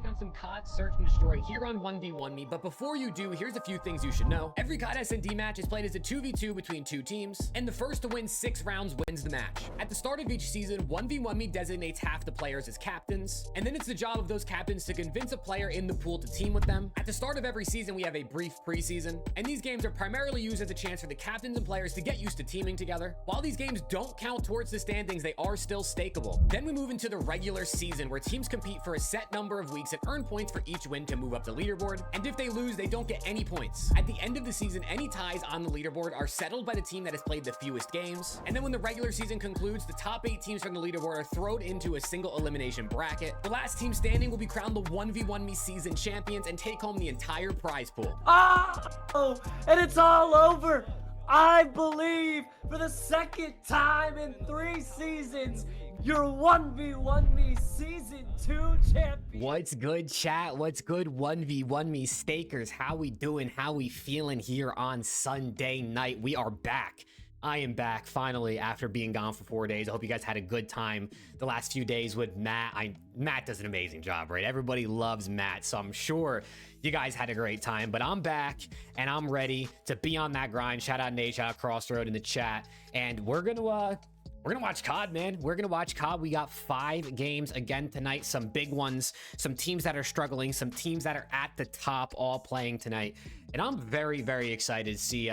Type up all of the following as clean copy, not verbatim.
take on some COD Search and Destroy here on 1v1me, but before you do, here's a few things you should know. Every COD SnD match is played as a 2v2 between two teams, and the first to win 6 rounds wins the match. At the start of each season, 1v1me designates half the players as captains, and then it's the job of those captains to convince a player in the pool to team with them. At the start of every season, we have a brief preseason, and these games are primarily used as a chance for the captains and players to get used to teaming together. While these games don't count towards the standings, they are still stakeable. Then we move into the regular season, where teams compete for a set number of weeks and earn points for each win to move up the leaderboard, and if they lose, they don't get any points. At the end of the season, any ties on the leaderboard are settled by the team that has played the fewest games, and then when the regular season concludes, the top 8 teams from the leaderboard are thrown into a single elimination bracket. The last team standing will be crowned the 1v1me season champions and take home the entire prize pool. Oh, and it's all over. I believe for the second time in 3 seasons, your 1v1me season 2 champion. What's good, chat? What's good, 1v1me stakers? How we doing? How we feeling here on Sunday night? We are back. I am back finally after being gone for 4 days. I hope you guys had a good time the last few days with Matt. Matt does an amazing job, right? Everybody loves Matt, so I'm sure you guys had a great time. But I'm back and I'm ready to be on that grind. Shout out Nate, shout out Crossroad in the chat, and we're gonna watch COD, man. We're gonna watch COD. We got 5 games again tonight, some big ones, some teams that are struggling, some teams that are at the top, all playing tonight, and I'm very, very excited to see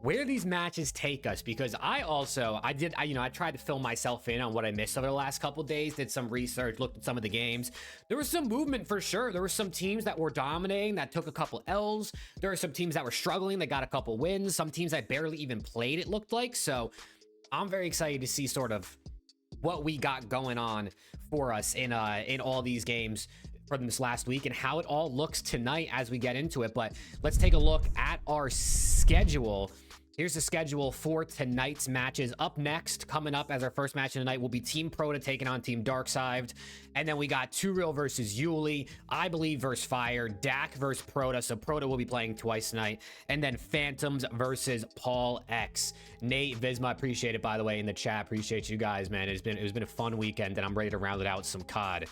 where these matches take us, because I tried to fill myself in on what I missed over the last couple days, did some research, looked at some of the games. There was some movement for sure. There were some teams that were dominating that took a couple L's. There were some teams that were struggling that got a couple wins. Some teams that barely even played, it looked like. So I'm very excited to see sort of what we got going on for us in all these games from this last week and how it all looks tonight as we get into it. But let's take a look at our schedule. Here's the schedule for tonight's matches. Up next, coming up as our first match of the night, will be Team Prodahh taking on Team Darksived. And then we got Too Real versus Yuli, I Believe versus Fire, Dak versus Prodahh. So Prodahh will be playing twice tonight. And then Phantoms versus Paul X. Nate, Visma, appreciate it, by the way, in the chat. Appreciate you guys, man. It's been a fun weekend, and I'm ready to round it out with some COD.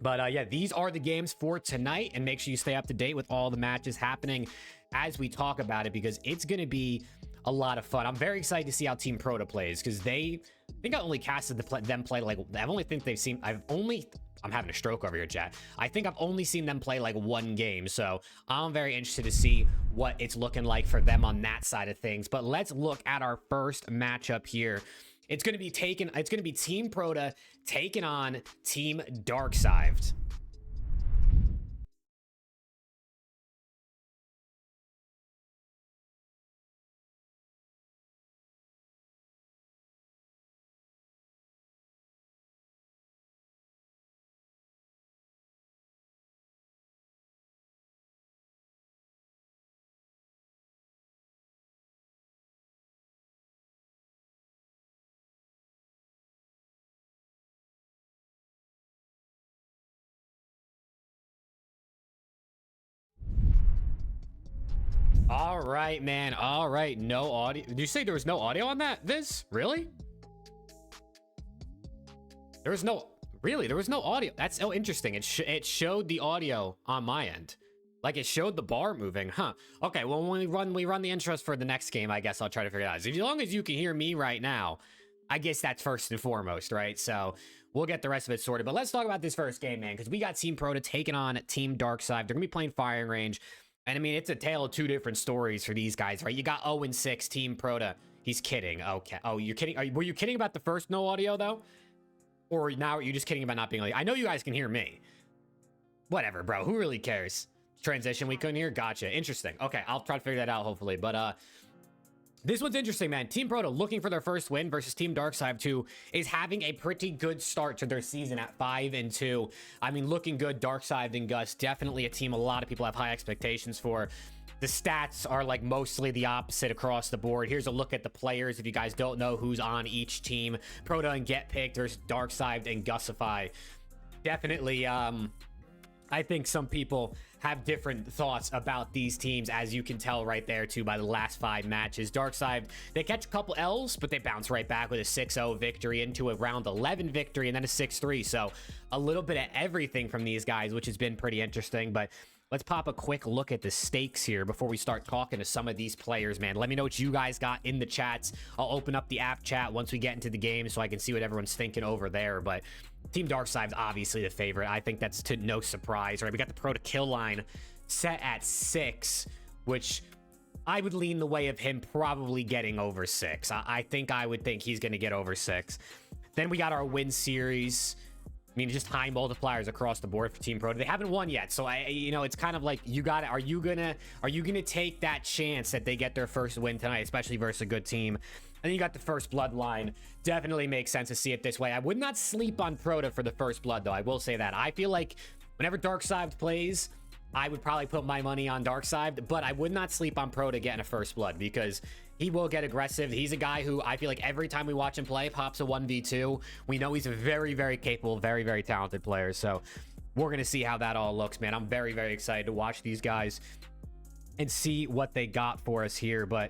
But yeah, these are the games for tonight, and make sure you stay up to date with all the matches happening as we talk about it, because it's going to be a lot of fun. I'm very excited to see how Team Prodahh plays, because I think I only casted them play like, I'm having a stroke over here, chat. I think I've only seen them play like 1 game, so I'm very interested to see what it's looking like for them on that side of things. But let's look at our first matchup here. It's going to be Team Prodahh taking on Team Darksived. All right, man. All right. No audio. Did you say there was no audio on that, Viz? Really? There was no audio. That's so interesting. It showed the audio on my end. Like, it showed the bar moving, huh? Okay, well, when we run the intros for the next game, I guess I'll try to figure it out. As long as you can hear me right now, I guess that's first and foremost, right? So we'll get the rest of it sorted. But let's talk about this first game, man, because we got Team Prodahh taking on Team Darksived. They're gonna be playing firing range. And I mean, it's a tale of 2 different stories for these guys, right? You got 0-6 Team Prodahh. He's kidding. Okay. Oh, you're kidding. Were you kidding about the first no audio, though? Or now are you just kidding about not being like, I know you guys can hear me. Whatever, bro. Who really cares? Transition we couldn't hear? Gotcha. Interesting. Okay, I'll try to figure that out, hopefully. But this one's interesting, man. Team Prodahh looking for their first win versus Team Darksived, who is having a pretty good start to their season at 5-2. I mean, looking good. Darksived and Gus, definitely a team a lot of people have high expectations for. The stats are like mostly the opposite across the board. Here's a look at the players if you guys don't know who's on each team. Prodahh and Get Picked, there's Darksived and Gusify. Definitely I think some people have different thoughts about these teams, as you can tell right there, too, by the last 5 matches. Darksived, they catch a couple L's, but they bounce right back with a 6-0 victory into a round 11 victory and then a 6-3. So a little bit of everything from these guys, which has been pretty interesting. But let's pop a quick look at the stakes here before we start talking to some of these players, man. Let me know what you guys got in the chats. I'll open up the app chat once we get into the game so I can see what everyone's thinking over there. But Team Darksived's obviously the favorite. I think that's to no surprise, right? We got the Prodahh kill line set at 6, which I would lean the way of him probably getting over 6. I think I would think he's going to get over 6. Then we got our win series. I mean, just high multipliers across the board for Team Prodahh. They haven't won yet, so it's kind of like you got it. Are you gonna take that chance that they get their first win tonight, especially versus a good team? And then you got the first bloodline. Definitely makes sense to see it this way. I would not sleep on Prodahh for the first blood, though. I will say that. I feel like whenever Darksived plays, I would probably put my money on Darksived, but I would not sleep on Prodahh getting a first blood because he will get aggressive. He's a guy who I feel like every time we watch him play, pops a 1v2. We know he's a very, very capable, very, very talented player. So we're going to see how that all looks, man. I'm very, very excited to watch these guys and see what they got for us here. But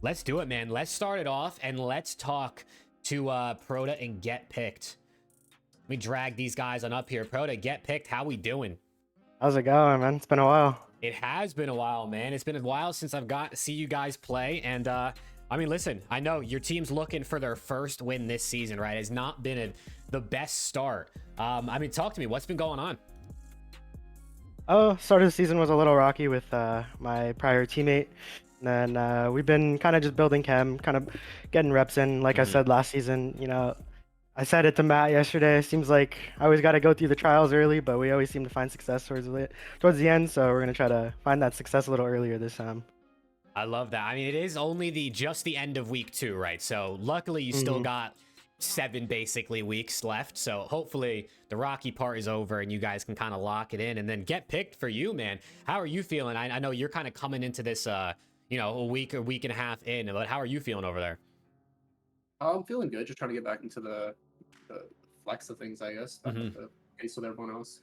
let's do it, man. Let's start it off and let's talk to Prodahh and Get Picked. Let me drag these guys on up here. Prodahh, Get Picked, how we doing? How's it going, man? It's been a while. It has been a while, man. It's been a while since I've got to see you guys play. And I mean, listen, I know your team's looking for their first win this season, right? It's not been the best start. I mean, talk to me. What's been going on? Oh, start of the season was a little rocky with my prior teammate. And then we've been kind of just building chem, kind of getting reps in. Like I said last season, I said it to Matt yesterday. It seems like I always got to go through the trials early, but we always seem to find success towards the end. So we're gonna try to find that success a little earlier this time. I love that. I mean, it is only just the end of week 2, right? So luckily you still got 7 basically weeks left. So hopefully the rocky part is over and you guys can kind of lock it in and then Get Picked for you, man. How are you feeling? I know you're kind of coming into this, a week and a half in, but how are you feeling over there? I'm feeling good. Just trying to get back into the flex of things, I guess. Back at the pace with everyone else.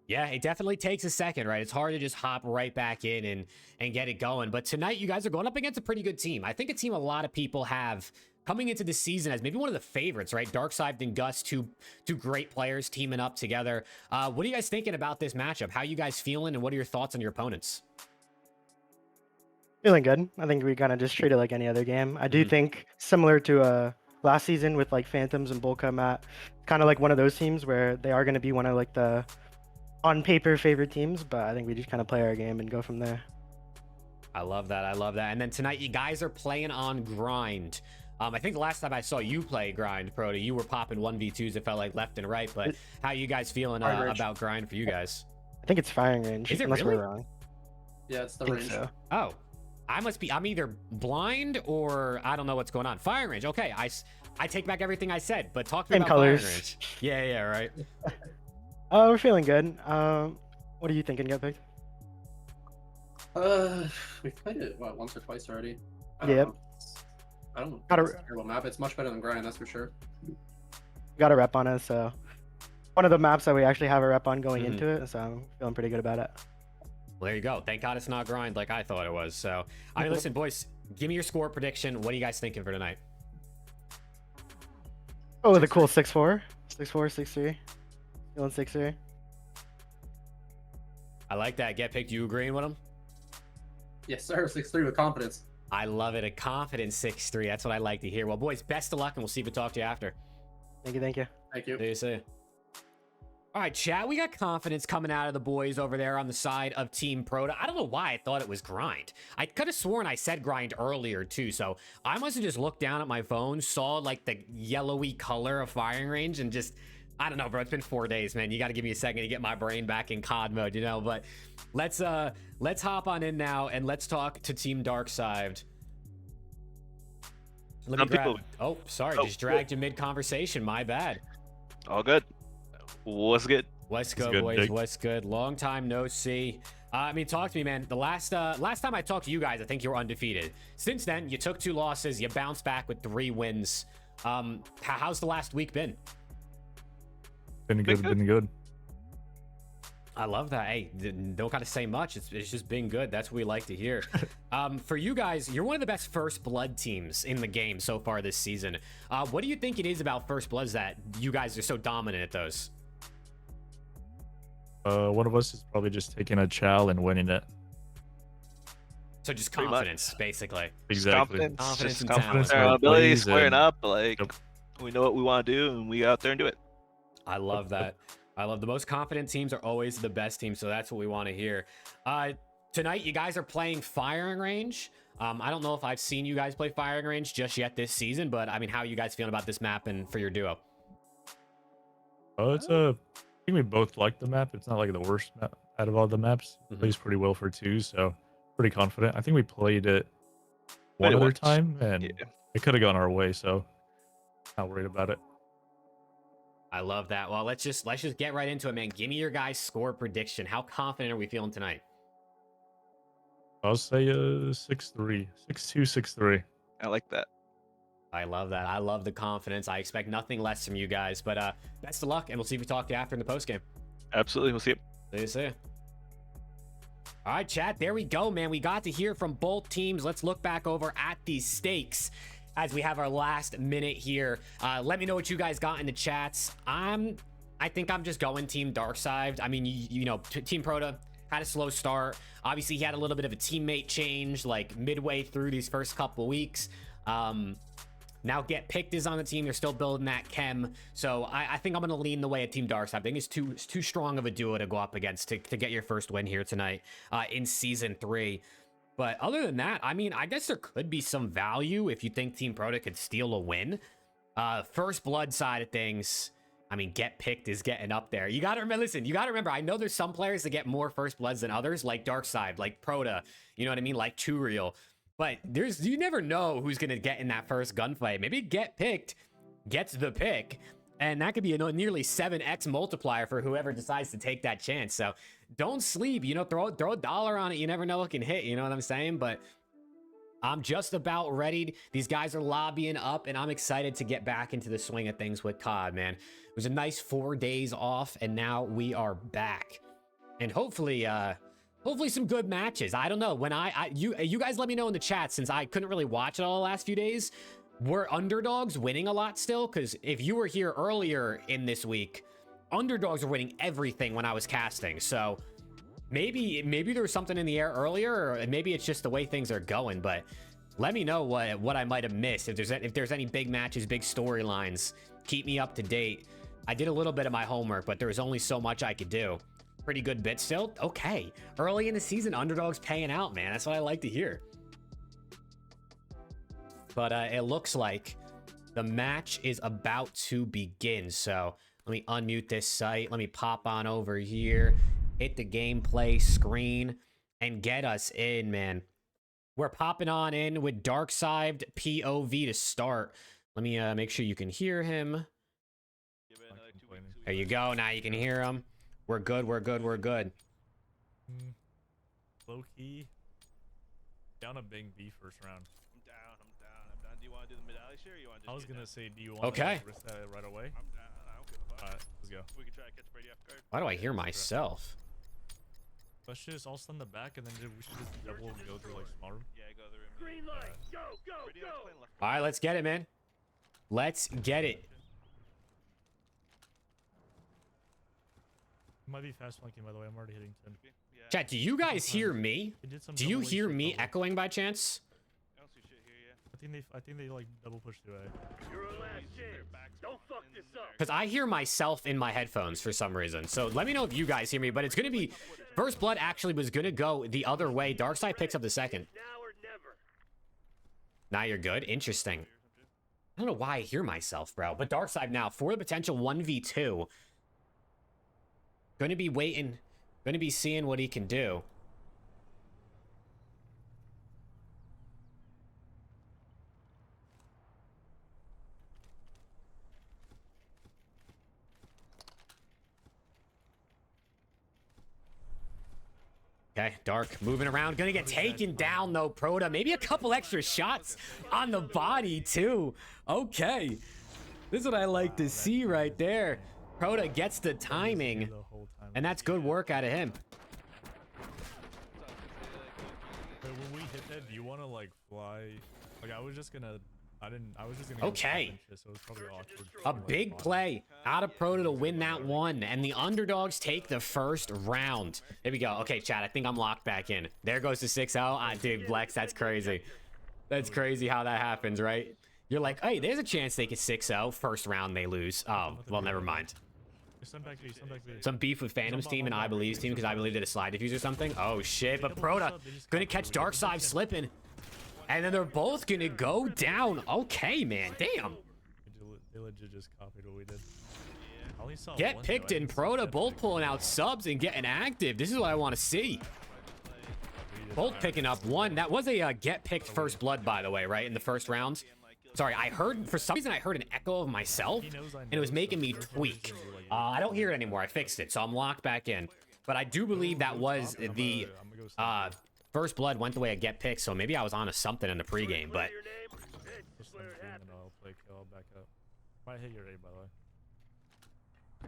Yeah, it definitely takes a second, right? It's hard to just hop right back in and get it going. But tonight, you guys are going up against a pretty good team. I think a team a lot of people have coming into this season as maybe one of the favorites, right? Darksived and Gus, two great players teaming up together. What are you guys thinking about this matchup? How are you guys feeling, and what are your thoughts on your opponents? Feeling good. I think we kind of just treat it like any other game. I do think similar to last season with like Phantoms and Bulka, Matt, kind of like one of those teams where they are going to be one of like the on paper favorite teams, but I think we just kind of play our game and go from there. I love that. I love that. And then tonight, you guys are playing on Grind. I think the last time I saw you play Grind, Prodahh, you were popping 1v2s, it felt like left and right, but how you guys feeling about Grind for you guys? I think it's firing range. Is it unless really? We're wrong. Yeah, it's the I think range. so. Oh, I'm either blind or I don't know what's going on. Firing range. Okay, I take back everything I said, but talk to me Same about colors. firing range. Yeah, right. We're feeling good. What are you thinking, Get Picked? We've played it once or twice already. Yep. I don't know. Got It's a terrible map. It's much better than Grind, that's for sure. Got a rep on us, so one of the maps that we actually have a rep on going into it, so I'm feeling pretty good about it. Well, there you go. Thank God it's not Grind like I thought it was. So, I mean, listen, boys, give me your score prediction. What are you guys thinking for tonight? Oh, with a cool 6-4. 6-4, 6-3. Feeling 6-3. I like that. Get Picked. You agreeing with him? Yes, sir. 6-3 with confidence. I love it. A confident 6-3. That's what I like to hear. Well, boys, best of luck, and we'll see if we talk to you after. Thank you, thank you. Thank you. See you soon. All right, chat, we got confidence coming out of the boys over there on the side of Team Prodahh. I don't know why I thought it was Grind. I could have sworn I said Grind earlier, too, so I must have just looked down at my phone, saw, like, the yellowy color of firing range, and just, I don't know, bro, it's been 4 days, man. You got to give me a second to get my brain back in COD mode, but let's hop on in now, and let's talk to Team Darksived. Let me grab... Oh, sorry, just dragged you mid-conversation. My bad. All good. What's good? What's good, boys? Big. What's good? Long time no see. I mean, talk to me, man. The last time I talked to you guys, I think you were undefeated. Since then, you took 2 losses. You bounced back with 3 wins. How's the last week been? Been good. I love that. Hey, don't gotta say much. It's just been good. That's what we like to hear. For you guys, you're one of the best First Blood teams in the game so far this season. What do you think it is about First Bloods that you guys are so dominant at those? One of us is probably just taking a chow and winning it. So just Pretty much. confidence, basically. Exactly. Confidence Just and confidence talent. in our ability, plays squaring and- up. Like Yep. we know what we want to do, and we go out there and do it. I love that. I love the most confident teams are always the best teams, so that's what we want to hear. Tonight, you guys are playing Firing Range. I don't know if I've seen you guys play Firing Range just yet this season, but I mean, how are you guys feeling about this map and for your duo? Oh, it's I think we both like the map. It's not like the worst map out of all the maps. Mhm. Plays pretty well for 2, so pretty confident. I think we played it one Played it other once. time, and Yeah. it could have gone our way, so not worried about it. I love that. Well, let's just get right into it, man. Give me your guys' score prediction. How confident are we feeling tonight? I'll say 6-3, 6-2, 6-3. I like that. I love that. I love the confidence. I expect nothing less from you guys, but best of luck, and we'll see if we talk to you after in the postgame. Absolutely. We'll see you. See you soon. All right, chat. There we go, man. We got to hear from both teams. Let's look back over at these stakes as we have our last minute here. Let me know what you guys got in the chats. I think I'm just going Team Darksived. I mean, you know, Team Prodahh had a slow start. Obviously, he had a little bit of a teammate change like midway through these first couple weeks. Now Get Picked is on the team. They're still building that chem. So I think I'm going to lean the way of Team Darkside. I think it's too strong of a duo to go up against to get your first win here tonight in Season 3. But other than that, I mean, I guess there could be some value if you think Team Prodahh could steal a win. First Blood side of things, I mean, Get Picked is getting up there. You got to remember, listen, you got to remember, I know there's some players that get more First Bloods than others, like Darkside, like Prodahh, you know what I mean? Like Too Real. But you never know who's going to get in that first gunfight. Maybe Get Picked gets the pick, and that could be a nearly 7x multiplier for whoever decides to take that chance. So don't sleep, you know, throw a dollar on it. You never know what can hit, you know what I'm saying? But I'm just about ready. These guys are lobbying up, and I'm excited to get back into the swing of things with COD, man. It was a nice 4 days off, and now we are back. And hopefully some good matches. I don't know. When you guys let me know in the chat, since I couldn't really watch it all the last few days. Were underdogs winning a lot still? Because if you were here earlier in this week, underdogs were winning everything when I was casting. So maybe there was something in the air earlier, or maybe it's just the way things are going. But let me know what I might have missed. If there's any big matches, big storylines, keep me up to date. I did a little bit of my homework, but there was only so much I could do. Pretty good bit still. Okay, early in the season, underdogs paying out, man. That's what I like to hear. But it looks like the match is about to begin. So let me unmute this site. Let me pop on over here, hit the gameplay screen, and get us in, man. We're popping on in with Darksived POV to start. Let me make sure you can hear him. There you go. Now you can hear him. We're good. We're good. We're good. Low key. Down a big B first round. I'm down. Do you want to do the mid-alley share, or you want to I was gonna say, do you want Okay. to risk that right away? I'm down. I don't give a fuck. Alright, let's go. We can try to catch Brady off guard. Why do I hear myself? Let's just all stand the back, and then we should just double go through like small room. Yeah, go to the room. Green light, go, go, Brady, go. playing left. All right, let's get it, man. Let's get it. Might be fast flanking, by the way. I'm already hitting 10. Yeah. Chat, do you guys hear me? They did some Do you double hear A me double. echoing by chance? I don't see shit here, yeah. I think they like double push through A. You're our last chance. Don't fuck this up. Because I hear myself in my headphones for some reason. So let me know if you guys hear me. But it's going to be... First Blood actually was going to go the other way. Darkside picks up the second. Now or never. Now you're good. Interesting. I don't know why I hear myself, bro. But Darkside now for the potential 1v2. Going to be waiting. Going to be seeing what he can do. Okay, Dark moving around. Gonna get taken down, though, Prodahh. Maybe a couple extra shots on the body, too. Okay. This is what I like to see right there. Proda gets the timing, and that's good work out of him. Wait, when we hit that, do you want to like fly? Like I was just gonna, I was just gonna. Okay. Go shit, so it was probably awkward. A big play out of Proda to win that one, and the underdogs take the first round. There we go. Okay, chat, I think I'm locked back in. There goes the 6-0. Dude, Flex, that's crazy. That's crazy how that happens, right? You're like, hey, there's a chance they could 6-0. First round, they lose. Oh, well, never mind. Some beef with Phantom's team and I Believe's team because I Believe did a slide diffuse or something. Oh, shit. But Proda gonna catch Darksived slipping. And then they're both gonna go down. Okay, man. Damn. They legit just copied what we did. Get picked in Proda, both pulling out subs and getting active. This is what I want to see. Both picking up one. That was a get picked first blood, by the way, right? In the first round. Sorry, I heard, for some reason, I heard an echo of myself, and it was making me tweak. I don't hear it anymore. I fixed it, so I'm locked back in. But I do believe that was the first blood went the way of get picked, so maybe I was on to something in the pregame, but... Might hit your A, by the way. I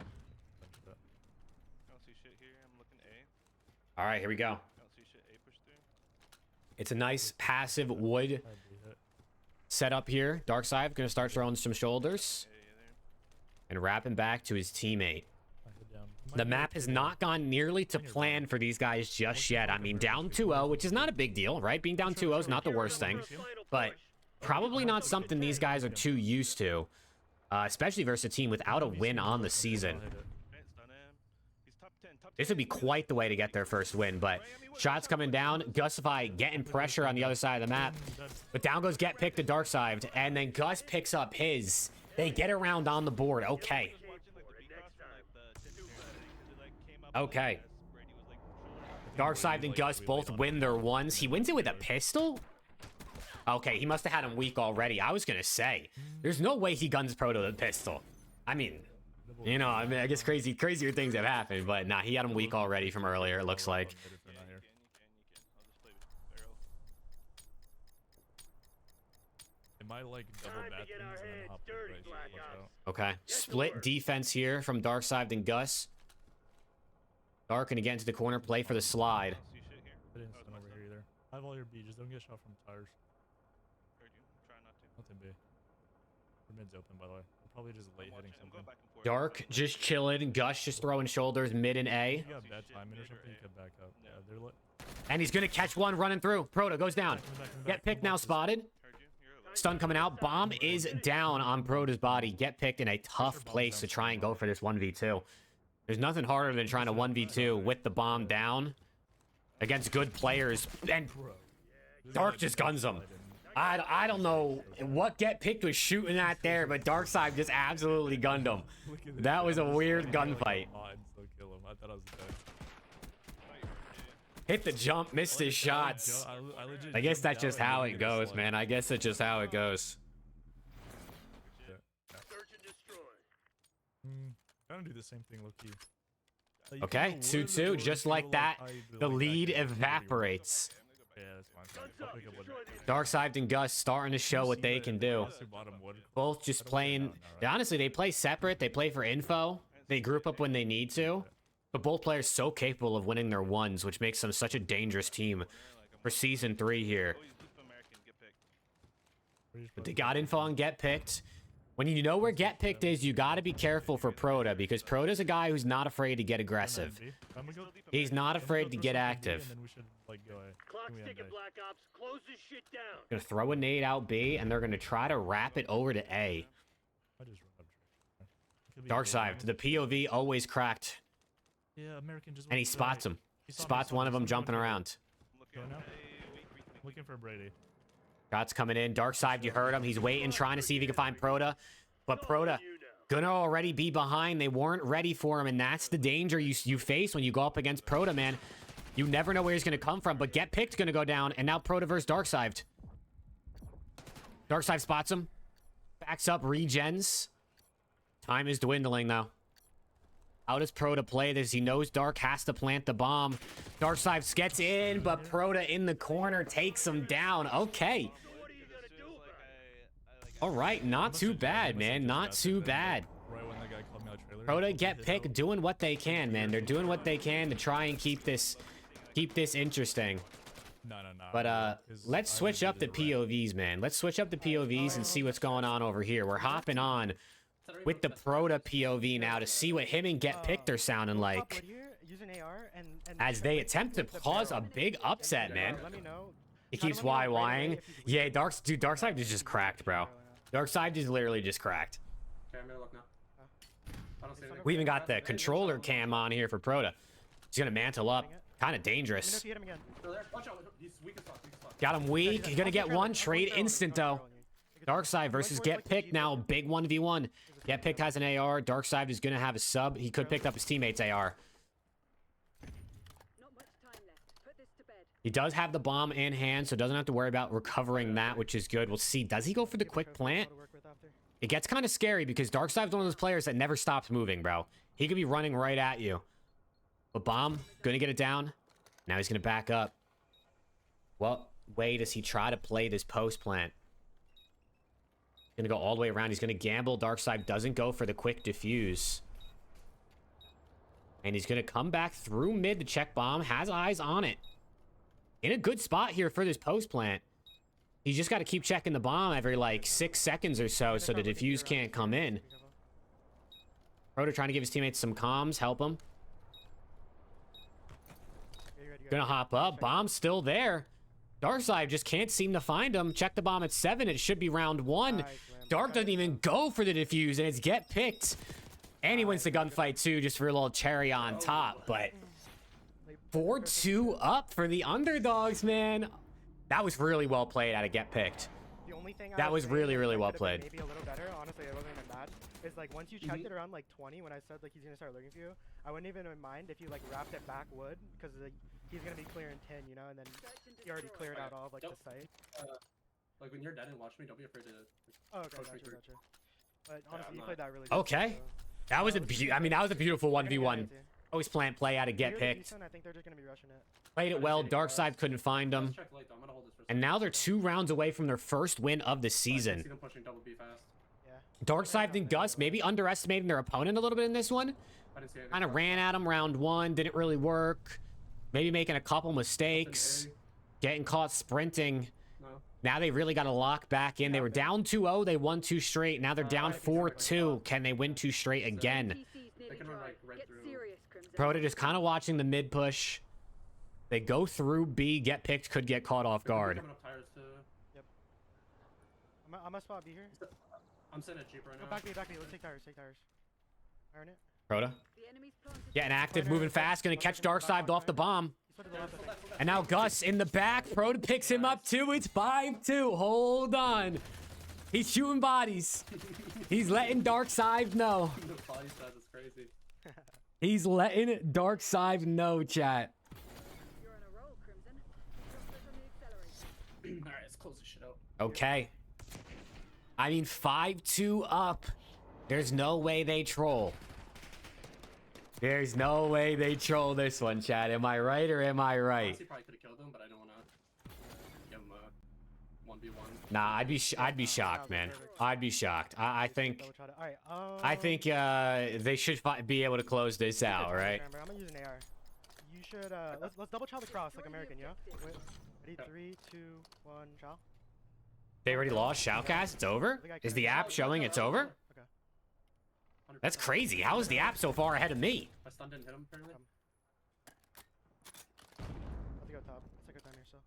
don't see shit here. I'm looking A. All right, here we go. I don't see shit. A push through. It's a nice passive wood setup here. Darksived gonna start throwing some shoulders and wrapping back to his teammate. The map has not gone nearly to plan for these guys just yet. I mean, down 2-0, which is not a big deal, right? Being down 2-0 is not the worst thing, but probably not something these guys are too used to, especially versus a team without a win on the season. This would be quite the way to get their first win, but shots coming down. Gusify getting pressure on the other side of the map. But down goes Get Picked to Darksived, and then Gus picks up his. They get around on the board. Okay. Okay. Darksived and Gus both win their ones. He wins it with a pistol? Okay, he must have had him weak already. I was going to say, there's no way he guns Proto with a pistol. I mean... You know, I mean, I guess crazier things have happened, but nah, he had him weak already from earlier, it looks like. It might like double bat things and then hop over, right? Watch out. Okay, split defense here from Darksived and Gus. Dark gonna get into the corner, play for the slide. I didn't stun over here either. I have all your B, just don't get shot from tires. Nothing B. Your mid's open, by the way. I'm probably just late hitting something. Dark just chilling, Gus just throwing shoulders mid and A. If you got bad timing or something, you could back up. Yeah, they're lit. And he's gonna catch one running through. Proto goes down. Get Picked now spotted. Stun coming out. Bomb is down on Proto's body. Get Picked in a tough place to try and go for this 1v2. There's nothing harder than trying to 1v2 with the bomb down against good players. And Dark just guns him. I don't know what Get Picked was shooting at there, but Darksived just absolutely gunned him. That was a weird gunfight. Hit the jump, missed his shots. I guess that's just how it goes, man. I guess that's just how it goes. Kind of do the same thing, low-key. Okay, 2-2, just like that, the lead evaporates. Yeah, that's fine. Darksived and Gus starting to show what they can do. Both just playing. Honestly, they play separate. They play for info. They group up when they need to. But both players so capable of winning their ones, which makes them such a dangerous team for Season 3 here. But they got info on Get Picked. When you know where Get Picked is, you got to be careful for Proda, because Proda's a guy who's not afraid to get aggressive. He's not afraid to get active. Gonna throw a nade out B, and they're gonna try to wrap it over to A. Darksived, the POV always cracked. And he spots him. Spots one of them jumping around. Looking for Brady. Shots coming in. Darksived, you heard him. He's waiting, trying to see if he can find Proda. But Proda gonna already be behind. They weren't ready for him, and that's the danger you face when you go up against Proda, man. You never know where he's gonna come from, but Get Picked gonna go down, and now Proda versus Darksived. Darksived spots him. Backs up, regens. Time is dwindling, though. How does Proda play this? He knows Dark has to plant the bomb. Darksived gets in, but Proda in the corner takes him down. Okay. All right, not too bad, man. Not too bad. Right when the guy called me out, Prodahh get pick doing what they can, man. They're doing what they can to try and keep this interesting. No. But let's switch up the POVs, man. Let's switch up the POVs and see what's going on over here. We're hopping on with the Prodahh POV now to see what him and Get Picked are sounding like as they attempt to cause a big upset, man. He keeps YYing. Yeah, Darksived is just cracked, bro. Darksived is literally just cracked. Okay, I'm gonna look now. I don't see anything. We even got the controller cam on here for Prodahh. He's gonna mantle up. Kind of dangerous. Still there? Watch out. He's weak as fuck. Got him weak. He's gonna get one. Trade instant, though. Darksived versus Get Picked now. Big 1v1. Get Picked has an AR. Darksived is gonna have a sub. He could pick up his teammate's AR. He does have the bomb in hand, so doesn't have to worry about recovering that, which is good. We'll see. Does he go for the quick plant? It gets kind of scary because Darkside's one of those players that never stops moving, bro. He could be running right at you. But bomb, gonna get it down. Now he's gonna back up. What way does he try to play this post plant? Gonna go all the way around. He's gonna gamble. Darkside doesn't go for the quick defuse. And he's gonna come back through mid to check bomb. Has eyes on it. In a good spot here for this post plant. He's just got to keep checking the bomb every like 6 seconds or so the defuse can't come in. Prodahh trying to give his teammates some comms, help him. Gonna hop up. Bomb's still there. Darkside just can't seem to find him. Check the bomb at 7. It should be round 1. Dark doesn't even go for the defuse, and it's Get Picked. And he wins the gunfight too, just for a little cherry on top. But 4-2 up for the underdogs, man. That was really well played out of Get Picked. That was really, really well played. Maybe a little better. Honestly, it wasn't even bad. It's like once you checked it around like 20, when I said like he's gonna start looking for you, I wouldn't even mind if you like wrapped it back wood, because like, he's gonna be clearing 10, you know, and then he already cleared out all of like the site. Like when you're dead and watch me, don't be afraid to. Oh, okay, push me gotcha, through. gotcha. But honestly, you played that really good. Okay. So. That was a beautiful 1v1. Always plant play out of Get Picked. I think they're just gonna be rushing it. Played it well. Darkside couldn't find him. And now they're 2 rounds away from their first win of the season. Darkside and Gus maybe underestimating their opponent a little bit in this one. Kind of ran at him round 1. Didn't really work. Maybe making a couple mistakes. Getting caught sprinting. Now they really got to lock back in. They were down 2-0. They won 2 straight. Now they're down 4-2. Can they win 2 straight again? Prodahh just kind of watching the mid push. They go through B. Get Picked could get caught off guard. Yep. I'm a spot B here. I'm sending a Jeep right now. Back me. Let's take tires. Iron it. Prodahh. Getting active, moving fast. Gonna catch Darkside off the bomb. And now Gus in the back. Prodahh picks him up too. It's 5-2. Hold on. He's shooting bodies. He's letting Darkside know. The body size is crazy. He's letting Darkside know, chat. Alright, let's close this shit out. Okay. I mean, 5-2 up. There's no way they troll. There's no way they troll this one, chat. Am I right or am I right? Honestly, probably could have killed him, but I don't want to give him a 1v1. Nah, I'd be shocked, man. I'd be shocked. I think they should be able to close this out, right? I'm gonna use an AR. You should let's double chow the cross like American, you know? Wait, ready? 3, 2, 1, chow. They already lost Shoutcast? It's over? Is the app showing it's over? Okay. That's crazy. How is the app so far ahead of me? My stun didn't hit him, apparently. Let's go top. Let's take our time here, so.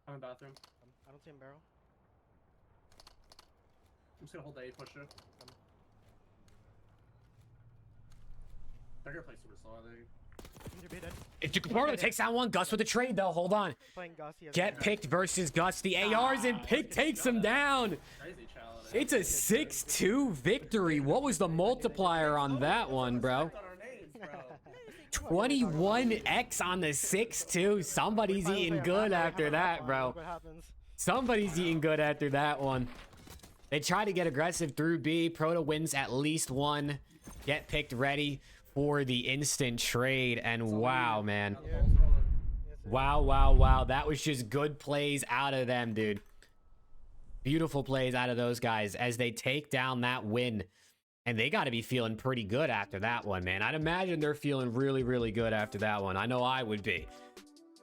I'm in bathroom. I don't see him barrel. I'm just gonna hold the A pusher. They're gonna play super slow, I think. If Prodahh takes that one, Gus with the trade though. Hold on. Get Picked versus Gus. The ARs and Pick takes him down. It's a 6-2 victory. What was the multiplier on that one, bro? 21x on the 6-2. Somebody's eating good after that, bro. Somebody's eating good after that one. They try to get aggressive through B. Prodahh wins at least 1. Get Picked ready for the instant trade. And wow, man. Wow. That was just good plays out of them, dude. Beautiful plays out of those guys as they take down that win And they got to be feeling pretty good after that one, man. I'd imagine they're feeling really, really good after that one. I know I would be.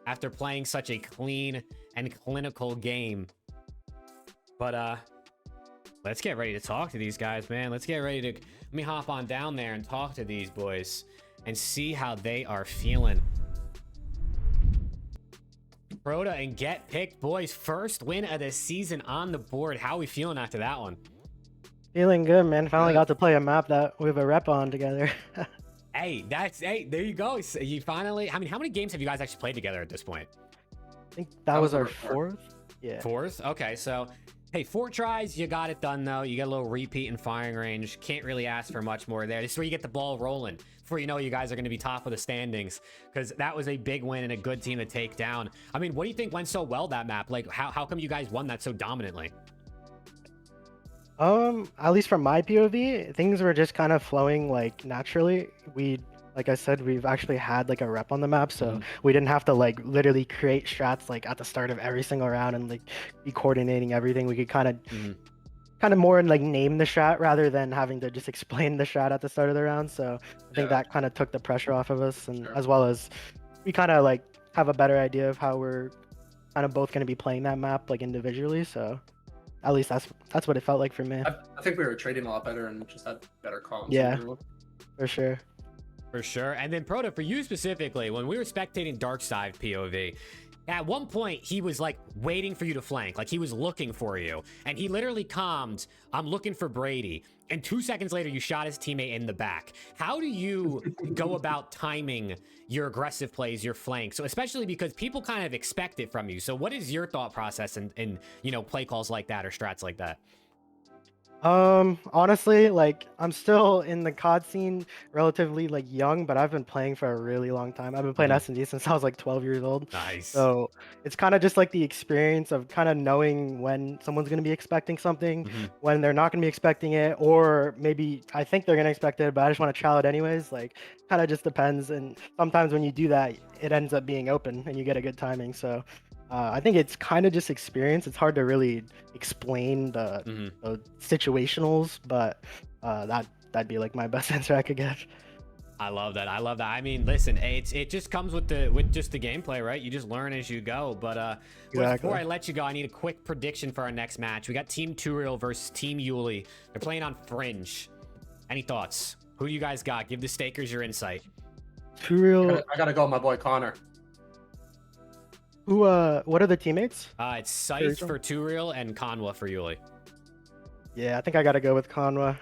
After playing such a clean and clinical game. But, let's get ready to talk to these guys, man. Let's get ready to... Let me hop on down there and talk to these boys and see how they are feeling. Prodahh and Get Picked, boys. First win of the season on the board. How are we feeling after that one? Feeling good, man. Finally got to play a map that we have a rep on together. Hey, there you go. So you finally... I mean, how many games have you guys actually played together at this point? I think that was our fourth. Yeah. Fourth? Okay, so... Hey, 4 tries, you got it done, though. You got a little repeat in firing range. Can't really ask for much more there. This is where you get the ball rolling. Before you know, you guys are going to be top of the standings. Because that was a big win and a good team to take down. I mean, what do you think went so well that map? Like, how come you guys won that so dominantly? At least from my POV, things were just kind of flowing, like, naturally. Like I said, we've actually had like a rep on the map, so we didn't have to like literally create strats like at the start of every single round and like be coordinating everything. We could kind of more like name the strat rather than having to just explain the strat at the start of the round. So I think that kind of took the pressure off of us, and as well as we kind of like have a better idea of how we're kind of both going to be playing that map like individually. So at least that's what it felt like for me. I think we were trading a lot better and just had better comms. Yeah, for sure. For sure. And then Prodahh, for you specifically, when we were spectating Darksived POV, at one point he was like waiting for you to flank, like he was looking for you, and he literally calmed, "I'm looking for Brady," and 2 seconds later you shot his teammate in the back. How do you go about timing your aggressive plays, your flanks? So especially because people kind of expect it from you. So what is your thought process in you know, play calls like that or strats like that? Honestly, like I'm still in the COD scene, relatively like young, but I've been playing for a really long time. I've been playing SnD since I was like 12 years old. Nice. So it's kind of just like the experience of kind of knowing when someone's going to be expecting something, when they're not going to be expecting it, or maybe I think they're going to expect it, but I just want to chow it anyways. Like kind of just depends. And sometimes when you do that, it ends up being open and you get a good timing. So I think it's kind of just experience. It's hard to really explain the situationals, but that'd be like my best answer I could give. I love that. I love that. I mean, listen, it just comes with just the gameplay, right? You just learn as you go. But before I let you go, I need a quick prediction for our next match. We got Team Turiel versus Team Yuli. They're playing on Fringe. Any thoughts? Who do you guys got? Give the stakers your insight. Turiel. I gotta go, my boy Connor. Who? What are the teammates? It's Scythe for Turiel and Conwa for Yuli. Yeah, I think I gotta go with Conwa.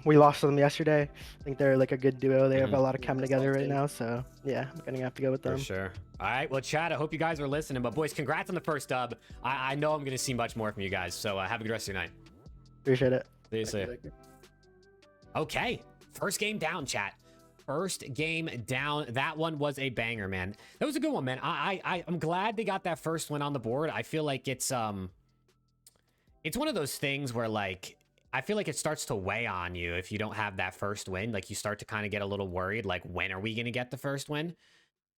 We lost them yesterday. I think they're like a good duo. They have a lot of chem together right now, so yeah, I'm gonna have to go with them. For sure. All right, well, Chad, I hope you guys were listening. But boys, congrats on the first dub. I know I'm gonna see much more from you guys. So have a good rest of your night. Appreciate it. See you soon. Okay, first game down, chat. First game down. That one was a banger, man. That was a good one, man. I'm glad they got that first win on the board. I feel like it's one of those things where like I feel like it starts to weigh on you if you don't have that first win. Like you start to kind of get a little worried, like when are we gonna get the first win?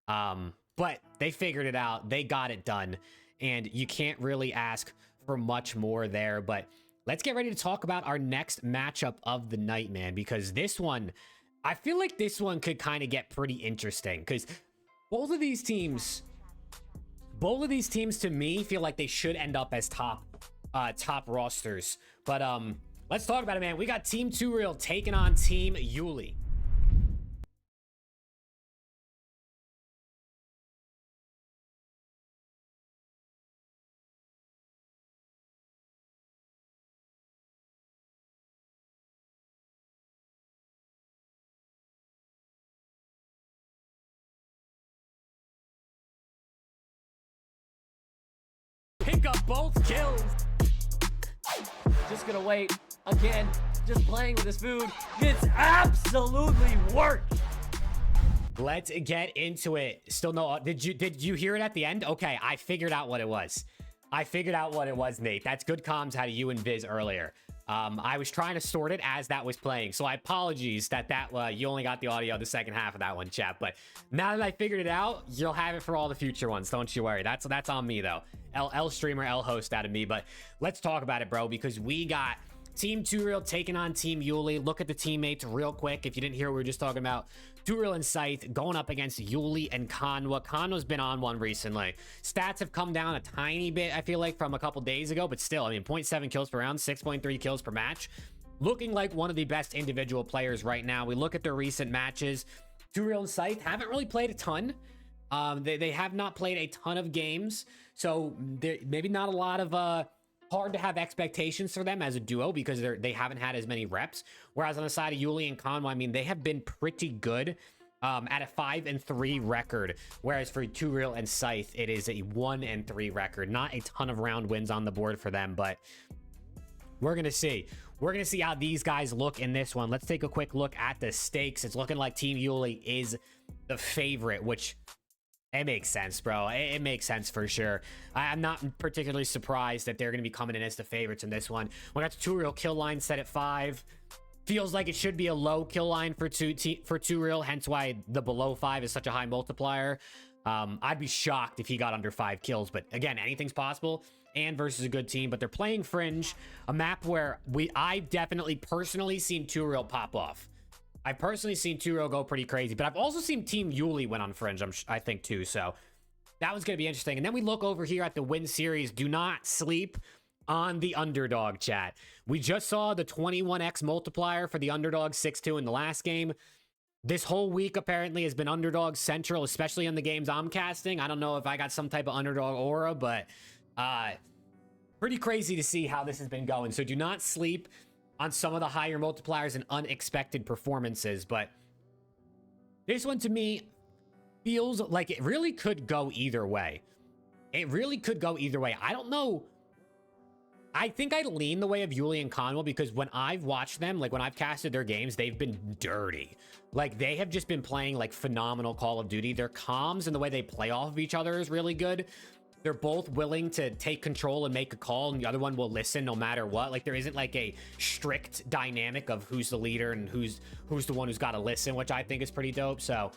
But they figured it out. They got it done, and you can't really ask for much more there. But let's get ready to talk about our next matchup of the night, man, because this one, I feel like this one could kind of get pretty interesting because both of these teams to me feel like they should end up as top rosters. But let's talk about it, man. We got Team Turiel taking on Team Yuli. Pick up both kills. Just gonna wait. Again, just playing with his food. It's absolutely worked. Let's get into it. Still no, did you hear it at the end? Okay, I figured out what it was. Nate. That's good comms out of you and Viz earlier. I was trying to sort it as that was playing, so I apologize that you only got the audio the second half of that one, chat. But now that I figured it out, you'll have it for all the future ones. Don't you worry. That's on me though. L streamer, L host out of me. But let's talk about it, bro, because we got Team 2Real taking on Team Yuli. Look at the teammates real quick. If you didn't hear what we were just talking about, 2Real and Scythe going up against Yuli and Conwa. Conwa's been on one recently. Stats have come down a tiny bit, I feel like, from a couple days ago, but still, I mean, 0.7 kills per round, 6.3 kills per match. Looking like one of the best individual players right now. We look at their recent matches. 2Real and Scythe haven't really played a ton. They have not played a ton of games, so maybe not a lot of hard to have expectations for them as a duo because they haven't had as many reps. Whereas on the side of Yuli and Conwa, I mean, they have been pretty good at a 5-3 record. Whereas for 2Real and Scythe, it is a 1-3 record. Not a ton of round wins on the board for them, but we're gonna see. We're gonna see how these guys look in this one. Let's take a quick look at the stakes. It's looking like Team Yuli is the favorite, which it makes sense, bro. It makes sense for sure. I'm not particularly surprised that they're going to be coming in as the favorites in this one. We got the 2Real kill line set at 5. Feels like it should be a low kill line for 2Real, hence why the below 5 is such a high multiplier. I'd be shocked if he got under 5 kills, but again, anything's possible. And versus a good team, but they're playing Fringe, a map where I've definitely personally seen 2Real pop off. I've personally seen 2Real go pretty crazy, but I've also seen Team Yuli win on Fringe, I think, too. So that was going to be interesting. And then we look over here at the win series. Do not sleep on the underdog, chat. We just saw the 21x multiplier for the underdog 6-2 in the last game. This whole week, apparently, has been underdog central, especially in the games I'm casting. I don't know if I got some type of underdog aura, but pretty crazy to see how this has been going. So do not sleep on some of the higher multipliers and unexpected performances, but this one to me feels like it really could go either way. It really could go either way. I don't know. I think I lean the way of Yuli and Conwell because when I've watched them, like when I've casted their games, they've been dirty. Like they have just been playing like phenomenal Call of Duty. Their comms and the way they play off of each other is really good. They're both willing to take control and make a call, and the other one will listen no matter what. Like there isn't like a strict dynamic of who's the leader and who's the one who's got to listen, which I think is pretty dope. So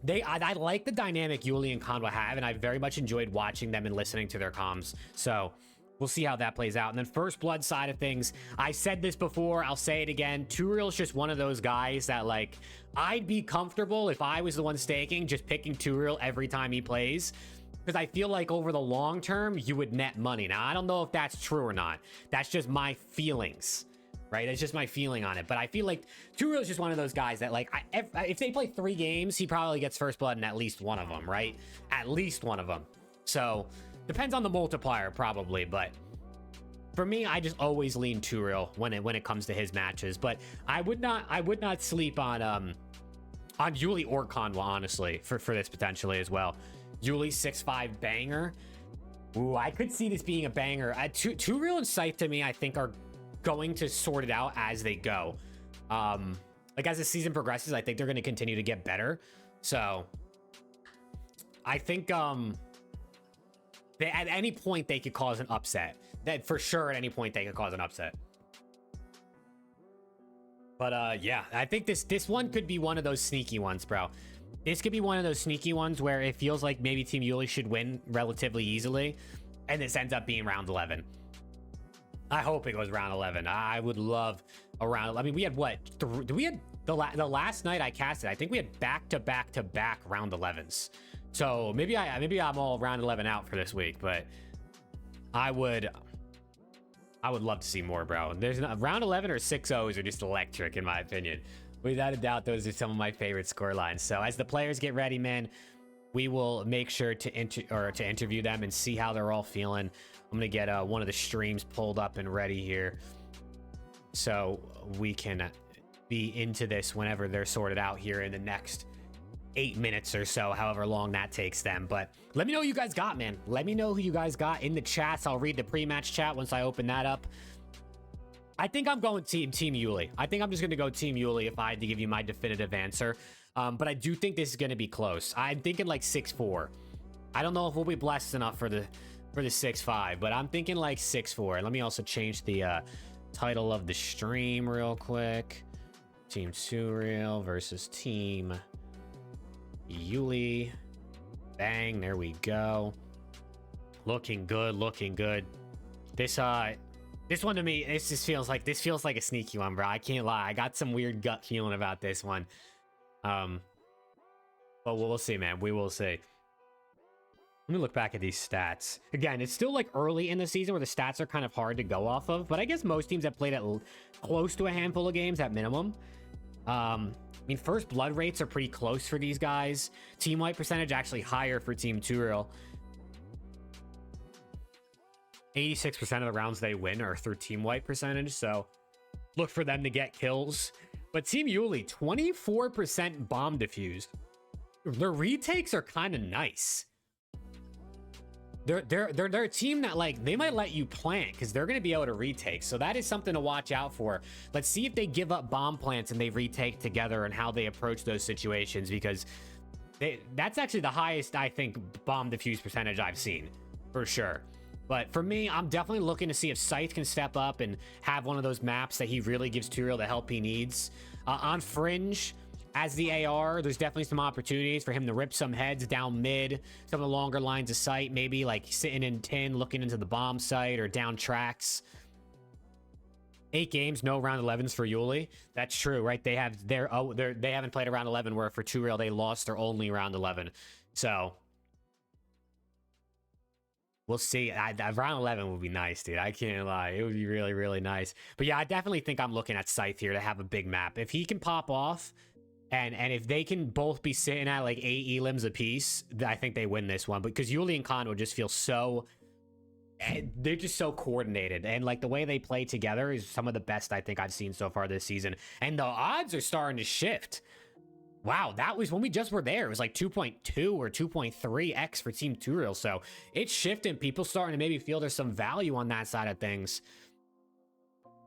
I like the dynamic Yuli and Conwa have, and I very much enjoyed watching them and listening to their comms. So we'll see how that plays out. And then First Blood side of things, I said this before, I'll say it again. 2Real's just one of those guys that like I'd be comfortable if I was the one staking, just picking 2Real every time he plays. Because I feel like over the long term, you would net money. Now, I don't know if that's true or not. That's just my feelings, right? It's just my feeling on it. But I feel like 2Real is just one of those guys that, like, if they play 3 games, he probably gets First Blood in at least one of them, right? At least one of them. So, depends on the multiplier, probably. But for me, I just always lean 2Real when it comes to his matches. But I would not sleep on Yuli or Conwa, honestly, for this potentially as well. Yuli 6-5 banger. Ooh, I could see this being a banger. 2Real and Scythe to me, I think, are going to sort it out as they go. Like as the season progresses, I think they're going to continue to get better. So I think at any point they could cause an upset. That for sure at any point they could cause an upset. But yeah, I think this one could be one of those sneaky ones, bro. This could be one of those sneaky ones where it feels like maybe Team Yuli should win relatively easily, and this ends up being round 11. I hope it goes round 11. I would love a round. I mean, we had what? We had the last night I casted. I think we had back-to-back round 11s. So maybe I'm all round 11 out for this week, but I would love to see more, bro. There's round 11 or 6-0s are just electric in my opinion. Without a doubt, those are some of my favorite score lines. So as the players get ready, man, we will make sure to interview them and see how they're all feeling. I'm gonna get one of the streams pulled up and ready here, so we can be into this whenever they're sorted out here in the next 8 minutes or so, however long that takes them. But let me know who you guys got, man. Let me know who you guys got in the chats. I'll read the pre-match chat once I open that up. I think I'm going Team Yuli. I think I'm just going to go Team Yuli if I had to give you my definitive answer. But I do think this is going to be close. I'm thinking like 6-4. I don't know if we'll be blessed enough for the 6-5, but I'm thinking like 6-4. Let me also change the title of the stream real quick. Team 2Real versus Team Yuli. Bang, there we go. Looking good, looking good. This This one to me, this feels like a sneaky one, bro. I can't lie. I got some weird gut feeling about this one. But we'll see, man. We will see. Let me look back at these stats. Again, it's still like early in the season where the stats are kind of hard to go off of, but I guess most teams have played at close to a handful of games at minimum. I mean, first blood rates are pretty close for these guys. Team wipe percentage actually higher for Team Turiel. 86% of the rounds they win are through team wipe percentage, so look for them to get kills. But Team Yuli, 24% bomb defused. Their retakes are kind of nice. They're a team that, like, they might let you plant because they're going to be able to retake. So that is something to watch out for. Let's see if they give up bomb plants and they retake together and how they approach those situations, because that's actually the highest, I think, bomb defuse percentage I've seen, for sure. But for me, I'm definitely looking to see if Scythe can step up and have one of those maps that he really gives Turiel the help he needs. On Fringe, as the AR, there's definitely some opportunities for him to rip some heads down mid, some of the longer lines of sight, maybe like sitting in 10, looking into the bomb site or down tracks. 8 games, no round 11s for Yuli. That's true, right? They haven't played a round 11, where for Turiel they lost their only round 11. So we'll see. Round 11 would be nice, dude. I can't lie. It would be really, really nice. But yeah, I definitely think I'm looking at Scythe here to have a big map. If he can pop off, and if they can both be sitting at like 8 elims apiece, I think they win this one. Because Yuli and Khan would just feel so... They're just so coordinated. And like the way they play together is some of the best I think I've seen so far this season. And the odds are starting to shift. Wow, that was when we just were there. It was like 2.2 or 2.3x for Team Turiel. So it's shifting. People starting to maybe feel there's some value on that side of things.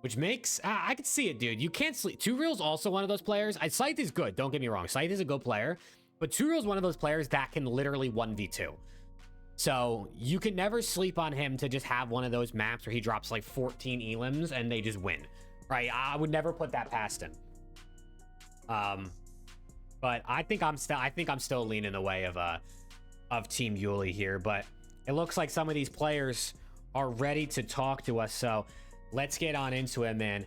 Which makes... I could see it, dude. You can't sleep. Turiel's also one of those players. Scythe is good. Don't get me wrong. Scythe is a good player. But Turiel's one of those players that can literally 1v2. So you can never sleep on him to just have one of those maps where he drops like 14 elims and they just win. Right? I would never put that past him. But I think I'm still leaning the way of Team Yuli here. But it looks like some of these players are ready to talk to us. So let's get on into it, man.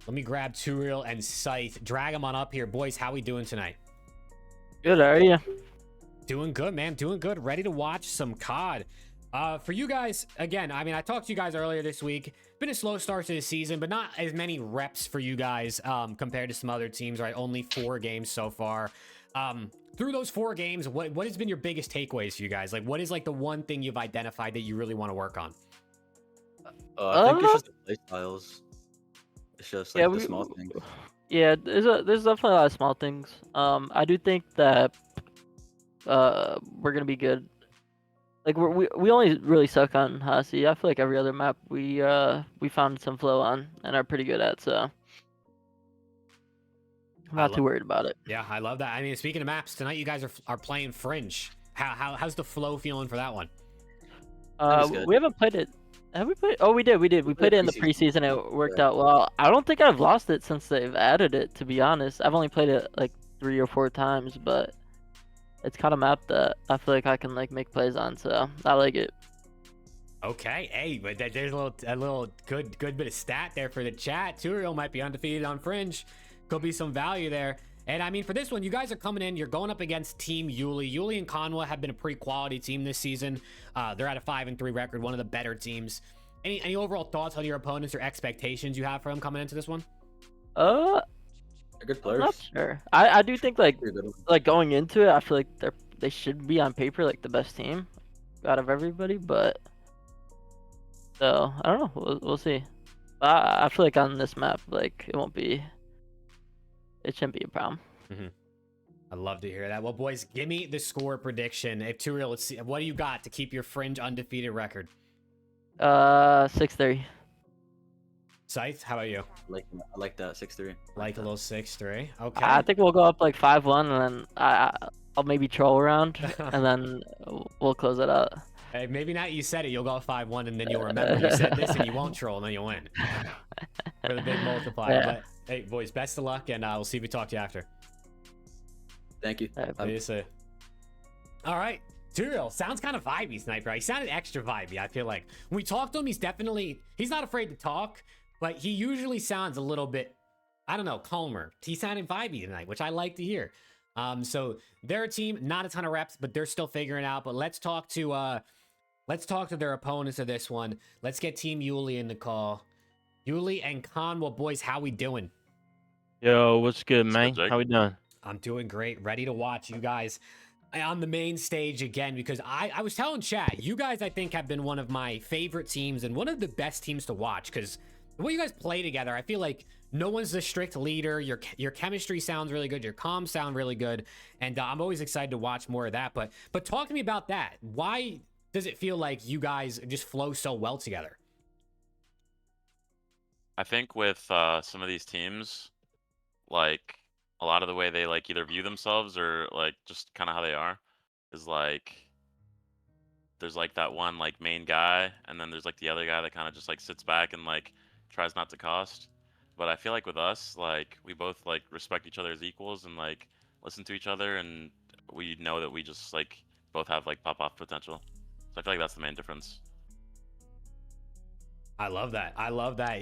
Let me grab Turiel and Scythe. Drag them on up here. Boys, how we doing tonight? Good, how are you? Doing good, man. Doing good. Ready to watch some COD. For you guys, again, I mean, I talked to you guys earlier this week. Been a slow start to the season, but not as many reps for you guys compared to some other teams, right? Only 4 games so far. Through those 4 games, what has been your biggest takeaways for you guys? Like, what is like the one thing you've identified that you really want to work on? I think it's just the play styles. It's just like the small things. Yeah, there's definitely a lot of small things. I do think that we're gonna be good. Like we only really suck on Hasi. I feel like every other map we found some flow on and are pretty good at. So I'm not too worried about it. Yeah, I love that. I mean, speaking of maps, tonight you guys are playing Fringe. How's the flow feeling for that one? We haven't played it. Have we played? Oh, we did. We played it in the preseason. It worked out well. I don't think I've lost it since they've added it, to be honest. I've only played it like 3 or 4 times, but it's kind of a map that I feel like I can like make plays on, so I like it. Okay, hey, but there's a little good bit of stat there for the chat. Turiel might be undefeated on Fringe. Could be some value there. And I mean, for this one, you guys are coming in. You're going up against Team Yuli. Yuli and Conwa have been a pretty quality team this season. They're at a 5-3 record, one of the better teams. Any overall thoughts on your opponents or expectations you have for them coming into this one? They're good players. I'm not sure. I do think like going into it, I feel like they should be on paper like the best team out of everybody, but so I don't know. We'll see. I feel like on this map, like it shouldn't be a problem. I'd love to hear that. Well, boys, give me the score prediction. If Turiel, let's see, what do you got to keep your Fringe undefeated record? 6-3. Scythe, how about you? I like that 6-3. Like a little 6-3. Okay. I think we'll go up like 5-1, and then I'll maybe troll around, and then we'll close it out. Hey, maybe not you said it, you'll go 5-1, and then you'll remember you said this, and you won't troll, and then you'll win. For the big multiplier. Yeah. But hey, boys, best of luck, and we'll see if we talk to you after. Thank you. See you soon. All right. Turiel sounds kind of vibey, Sniper. He sounded extra vibey, I feel like. When we talk to him, he's not afraid to talk, but he usually sounds a little bit, I don't know, calmer. He sounded vibey tonight, which I like to hear. So they're a team, not a ton of reps, but they're still figuring it out. But let's talk to their opponents of this one. Let's get Team Yuli in the call. Yuli and Conwell, boys, how we doing? Yo, what's good, man? How we doing? I'm doing great. Ready to watch you guys on the main stage again, because I was telling chat, you guys, I think, have been one of my favorite teams and one of the best teams to watch, because the way you guys play together, I feel like no one's the strict leader. Your chemistry sounds really good. Your comms sound really good. And I'm always excited to watch more of that. But talk to me about that. Why does it feel like you guys just flow so well together? I think with some of these teams, like a lot of the way they like either view themselves or like just kind of how they are is like there's like that one like main guy, and then there's like the other guy that kind of just like sits back and like tries not to cost. But I feel like with us, like we both like respect each other as equals and like listen to each other, and we know that we just like both have like pop off potential. So I feel like that's the main difference. I love that. I love that.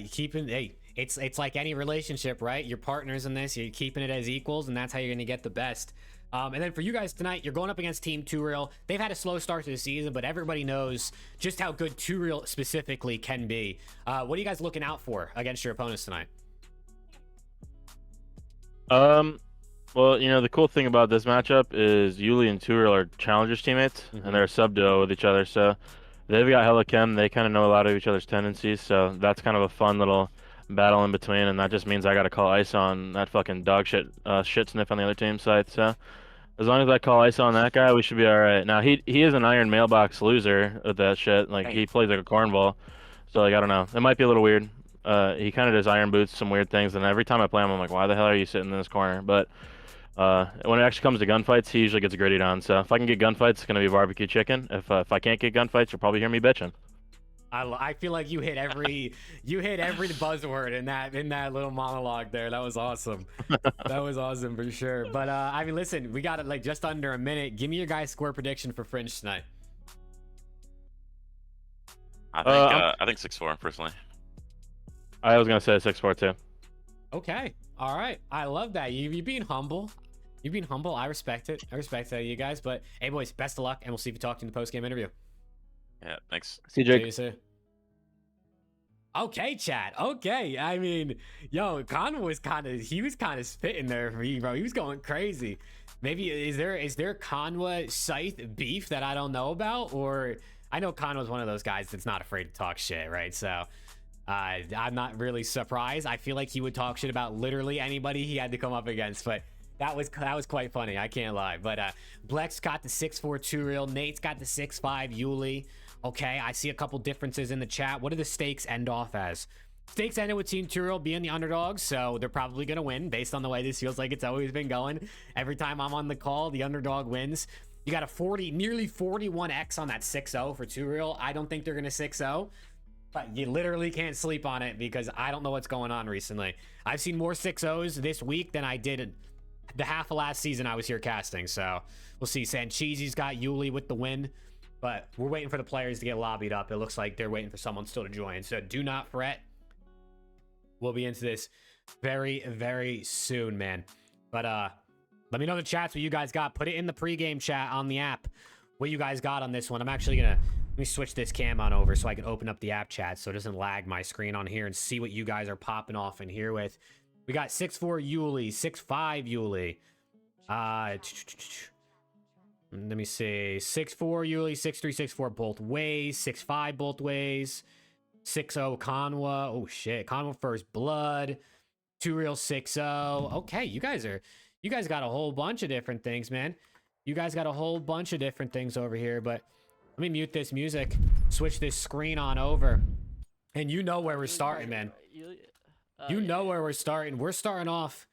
It's like any relationship, right? Your partners in this, you're keeping it as equals, and that's how you're going to get the best. And then for you guys tonight, you're going up against Team Turiel. They've had a slow start to the season, but everybody knows just how good Turiel specifically can be. What are you guys looking out for against your opponents tonight? Well, you know, the cool thing about this matchup is Yuli and Turiel are challengers teammates, and they're a sub duo with each other, so they've got hella chem. They kind of know a lot of each other's tendencies, so that's kind of a fun little battle in between, and that just means I got to call ice on that fucking dog shit sniff on the other team's side. So as long as I call ice on that guy, we should be all right. Now he is an iron mailbox loser with that shit. Like he plays like a cornball, so like I don't know. It might be a little weird. He kind of does iron boots, some weird things, and every time I play him, I'm like, why the hell are you sitting in this corner? But when it actually comes to gunfights, he usually gets grittied on. So if I can get gunfights, it's gonna be barbecue chicken. If I can't get gunfights, you'll probably hear me bitching. I feel like you hit every buzzword in that little monologue there. That was awesome. That was awesome for sure. But I mean, listen, we got it like just under a minute. Give me your guys' score prediction for Fringe tonight. I think 6-4 personally. I was gonna say 6-4 too. Okay. All right. I love that. You being humble. You've been humble. I respect it. I respect that, you guys. But hey, boys, best of luck, and we'll see if you talk to you in the post game interview. Yeah, thanks. See you, Jake. See you, okay, chat. Okay. I mean, yo, Conwell was kind of spitting there for me, bro. He was going crazy. Maybe is there Conwell Scythe beef that I don't know about? Or I know Conwell's one of those guys that's not afraid to talk shit, right? So I'm not really surprised. I feel like he would talk shit about literally anybody he had to come up against, but that was quite funny. I can't lie. But Blex got the 6'4" Turiel. Nate's got the 6'5" Yuli. Okay, I see a couple differences in the chat. What do the stakes end off as? Stakes ended with Team Turiel being the underdogs, so they're probably going to win based on the way this feels like it's always been going. Every time I'm on the call, the underdog wins. You got a nearly 41x on that 6-0 for Turiel. I don't think they're going to 6-0, but you literally can't sleep on it because I don't know what's going on recently. I've seen more 6-0s this week than I did the half of last season I was here casting, so we'll see. Sancheezy's got Yuli with the win. But we're waiting for the players to get lobbied up. It looks like they're waiting for someone still to join. So do not fret. We'll be into this very, very soon, man. But let me know the chats what you guys got. Put it in the pregame chat on the app. What you guys got on this one. I'm actually going to... Let me switch this cam on over so I can open up the app chat so it doesn't lag my screen on here and see what you guys are popping off in here with. We got 6'4" Yuli, 6'5" Yuli. Let me see. 6'4" Yuli, 6'3", 6'4" both ways, 6'5" both ways, 6'0" Conwa. Oh shit, Conwa first blood. Turiel 6'0". Okay, you guys got a whole bunch of different things, man. You guys got a whole bunch of different things over here, but let me mute this music, switch this screen on over, and you know where we're starting, man. You know where we're starting. We're starting off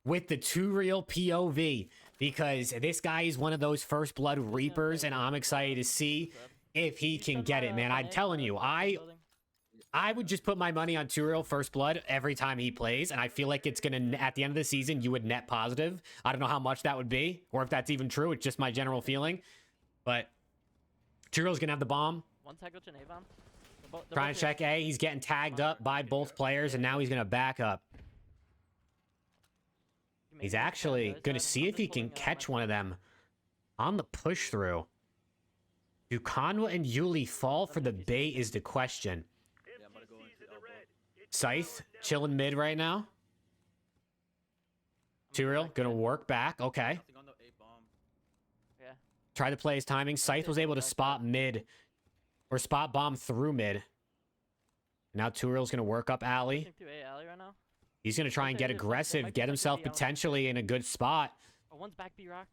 with the Turiel POV. Because this guy is one of those first blood reapers, and I'm excited to see if he can get it, man. I'm telling you, I would just put my money on Turiel first blood every time he plays, and I feel like it's gonna, at the end of the season, you would net positive. I don't know how much that would be, or if that's even true. It's just my general feeling. But Turil's gonna have the bomb. One tag glitch and A-bomb. Trying to check A. He's getting tagged up by both players, and now he's gonna back up. He's actually gonna see if he can catch one of them on the push through. Do Conwa and Yuli fall for the bait is the question. Scythe chilling mid right now. Turiel gonna work back. Okay. Try to play his timing. Scythe was able to spot mid or spot bomb through mid. Now Turiel's gonna work up alley. He's gonna try and get aggressive, get himself potentially in a good spot. Oh, one's back B-Rock.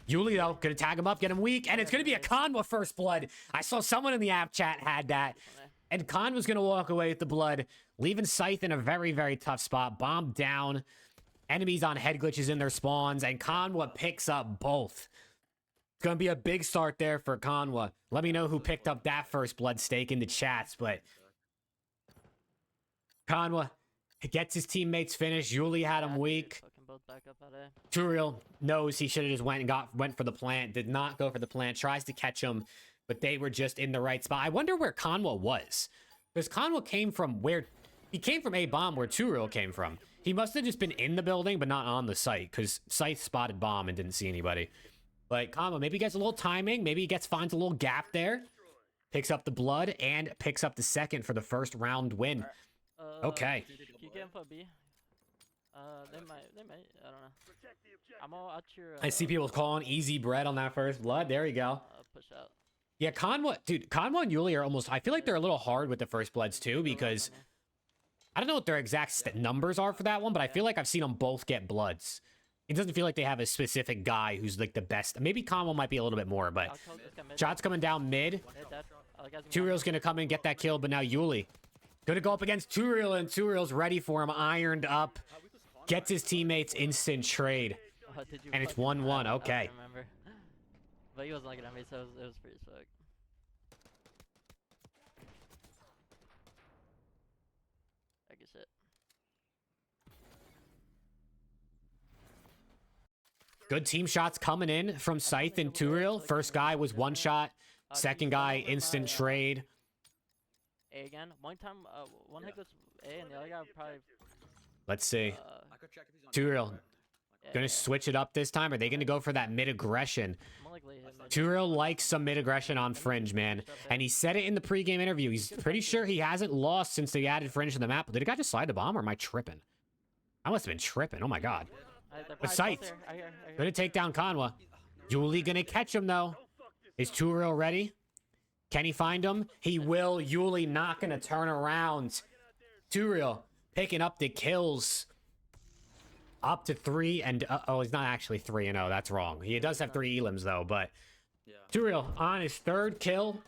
Yuli, though, gonna tag him up, get him weak, and it's gonna be a Conwa first blood. I saw someone in the app chat had that. And Conwa's gonna walk away with the blood, leaving Scythe in a very, very tough spot. Bomb down. Enemies on head glitches in their spawns, and Conwa picks up both. It's gonna be a big start there for Conwa. Let me know who picked up that first blood stake in the chats, but Conwa gets his teammates finished. Yuli had him weak. Turiel knows he should have just went for the plant. Did not go for the plant. Tries to catch him, but they were just in the right spot. I wonder where Conwa was, because Conwa came from where he came from. A bomb where Turiel came from. He must have just been in the building, but not on the site, because Scythe spotted bomb and didn't see anybody. But Conwa maybe gets a little timing. Maybe he finds a little gap there. Picks up the blood and picks up the second for the first round win. Okay. They might, I don't know. I'm all out your, I see people calling easy bread on that first blood. There you go. Push out. Yeah, Conwa and Yuli are almost, I feel like they're a little hard with the first bloods too, because I don't know what their exact numbers are for that one, but I feel like I've seen them both get bloods. It doesn't feel like they have a specific guy who's like the best. Maybe Conwa might be a little bit more, but shots coming down mid. Turiel's gonna come in and get that kill, but now Yuli gonna go up against Turiel, and Turiel's ready for him, ironed up. Gets his teammates instant trade. And it's 1-1. Okay. I remember. But he wasn't looking at me, so it was pretty sick. I guess it. Good team shots coming in from Scythe and Turiel. First guy was one shot. Second guy, instant trade. A again. One time, one hit was A, and the other guy probably. Let's see. Turiel gonna switch it up this time. Are they gonna go for that mid aggression? Turiel likes some mid aggression on Fringe, man. And he said it in the pregame interview. He's pretty sure he hasn't lost since they added Fringe to the map. Did a guy just slide the bomb, or am I tripping? I must have been tripping. Oh my god. But Scythe gonna take down Conwa. Yuli gonna catch him though. Is Turiel ready? Can he find him? He will. Yuli not gonna turn around. Turiel picking up the kills. Up to 3, and oh, he's not actually 3-0. That's wrong. He does have 3 elims though, but Turiel on his 3rd kill,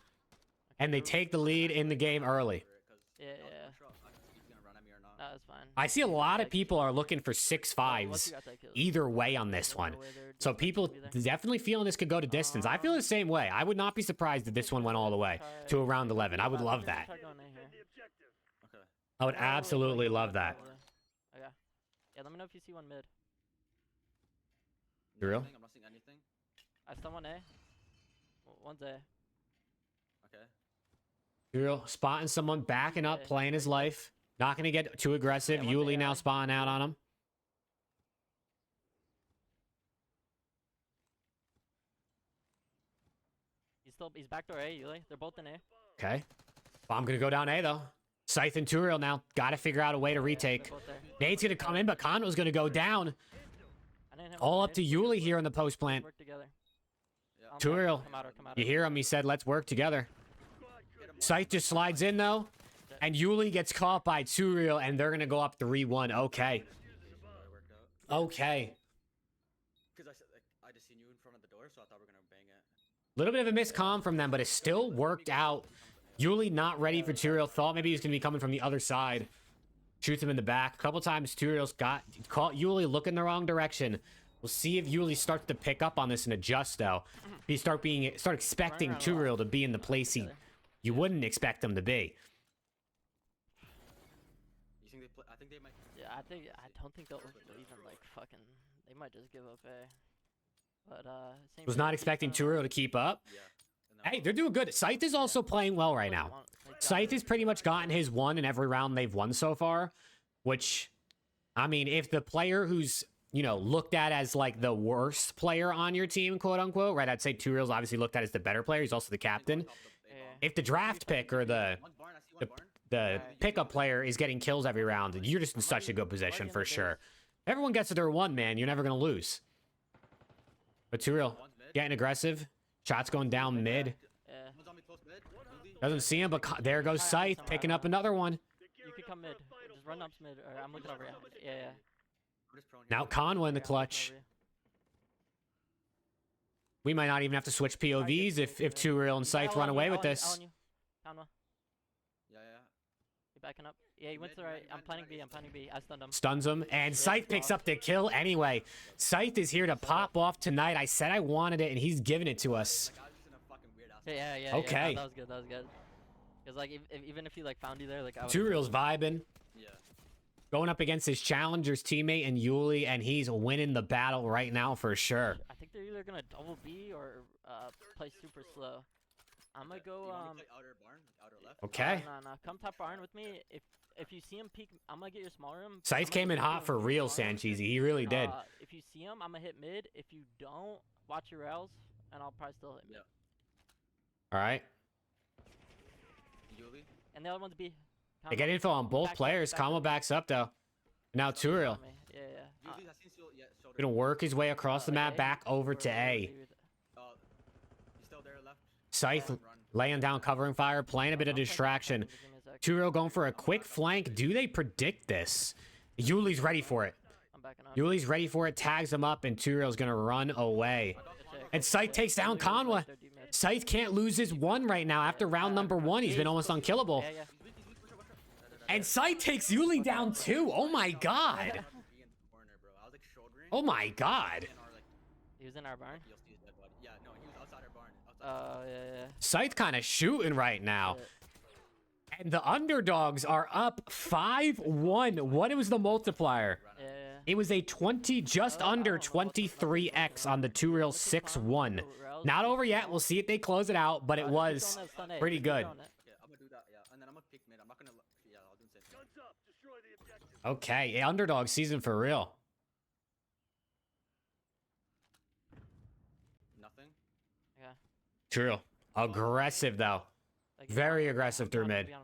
and they take the lead in the game early. Yeah. No, that's fine. I see a lot of people are looking for 6-5s either way on this one. So people definitely feeling this could go to distance. I feel the same way. I would not be surprised if this one went all the way to around 11. I would love that. I would absolutely love that. Yeah, let me know if you see one mid. Turiel? I'm not seeing anything. I saw one A. One's A. Okay. Turiel spotting someone, backing up, playing his life. Not going to get too aggressive. Yuli now spawning out on him. He's backdoor A, Yuli. They're both in A. Okay. Bomb going to go down A, though. Scythe and Turiel now got to figure out a way to retake. Nade's going to come in, but Conwa's going to go down. All up to Yuli here in the post plant. Turiel, you hear him? He said, let's work together. Scythe just slides in, though. And Yuli gets caught by Turiel, and they're going to go up 3-1. Okay. Okay. Because I just seen you in front of the door, so I thought we were going to bang it. Little bit of a miscomm from them, but it still worked out. Yuli not ready for Turiel. Thought maybe he was going to be coming from the other side. Shoots him in the back. A couple times Turiel's caught Yuli looking the wrong direction. We'll see if Yuli starts to pick up on this and adjust, though. He start expecting Turiel to be in the place you wouldn't expect him to be. You think I think they might. Yeah, I don't think they'll even like fucking. They might just give up A. But was not expecting Turiel to keep up. Yeah. Hey, they're doing good. Scythe is also playing well right now. Scythe has pretty much gotten his one in every round they've won so far, which, I mean, if the player who's, you know, looked at as like the worst player on your team, quote unquote, right? I'd say Two-Real's obviously looked at as the better player. He's also the captain. If the draft pick or the pickup player is getting kills every round, you're just in such a good position for sure. Everyone gets to their one, man. You're never going to lose. But Two-Real getting aggressive. Shots going down mid. Doesn't see him, but there goes Scythe picking up another one. You can come mid. Just run up mid. Or I'm looking over here. Yeah. Now Conwa in the clutch. We might not even have to switch POVs if Two-Real and Scythe run away with this. Conwa. Yeah. You're backing up. Yeah, he went to the right. I'm planning B. I stunned him. Stuns him, and Scythe picks up the kill anyway. Scythe is here to pop off tonight. I said I wanted it, and he's giving it to us. Yeah. Okay. That was good. Because like, even if he like found you there, like Two-Real's vibing. Yeah. Going up against his challenger's teammate and Yuli, and he's winning the battle right now for sure. I think they're either gonna double B or play super slow. I'm gonna go outer barn, outer left. Okay. No. Come top barn with me. If you see him peek, I'm gonna get your small room. Scythe came in hot for real, Sancheesy. He really did. If you see him, I'm gonna hit mid. If you don't, watch your rails, and I'll probably still hit mid. All right. Yuli. And the other one's B. They get info on both players. Kama backs up though. Now Two-Real. Yeah. Gonna work his way across the map back over to A. Scythe laying down covering fire, playing a bit of distraction. Two-Real going for a quick flank. Do they predict this? Yuli's ready for it. Yuli's ready for it, tags him up, and Two-Real's gonna run away. And Scythe takes down Conwa. Scythe can't lose his one right now. After round number 1, he's been almost unkillable. And Scythe takes Yuli down too. Oh my god. Oh my god. He was in our barn? Yeah, no, he was outside our barn. Yeah. Scythe kind of shooting right now. And the underdogs are up 5-1. What was the multiplier? Yeah. It was a 20, just under 23x on the Two-Real 6-1. Not over yet. We'll see if they close it out, but it was pretty good. Yeah, I'm gonna do that, yeah. And then I'm gonna pick mid. I'm not gonna, yeah, I'll do the same. Okay, underdog season for real. Nothing. Yeah. True. Aggressive, though. Very aggressive through mid. Yeah.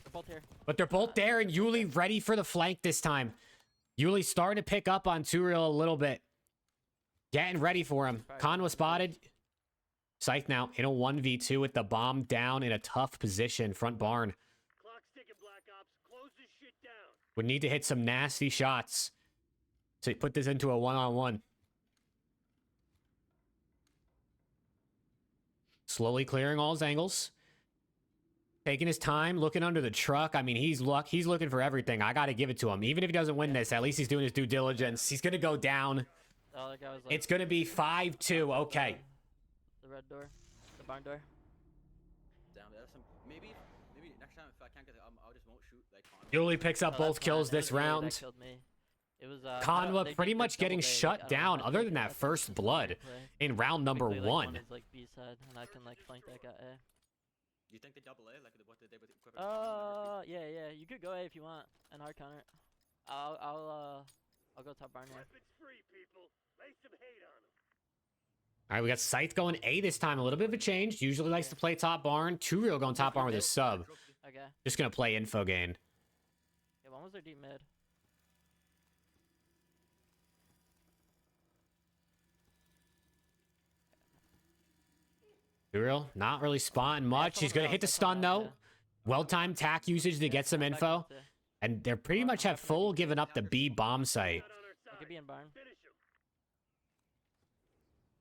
They're both here. But they're both there, and Yuli ready for the flank this time. Yuli starting to pick up on Two-Real a little bit. Getting ready for him. Conwa spotted. Scythe now in a 1v2 with the bomb down in a tough position. Front barn. Clock's ticking, Black Ops. Close this shit down. Would need to hit some nasty shots to put this into a one-on-one. Slowly clearing all his angles. Taking his time, looking under the truck. I mean, he's looking for everything. I got to give it to him. Even if he doesn't win this, at least he's doing his due diligence. He's going to go down. Oh, that guy was like, It's going to be 5-2. Okay. The red door. The barn door. Damn, there's some. Maybe next time if I can't get it, I just won't shoot like. Yuli picks up both that's kills fine. It this was Yuli that round. killed me. It was Conwa pretty much getting shut down other than that first blood in round number 1. Is like B side, and I can like flank that guy A. Do you think they double A like what did they with equipment? Yeah. You could go A if you want an hard counter. I'll go top barn here. Weapons free, people. Lay some hate on them. All right, we got Scythe going A this time. A little bit of a change. Usually likes to play top barn. Two-Real going top barn with his sub. Okay. Just going to play info gain. Yeah, one was their deep mid. Two-Real not really spotting much. He's going to hit the stun, though. Well-timed tack usage to get some info. And they're pretty much have full given up the B bomb site. I could be in barn.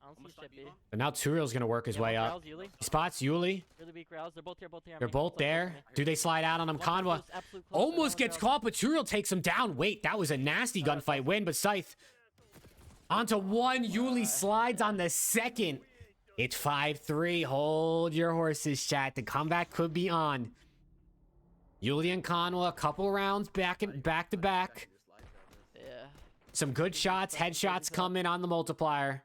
I don't see shit B. But now Two-Real's going to work his way up. He spots Yuli. Really weak rouse. They're both here. They're both there. Do they slide out on him? Conwa almost gets caught, but Two-Real takes him down. Wait, that was a nasty gunfight win, but Scythe onto one. Yuli slides on the second. It's 5-3. Hold your horses, chat. The comeback could be on. Yuli and Conwa, a couple rounds back to back. Yeah. Some good shots, headshots come in on the multiplier.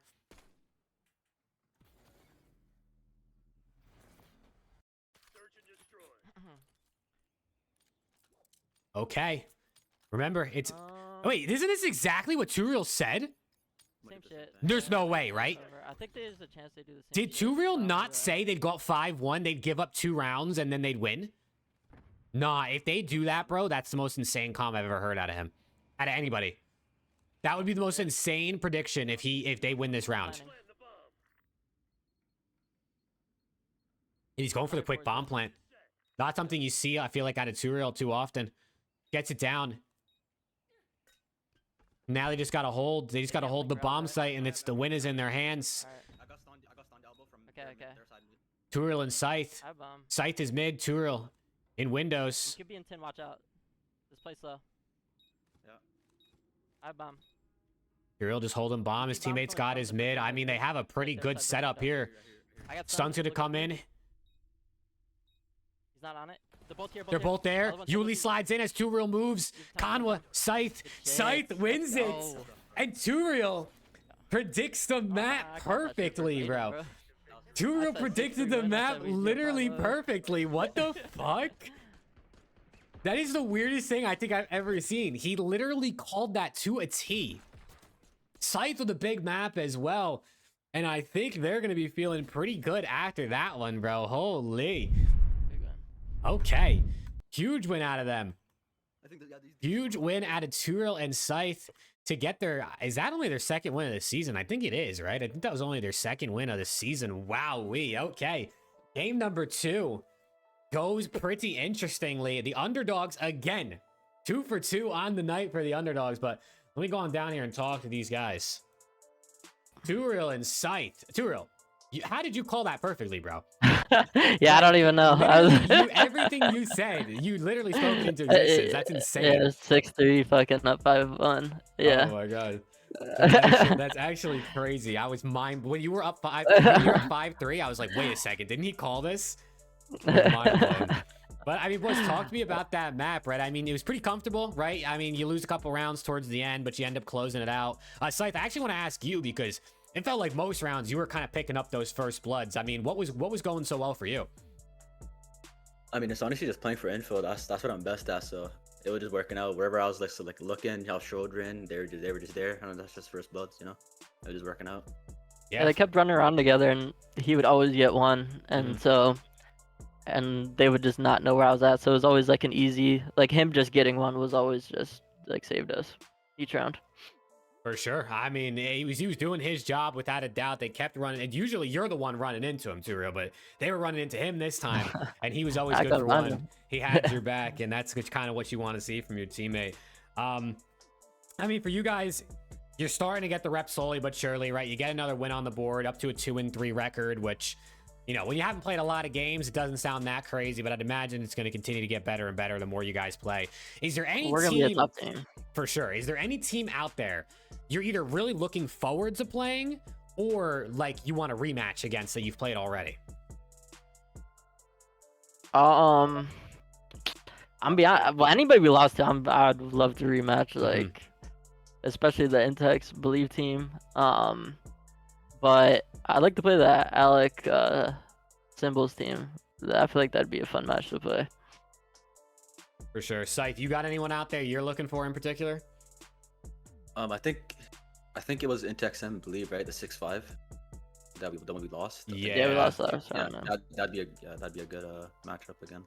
Okay. Remember, it's... Wait, isn't this exactly what Turiel said? Same shit. There's no way, right? I think there's a chance they do the same Did shit. Turiel not say they'd got 5-1, they'd give up 2 rounds, and then they'd win? Nah, if they do that, bro, that's the most insane comm I've ever heard out of him. Out of anybody. That would be the most insane prediction if they win this round. And he's going for the quick bomb plant. Not something you see, I feel like, out of Turiel too often. Gets it down. Now they just gotta hold. They just gotta hold the bomb site, and it's the win is in their hands. Okay. Turiel and Scythe. Scythe is mid. Turiel in windows. You could be in 10. Watch out. This place slow. Yeah. I bomb. Turiel just holding bomb. His teammates got his mid. I mean, they have a pretty good setup here. Stun's gonna come in. He's not on it. They're both there. Yuli slides in as Turiel moves. Conwa, Scythe. Scythe wins it. And Turiel predicts the map perfectly, bro. Turiel predicted the map literally perfectly. What the fuck? That is the weirdest thing I think I've ever seen. He literally called that to a T. Scythe with a big map as well. And I think they're going to be feeling pretty good after that one, bro. Holy. Okay. Huge win out of them. Huge win out of Turiel and Scythe to get their... Is that only their second win of the season? I think it is, right? I think that was only their second win of the season. Wowee. Okay. Game number 2 goes pretty interestingly. The underdogs again. 2 for 2 on the night for the underdogs. But let me go on down here and talk to these guys. Turiel and Scythe. Turiel, how did you call that perfectly, bro? Yeah, I don't even know. Everything you said, you literally spoke into existence. That's insane. Yeah, 6-3, fucking up 5-1. Yeah. Oh my god. That's actually crazy. I was when you were up 5-3, I was like, wait a second, didn't he call this? Mind blown. But I mean, boys, talk to me about that map, right? I mean, it was pretty comfortable, right? I mean, you lose a couple rounds towards the end, but you end up closing it out. Scythe, I actually want to ask you because it felt like most rounds you were kind of picking up those first bloods. I mean, what was going so well for you? I mean, it's honestly just playing for info. That's what I'm best at. So it was just working out wherever I was like looking, how shoulder in, they were just there. I mean, that's just first bloods, you know. It was just working out. Yeah, they kept running around together, and he would always get one, and and they would just not know where I was at. So it was always like an easy, like him just getting one was always just like saved us each round. For sure. I mean, he was doing his job without a doubt. They kept running, and usually you're the one running into him, Turiel, but they were running into him this time, and he was always good for one. He had your back, and that's kind of what you want to see from your teammate. I mean, for you guys, you're starting to get the reps slowly but surely, right? You get another win on the board, up to a 2-3 record, which, you know, when you haven't played a lot of games, it doesn't sound that crazy, but I'd imagine it's going to continue to get better and better the more you guys play. Is there any We're team... gonna be a top team. For sure. Is there any team out there you're either really looking forward to playing or like you want a rematch against that you've played already? I'm beyond. Well, anybody we lost to, I'd love to rematch. Like, especially the Intex Believe team. But I'd like to play the Alec Symbols team. I feel like that'd be a fun match to play. For sure. Scythe, you got anyone out there you're looking for in particular? I think it was Intex and Believe, right? The 6-5. The one we lost. Yeah, we lost that. Yeah, that'd be a good matchup again.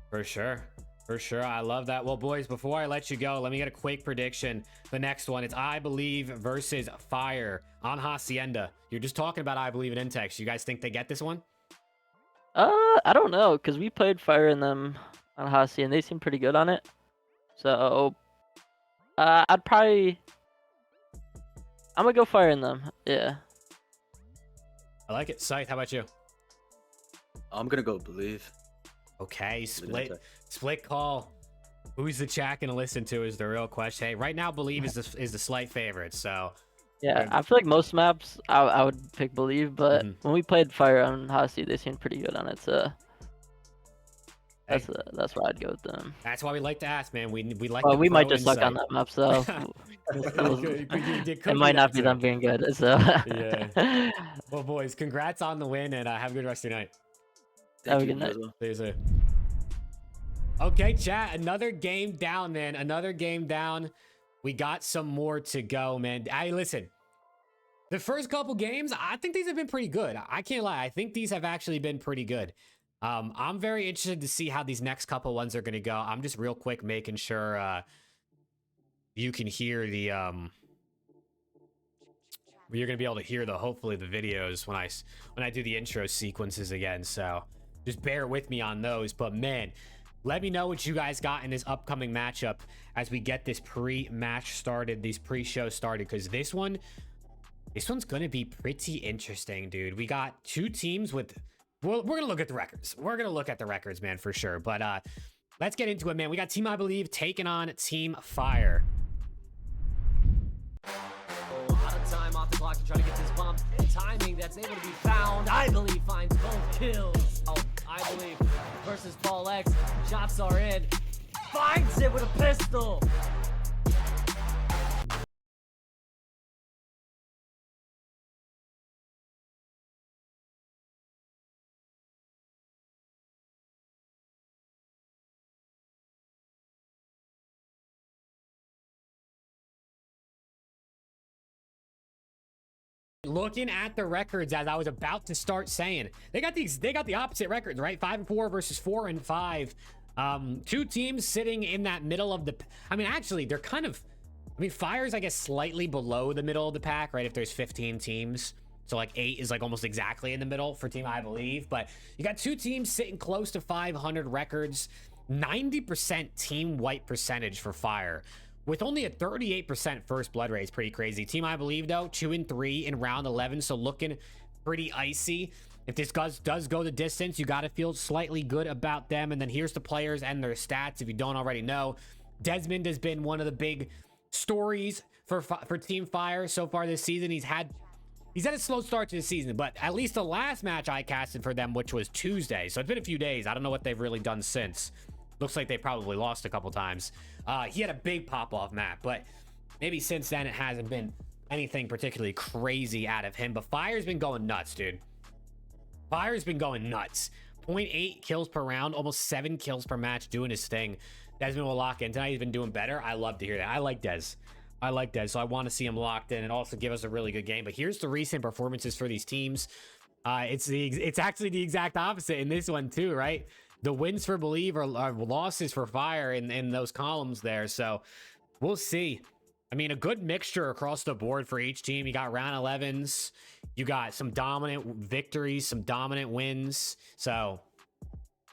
For sure. For sure. I love that. Well, boys, before I let you go, let me get a quick prediction. The next one, it's I Believe versus Fire on Hacienda. You're just talking about I Believe in Intex. You guys think they get this one? I don't know, because we played Fire in them on Hacienda, and they seem pretty good on it. So, I'm gonna go Fire in them. Yeah. I like it. Scythe, how about you? I'm gonna go Believe. Okay, split call. Who's the chat gonna listen to is the real question. Hey, right now Believe is the slight favorite, so yeah, I feel like most maps I would pick Believe, but when we played Fire on Hasi, they seemed pretty good on it, so that's why I'd go with them. That's why we like to ask, man. We like. Well, we might just suck on that map, so it might not be them being good. So yeah. Well, boys, congrats on the win, and have a good rest of your night. Have a good night. See you soon. Okay, chat. Another game down, man. Another game down. We got some more to go, man. Listen. The first couple games, I think these have been pretty good. I can't lie. I think these have actually been pretty good. I'm very interested to see how these next couple ones are going to go. I'm just real quick making sure you can hear the... you're going to be able to hear hopefully the videos when I do the intro sequences again. So just bear with me on those. But man, let me know what you guys got in this upcoming matchup as we get this pre-match started, these pre-show started, because this one's going to be pretty interesting, dude. We got two teams with... Well, we're going to look at the records. We're going to look at the records, man, for sure. But let's get into it, man. We got Team I Believe taking on Team Fire. A lot of time off the clock to try to get this bomb. Timing that's able to be found. I Believe finds both kills. Oh, I Believe versus Paul X. Shots are in. Finds it with a pistol. Looking at the records, as I was about to start saying, they got the opposite records, right? 5-4 versus 4-5. Two teams sitting in that middle of the... I mean, actually, they're kind of... I mean, Fire's, I guess, slightly below the middle of the pack, right? If there's 15 teams. So, like, 8 is, like, almost exactly in the middle for Team I Believe. But you got two teams sitting close to 500 records. 90% team wipe percentage for Fire, with only a 38% first blood rate. Is pretty crazy. Team I Believe, though, 2-3 in round 11, so looking pretty icy. If this does go the distance, you got to feel slightly good about them. And then here's the players and their stats, if you don't already know. Desmond has been one of the big stories for Team Fire so far this season. He's had a slow start to the season, but at least the last match I casted for them, which was Tuesday, so it's been a few days. I don't know what they've really done since. Looks like they probably lost a couple times. He had a big pop-off map, but maybe since then it hasn't been anything particularly crazy out of him. But Fire's been going nuts, dude. Fire's been going nuts. 0.8 kills per round, almost 7 kills per match, doing his thing. Desmond will lock in tonight. He's been doing better. I love to hear that. I like Dez. So I want to see him locked in and also give us a really good game. But here's the recent performances for these teams. It's actually the exact opposite in this one too, right? The wins for Believe are losses for Fire in those columns there. So we'll see. I mean, a good mixture across the board for each team. You got round 11s. You got some dominant victories, some dominant wins. So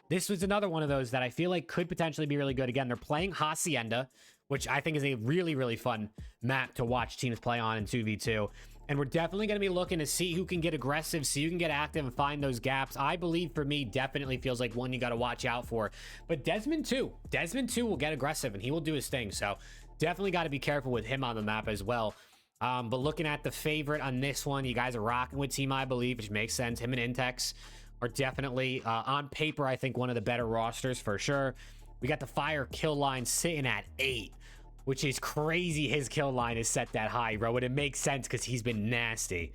this was another one of those that I feel like could potentially be really good. Again, they're playing Hacienda, which I think is a really, really fun map to watch teams play on in 2v2. And we're definitely going to be looking to see who can get aggressive, see who can get active and find those gaps. I Believe, for me, definitely feels like one you got to watch out for. But Desmond too will get aggressive and he will do his thing. So definitely got to be careful with him on the map as well. But looking at the favorite on this one, you guys are rocking with Team I Believe, which makes sense. Him and Intex are definitely, on paper, I think one of the better rosters for sure. We got the Fire kill line sitting at 8. Which is crazy. His kill line is set that high, bro. And it makes sense because he's been nasty.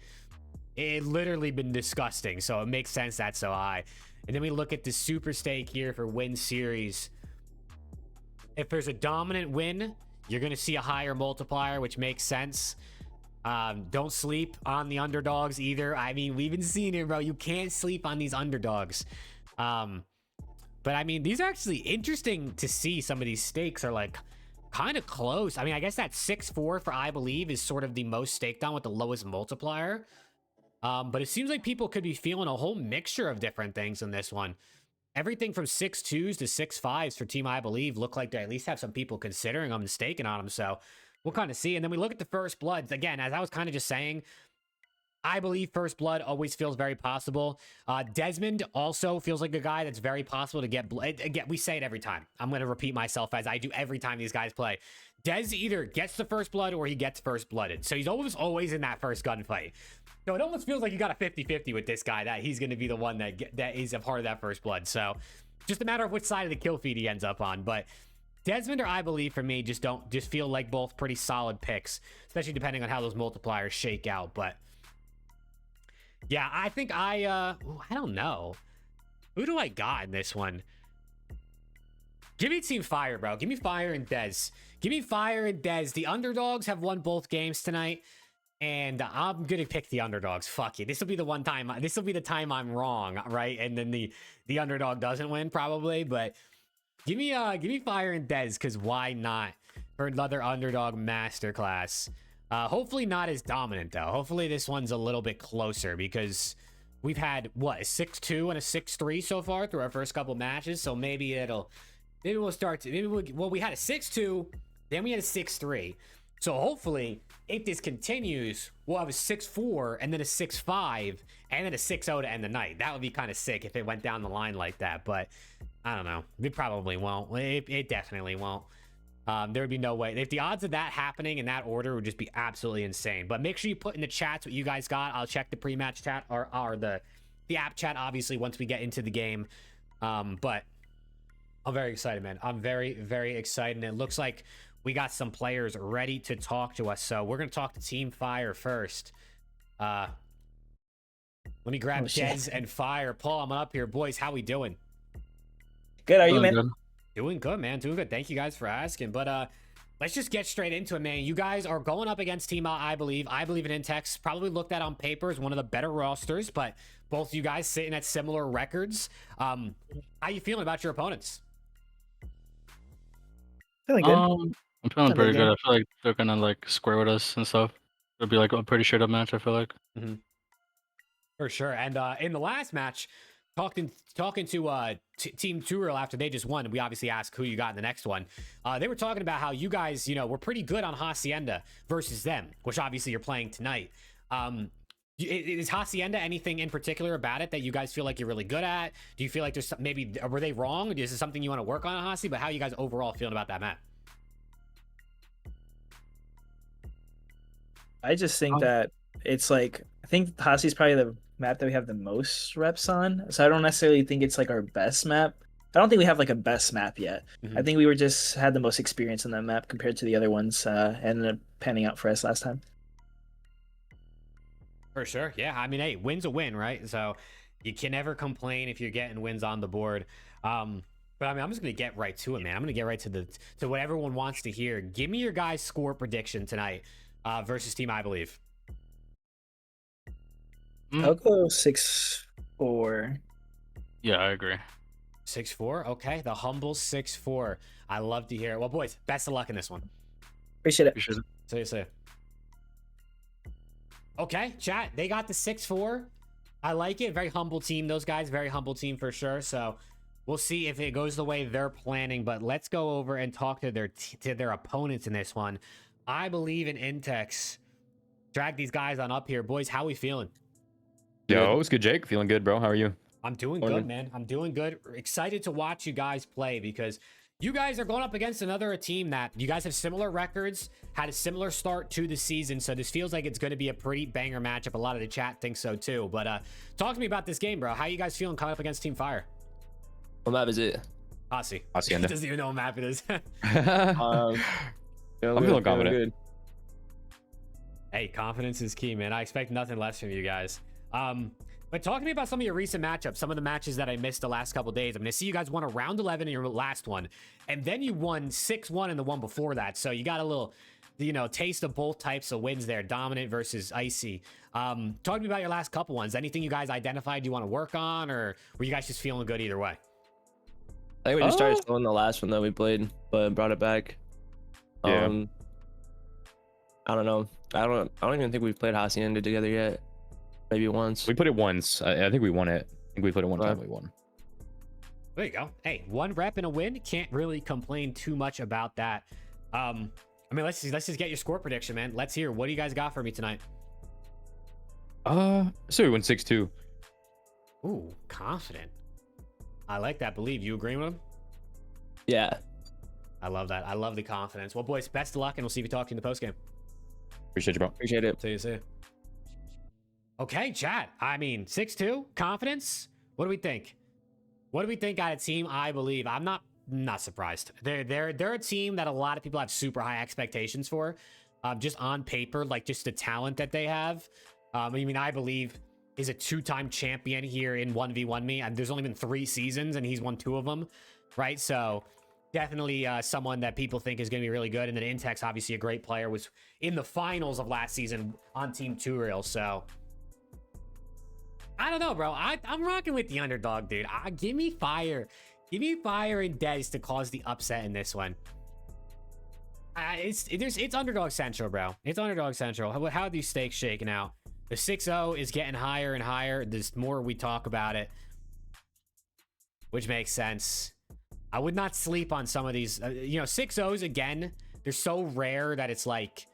It literally been disgusting. So it makes sense that's so high. And then we look at the super stake here for win series. If there's a dominant win, you're going to see a higher multiplier, which makes sense. Don't sleep on the underdogs either. I mean, we've been seeing it, bro. You can't sleep on these underdogs. But I mean, these are actually interesting to see. Some of these stakes are like kind of close. I mean, I guess that 6-4 for I Believe is sort of the most staked on with the lowest multiplier. But it seems like people could be feeling a whole mixture of different things in this one. Everything from 6-2s to 6-5s for Team I Believe look like they at least have some people considering them and staking on them. So we'll kind of see. And then we look at the first bloods. Again, as I was kind of just saying, I Believe first blood always feels very possible. Desmond also feels like a guy that's very possible to get blood. Again, we say it every time. I'm going to repeat myself as I do every time these guys play. Dez either gets the first blood or he gets first blooded. So he's always in that first gunfight. So it almost feels like you got a 50-50 with this guy, that he's going to be the one that is a part of that first blood. So just a matter of which side of the kill feed he ends up on. But Desmond or I Believe for me just feel like both pretty solid picks, especially depending on how those multipliers shake out. But yeah, I think I don't know. Who do I got in this one? Give me Team Fire, bro. Give me Fire and Dez. Give me Fire and Dez. The underdogs have won both games tonight, and I'm gonna pick the underdogs. Fuck it. This will be the one time. This will be the time I'm wrong, right? And then the underdog doesn't win probably. But give me Fire and Dez, because why not? For another underdog masterclass. Hopefully not as dominant though. Hopefully this one's a little bit closer, because we've had what, a 6-2 and a 6-3 so far through our first couple matches. So maybe we'll start to we had a 6-2, then we had a 6-3. So hopefully if this continues, we'll have a 6-4 and then a 6-5 and then a 6-0 to end the night. That would be kind of sick if it went down the line like that, but I don't know. It probably won't. It definitely won't. There would be no way. If the odds of that happening in that order would just be absolutely insane. But make sure you put in the chats what you guys got. I'll check the pre-match chat or the app chat, obviously, once we get into the game. But I'm very excited, man. I'm very, very excited. And it looks like we got some players ready to talk to us. So we're going to talk to Team Fire first. Let me grab Dez and Fire. Paul, I'm up here. Boys, how we doing? Good. Are you, man? Good. Doing good, man. Doing good. Thank you guys for asking. But let's just get straight into it, man. You guys are going up against Team I believe. I believe in Intex. Probably looked at on paper as one of the better rosters, but both you guys sitting at similar records. How you feeling about your opponents? Feeling good. I'm feeling pretty good. I feel like they're gonna like square with us and stuff. It'll be like a pretty straight up match, I feel like. For sure. And in the last match, talking to Team Turiel after they just won, we obviously asked who you got in the next one. They were talking about how you guys, were pretty good on Hacienda versus them, which obviously you're playing tonight. Is Hacienda anything in particular about it that you guys feel like you're really good at? Do you feel like there's maybe, were they wrong? Is this something you want to work on Hasi? But how are you guys overall feeling about that map? I just think that it's like, I think Hasi's probably the map that we have the most reps on. So I don't necessarily think it's like our best map. I don't think we have like a best map yet. I think we were just had the most experience on that map compared to the other ones, and ended up panning out for us last time. For sure. Yeah. I mean, hey, win's a win, right? So you can never complain if you're getting wins on the board. But I mean, I'm just going to get right to it, man. I'm going to get right to what everyone wants to hear. Give me your guys' score prediction tonight versus Team I Believe. I'll go 6-4. Yeah, I agree. 6-4. Okay. The humble 6-4. I love to hear it. Well, boys, best of luck in this one. Appreciate it. See you soon. Okay, chat. They got the 6-4. I like it. Very humble team. Those guys, very humble team for sure. So we'll see if it goes the way they're planning. But let's go over and talk to their opponents in this one. I believe in Intex. Drag these guys on up here. Boys, how we feeling? Yo, it's good, Jake. Feeling good, bro. How are you? I'm doing good, man. I'm doing good. Excited to watch you guys play because you guys are going up against another team that you guys have similar records, had a similar start to the season. So this feels like it's going to be a pretty banger matchup. A lot of the chat thinks so too. But talk to me about this game, bro. How you guys feeling coming up against Team Fire? What map is it? Hasi. Hacienda. He doesn't even know what map it is. I'm feeling confident. Good. Hey, confidence is key, man. I expect nothing less from you guys. But talk to me about some of your recent matchups, some of the matches that I missed the last couple days. I mean, I see you guys won a round 11 in your last one, and then you won 6-1 in the one before that. So you got a little, taste of both types of wins there, dominant versus icy. Talk to me about your last couple ones. Anything you guys identified you want to work on, or were you guys just feeling good either way? I think we just started slow in the last one that we played, but brought it back. Yeah. I don't know. I don't even think we've played Hacienda together yet. Maybe once. We put it once. I think we won it. I think we put it one time. We won. There you go. Hey, one rep and a win. Can't really complain too much about that. I mean, let's just get your score prediction, man. Let's hear. What do you guys got for me tonight? So we won 6-2. Ooh, confident. I like that. Believe you agreeing with him? Yeah. I love that. I love the confidence. Well, boys, best of luck, and we'll see if you talk to you in the post game. Appreciate you, bro. Appreciate it. See you. Okay, chat. I mean, 6-2, confidence. What do we think? What do we think out of Team I Believe? I'm not surprised. They're a team that a lot of people have super high expectations for. Just on paper, like just the talent that they have. I mean, I Believe is a 2-time champion here in 1v1 me. And there's only been 3 seasons, and he's won 2 of them, right? So Definitely someone that people think is going to be really good. And then Intex, obviously a great player, was in the finals of last season on Team 2Real. So I don't know, bro. I'm rocking with the underdog, dude. Give me fire. Give me fire and Dez to cause the upset in this one. It's underdog central, bro. It's underdog central. How are these stakes shaking out? The 6-0 is getting higher and higher. The more we talk about it, which makes sense. I would not sleep on some of these. 6-0s, again, they're so rare that it's like,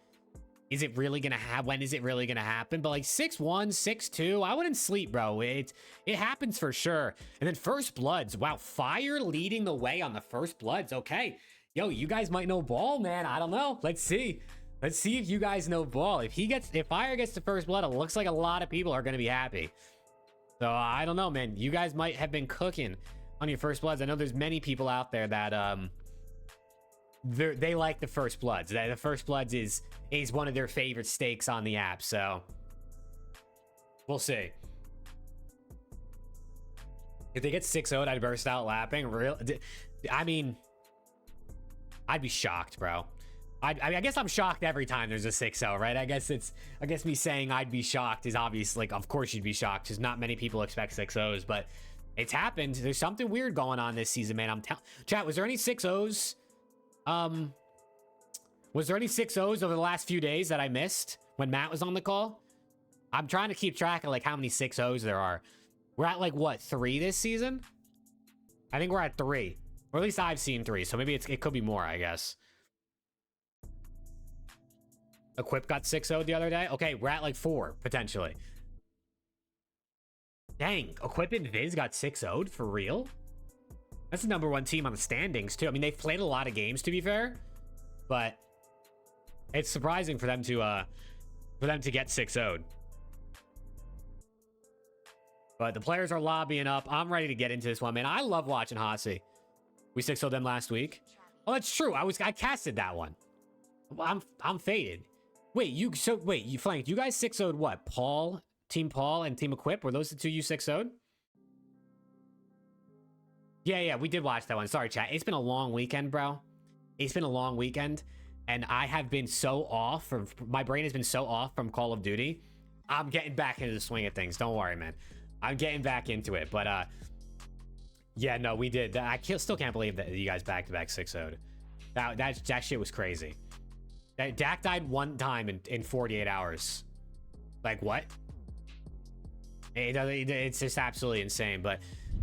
is it really gonna happen? When is it really gonna happen? But like 6-1, 6-2, I wouldn't sleep, bro. It happens for sure. And then First Bloods. Wow, Fire leading the way on the First Bloods. Okay. Yo, you guys might know ball, man. I don't know. Let's see. Let's see if you guys know ball. If Fire gets the First Blood, it looks like a lot of people are gonna be happy. So I don't know, man. You guys might have been cooking on your First Bloods. I know there's many people out there that they like the First Bloods. The First Bloods is one of their favorite stakes on the app. So we'll see. If they get 6-0'd, I'd burst out laughing. I mean, I'd be shocked, bro. I guess I'm shocked every time there's a 6-0, right? I guess me saying I'd be shocked is obvious. Like, of course you'd be shocked, because not many people expect 6-0s, but it's happened. There's something weird going on this season, man. Chat, was there any 6-0s? Was there any 6-0s over the last few days that I missed when Matt was on the call? I'm trying to keep track of like how many 6-0s there are. We're at like what, 3 this season? I think we're at 3, or at least I've seen 3. So maybe it could be more, I guess. Equip got 6-0'd the other day. Okay, we're at like 4 potentially. Dang, Equip and Viz got 6-0'd for real? That's the #1 team on the standings too. I mean, they've played a lot of games, to be fair, but it's surprising for them to get 6-0'd. But the players are lobbying up. I'm ready to get into this one, man. I love watching Hasi. We 6-0'd them last week. Oh, that's true. I casted that one. I'm faded. Wait, you flanked. You guys 6-0'd what? Team Paul and Team Equip? Were those the two you 6-0'd? Yeah, we did watch that one. Sorry, chat. It's been a long weekend, bro. It's been a long weekend, and I have been so off. My brain has been so off from Call of Duty. I'm getting back into the swing of things. Don't worry, man. I'm getting back into it. But, yeah, no, we did. I still can't believe that you guys back-to-back 6-0'd. That shit was crazy. Dak died 1 time in 48 hours. Like, what? It's just absolutely insane. But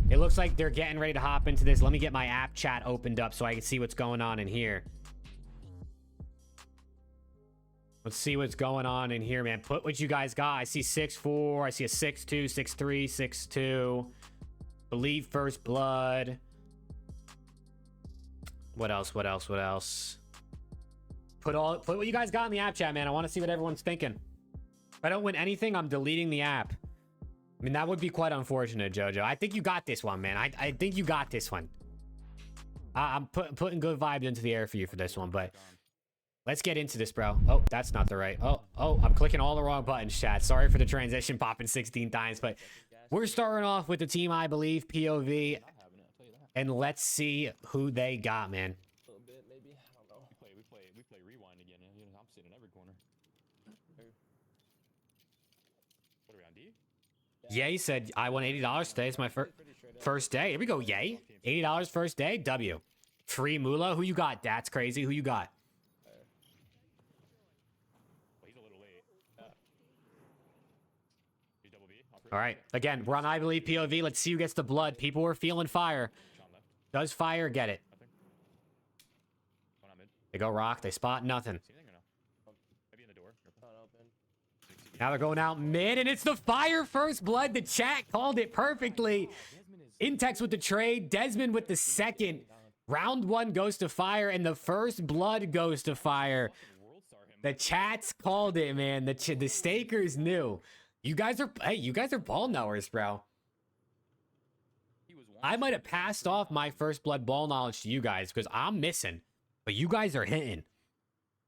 it looks like they're getting ready to hop into this. Let me get my app chat opened up so I can see what's going on in here. Let's see what's going on in here, man. Put what you guys got. I see 6-4. I see a 6-2, 6-3, 6-2. Believe First Blood. What else? Put what you guys got in the app chat, man. I want to see what everyone's thinking. If I don't win anything, I'm deleting the app. I mean, that would be quite unfortunate, Jojo. I think you got this one, man. I think you got this one. I'm putting good vibes into the air for you for this one, but let's get into this, bro. Oh, that's not the right. Oh, I'm clicking all the wrong buttons, chat. Sorry for the transition popping 16 times, but we're starting off with the team, I believe, POV. And let's see who they got, man. We play rewind again. I'm sitting in every corner. What are we on D? Yay said, I won $80 today. It's my first day. Here we go, Yay. $80 first day. W. Free moolah. Who you got? That's crazy. Who you got? He's a little late. He's double B. All right. Again, we're on I Believe POV. Let's see who gets the blood. People were feeling fire. Does Fire get it? They go rock. They spot nothing. Now they're going out mid, and it's the Fire First Blood. The chat called it perfectly. Intex with the trade. Desmond with the second. Round 1 goes to Fire, and the First Blood goes to Fire. The chats called it, man. The stakers knew. You guys are ball knowers, bro. I might have passed off my First Blood ball knowledge to you guys because I'm missing, but you guys are hitting.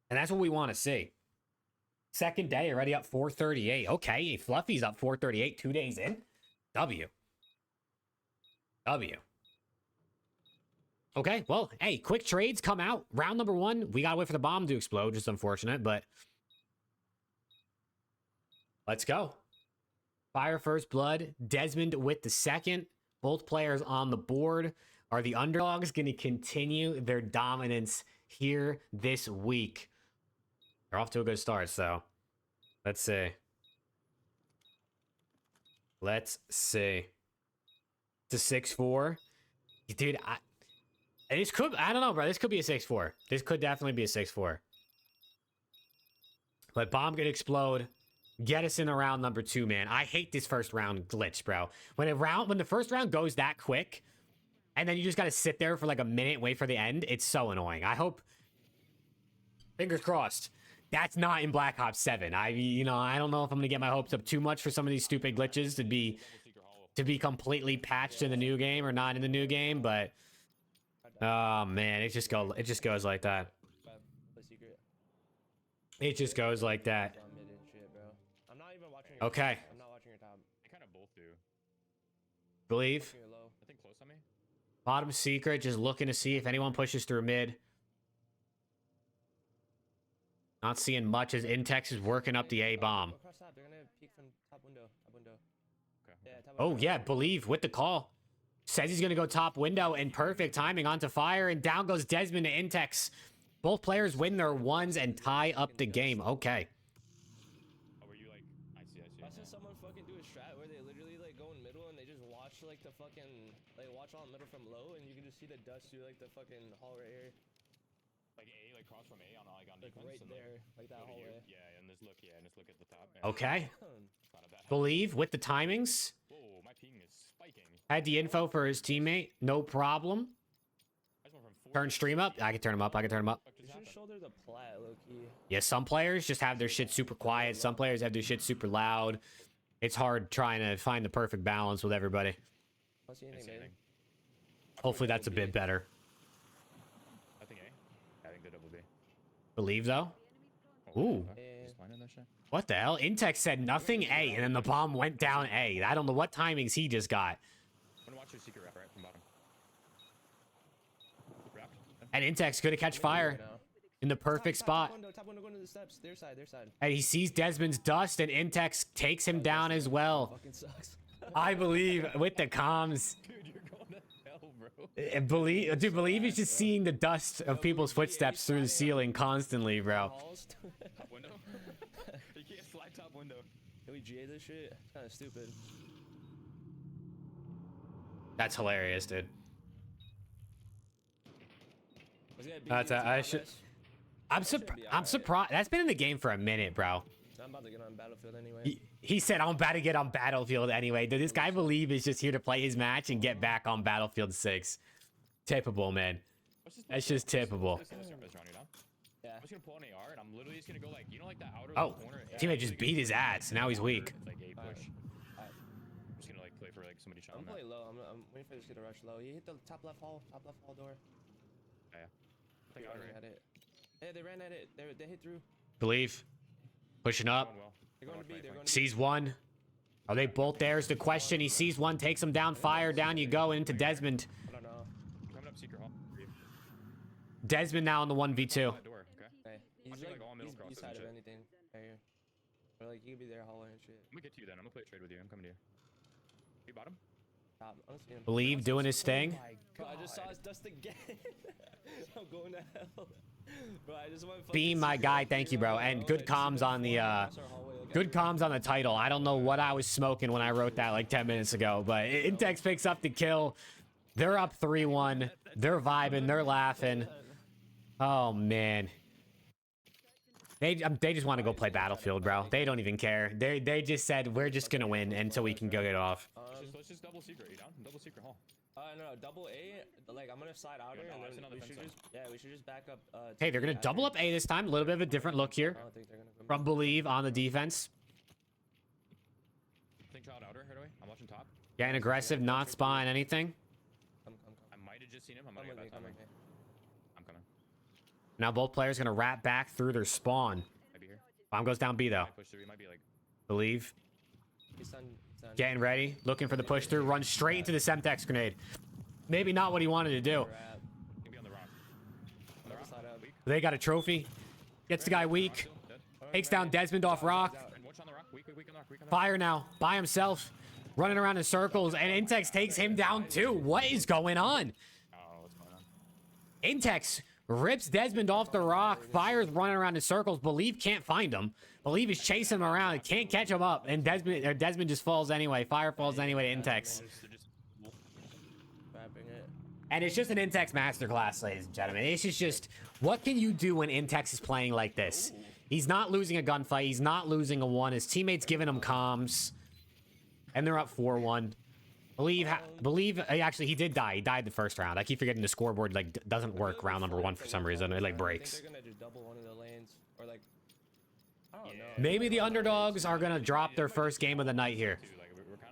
And that's what we want to see. Second day, already up 438. Okay, Fluffy's up 438 2 days in. W. Okay, well, hey, quick trades come out. Round number 1, we gotta wait for the bomb to explode, just unfortunate, but let's go. Fire first blood, Desmond with the second. Both players on the board. Are the underdogs going to continue their dominance here this week? They're off to a good start, so let's see. Let's see. It's a 6-4. Dude, I don't know, bro. This could be a 6-4. This could definitely be a 6-4. But bomb could explode. Get us in the round number 2, man. I hate this first round glitch, bro. When the first round goes that quick, and then you just gotta sit there for like a minute, wait for the end, it's so annoying. I hope, fingers crossed, that's not in Black Ops 7. I don't know if I'm gonna get my hopes up too much for some of these stupid glitches to be completely patched in the new game or not in the new game, but oh man, it just goes like that. It just goes like that. Okay. I'm not watching your top. They kind of both do. Believe. I think close on me. Bottom secret, just looking to see if anyone pushes through mid. Not seeing much as Intex is working up the A bomb. They're gonna peek from top window. Top window. Okay. Yeah, top Oh window. yeah, Believe with the call. Says he's gonna go top window and perfect timing onto fire, and down goes Desmond to Intex. Both players win their ones and tie up the game. Okay. Oh, were you like? I see. I saw someone fucking do a strat where they literally like go in middle and they just watch like the fucking watch all middle from low, and you can just see the dust through like the fucking hall right here. Like A, like cross from A on Like defense. right and there, like that go to you. hallway. Yeah, and just look at the top. Okay. It's not a bad. Believe with the timings. Whoa, my ping is spiking. Had the info for his teammate. No problem. I just went from 4 Turn stream up. I can turn him up. You should shoulder the plat, low key. Yeah, some players just have their shit super quiet. Some players have their shit super loud. It's hard trying to find the perfect balance with everybody. I don't see anything, man. Hopefully that's a bit better. I think A. I think the double B. Believe though. Ooh. Just finding that shit. What the hell? Intex said nothing A, and then the bomb went down A. I don't know what timings he just got. I'm gonna watch your secret wrap right from bottom. Wrapped. And Intex gonna catch fire in the perfect spot. Top window going to the steps. Their side. And he sees Desmond's dust, and Intex takes him down as well. Fucking sucks. I Believe with the comms. Dude, you're going to hell, bro. Believe is just seeing the dust of people's footsteps through the ceiling constantly, bro. Top window. You can't slide top window. Can we GA this shit? It's kind of stupid. That's hilarious, dude. Was it I'm surprised. That's been in the game for a minute, bro. I'm about to get on Battlefield anyway. He said, I'm about to get on Battlefield anyway. Dude, this guy Believe is just here to play his match and get back on Battlefield 6. Tippable, man. That's just tippable. Yeah. I'm just gonna pull an AR and I'm literally just gonna go like, you know, like that outer Oh, corner. teammate just beat his ass. Now he's weak. It's like A push. I'm just gonna like play for like somebody shot. I'm playing low. I'm waiting for this kid to rush low. You hit the top left hall door. Yeah. I think I They ran at it. Hey, they ran at it. They hit through. Believe. Pushing up. They're going to be. They're going to Sees one. Are they both there is the question. He sees one, takes him down, fire. Down you go into Desmond. I don't know. Coming up secret hall. Desmond now on the 1v2. Door. Okay. Hey, he's like all middle crosses side and of shit. anything. Right here. Or like you could be there hallway and shit. I'm gonna get to you then. I'm gonna play a trade with you. I'm coming to you. You bottom? Top. I'm seeing him. Believe doing his thing. Bro, I just saw his dust again. I'm going to hell. Bro, I just went Beam my guy, thank you, bro. And good comms on the title. I don't know what I was smoking when I wrote that like 10 minutes ago, but Intex picks up the kill. They're up 3-1. They're vibing. They're laughing. Oh man. They just want to go play Battlefield, bro. They don't even care. They just said we're just gonna win until we can go get off. Let's just double secret. You down? Double secret hall. No, double A. Like I'm gonna slide outer, and then we should just back up. Hey, they're gonna double up A this time. A little bit of a different look here I don't think they're gonna come from Believe on the defense. Think child outer. Right away. I'm watching top. Getting aggressive, not spying anything. Come. I might have just seen him. I'm Come gonna with get me, back come with me. I'm coming. Now both players gonna wrap back through their spawn. Maybe here. Bomb goes down B though. Push through. He might be like. Believe. He's done. Getting ready, looking for the push through, run straight into the Semtex grenade. Maybe not what he wanted to do. They got a trophy. Gets the guy weak. Takes down Desmond off rock. Fire now by himself. Running around in circles. And Intex takes him down too. What is going on? Intex rips Desmond off the rock. Fire's running around in circles. Believe can't find him. Believe is chasing him around. Can't catch him up. And Desmond just falls anyway. Fire falls anyway to Intex. And it's just an Intex masterclass, ladies and gentlemen. It's just, what can you do when Intex is playing like this? He's not losing a gunfight. He's not losing a 1. His teammates giving him comms. And they're up 4-1. Believe, actually, he did die. He died the first round. I keep forgetting the scoreboard, like, doesn't work round number 1 for some reason. It, like, breaks. They're gonna do double one of the lanes. Or, like, I don't know. Maybe the underdogs are gonna drop their first game of the night here.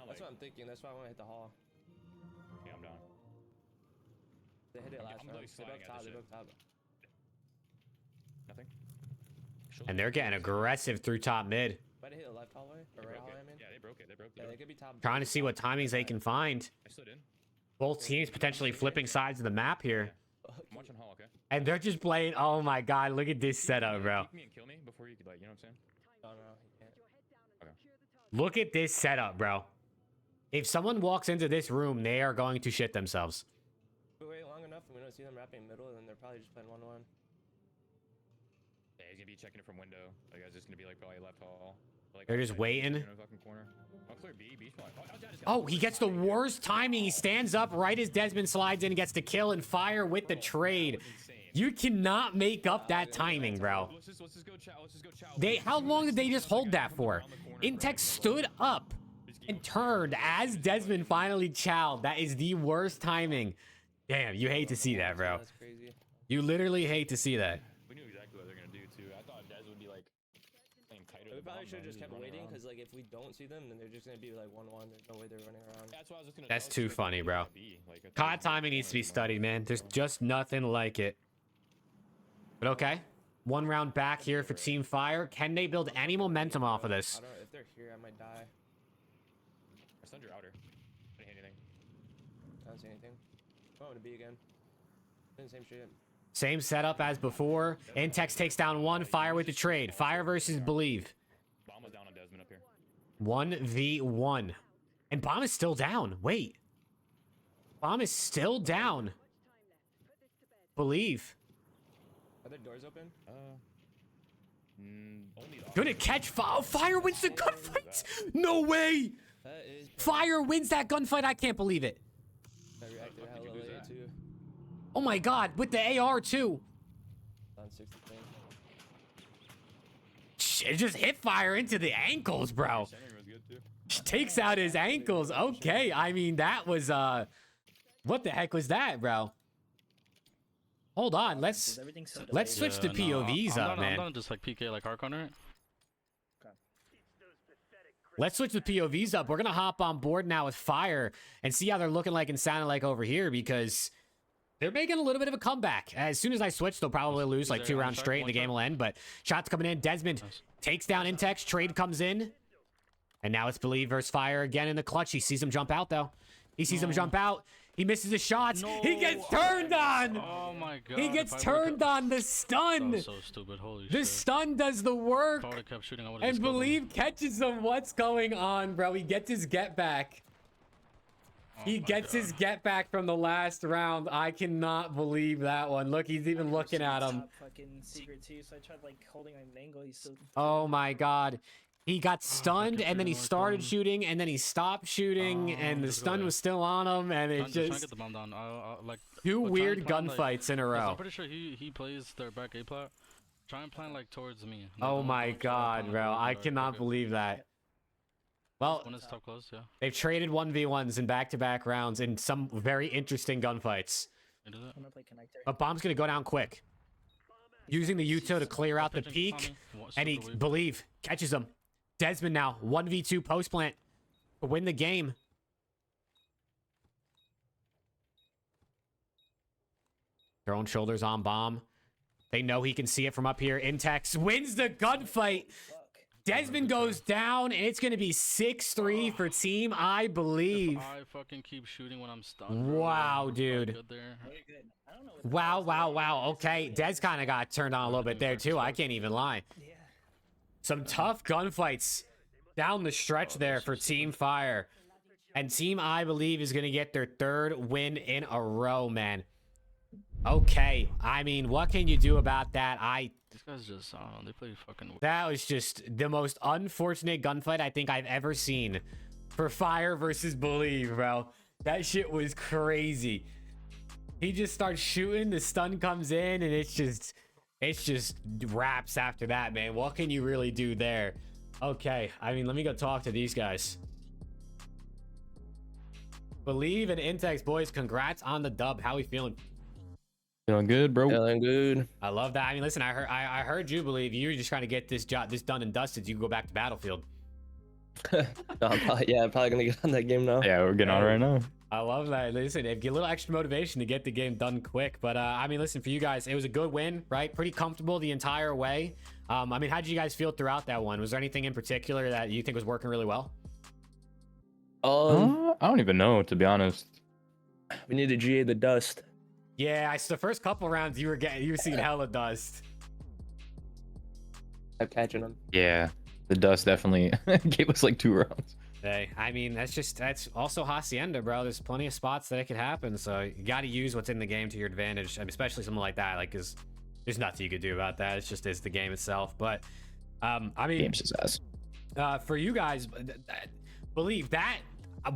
That's what I'm thinking. That's why I want to hit the hall. Yeah, I'm down. They hit it last round. They broke top. They broke top. Nothing. And they're getting aggressive through top mid. Might have hit the left hallway. Or right hallway, I mean. Yeah, they broke it. They broke it. Yeah, they could be top. Trying to see what timings they can find. I slid in. Both teams potentially flipping sides of the map here. I'm watching hall, okay? And they're just playing, oh my god, look at this setup, bro. Peek me and kill me before you could, like, you know what I'm saying? Oh, no, he can't. Okay. Look at this setup, bro. If someone walks into this room, they are going to shit themselves. We wait long enough and we don't see them wrapping middle, and then they're probably just playing 1-1. Yeah, he's gonna be checking it from window. Like, it's just gonna be like probably left hall. Like, They're just waiting. In a fucking corner. I'll clear B. B's fine. Oh, he gets the worst timing. He stands up right as Desmond slides in and gets the kill and Fire with the trade. You cannot make up that timing, bro. Let's just go chow. Let's just go chow. How long did they just hold that for? Intex stood up and turned as Desmond finally chowed. That is the worst timing. Damn, you hate to see that, bro. That's crazy. You literally hate to see that. We knew exactly what they're gonna do too. I thought Dez would be like playing tighter. We probably should have just kept waiting, because like if we don't see them, then they're just gonna be like 1-1. There's no way they're running around. That's why I was just gonna. That's too funny, bro. COD timing needs to be studied, man. There's just nothing like it. But okay. 1 round back here for Team Fire. Can they build any momentum off of this? I don't know. If they're here, I might die. I stunned your outer. Didn't hit anything. I don't see anything. Oh, to B again. Doing the same shit. Same setup as before. Intex takes down 1. Fire with the trade. Fire versus Believe. Bomb was down on Desmond up here. 1v1. And Bomb is still down. Wait. Bomb is still down. Believe. Are there doors open? Only Gonna catch Fire wins the gunfight. No way. Fire wins that gunfight. I can't believe it. I reacted hella late too. Oh my god, with the AR too. On 60 thing. It just hit Fire into the ankles, bro. Takes out his ankles. Okay, I mean that was what the heck was that, bro? Hold on, let's switch the POVs up, man. I'm gonna just like PK like hard corner. Let's switch the POVs up. We're gonna hop on board now with Fire and see how they're looking like and sounding like over here, because they're making a little bit of a comeback. As soon as I switch, they'll probably lose like 2 rounds straight and the game will end, but shots coming in. Desmond takes down Intex. Trade comes in. And now it's Believe versus Fire again in the clutch. He sees him jump out, though. He sees him jump out. He misses the shots. He gets turned on. Oh my god. He gets turned on. The stun. That was so stupid. Holy the shit. stun does the work. Probably kept shooting. And Believe catches him. What's going on, bro? He gets his get back. He gets his get back from the last round. I cannot believe that one. Look, he's even looking at him. Fucking secret too, so I tried like holding an angle. He's still. Oh my god. He got stunned, and then he started shooting, and then he stopped shooting, and the stun was still on him, and it just... Get the bomb down. Like, 2 weird gunfights in a row. I'm pretty sure he plays their back A plat. Try and plan like towards me. Oh my god, bro. I cannot believe that. Well, when it's top close, yeah. They've traded 1v1s in back-to-back rounds in some very interesting gunfights. But Bomb's going to go down quick. Using the Yuto to clear out the peak, and he Believe catches him. Desmond now, 1v2 post plant to win the game. Their own shoulders on Bomb. They know he can see it from up here. Intex wins the gunfight. Desmond goes down, and it's going to be 6-3 for Team I Believe. I fucking keep shooting when I'm stunned. Bro. Wow, I'm dude. good there. Wow. Okay, Des kind of got turned on a little bit there, too. I can't even lie. Some tough gunfights down the stretch there for Team Fire. And Team I Believe is going to get their 3rd win in a row, man. Okay, I mean, what can you do about that? These guys just, I don't know, they play fucking... That was just the most unfortunate gunfight I think I've ever seen for Fire versus Believe, bro. That shit was crazy. He just starts shooting, the stun comes in, and it's just wraps after that, man. What can you really do there? Okay, I mean, let me go talk to these guys. Believe and Intex, boys, congrats on the dub. How we feeling? Feeling good, bro. Feeling good. I love that. I mean, listen, I heard you Believe you're just trying to get this done and dusted. So you can go back to Battlefield. No, I'm probably gonna get on that game now. Yeah, we're getting on right now. I love that. Listen, get a little extra motivation to get the game done quick. But I mean, listen, for you guys, it was a good win, right? Pretty comfortable the entire way. I mean, how did you guys feel throughout that one? Was there anything in particular that you think was working really well? I don't even know, to be honest. We need to GA the dust. Yeah, the first couple rounds you were seeing hella dust. I'm catching them. Yeah, the dust definitely gave us like 2 rounds. Hey, I mean, that's also Hacienda, bro. There's plenty of spots that it could happen, so you got to use what's in the game to your advantage. I mean, especially something like that, like, cause there's nothing you could do about that. It's the game itself. But I mean, Game success. For you guys, Believe that.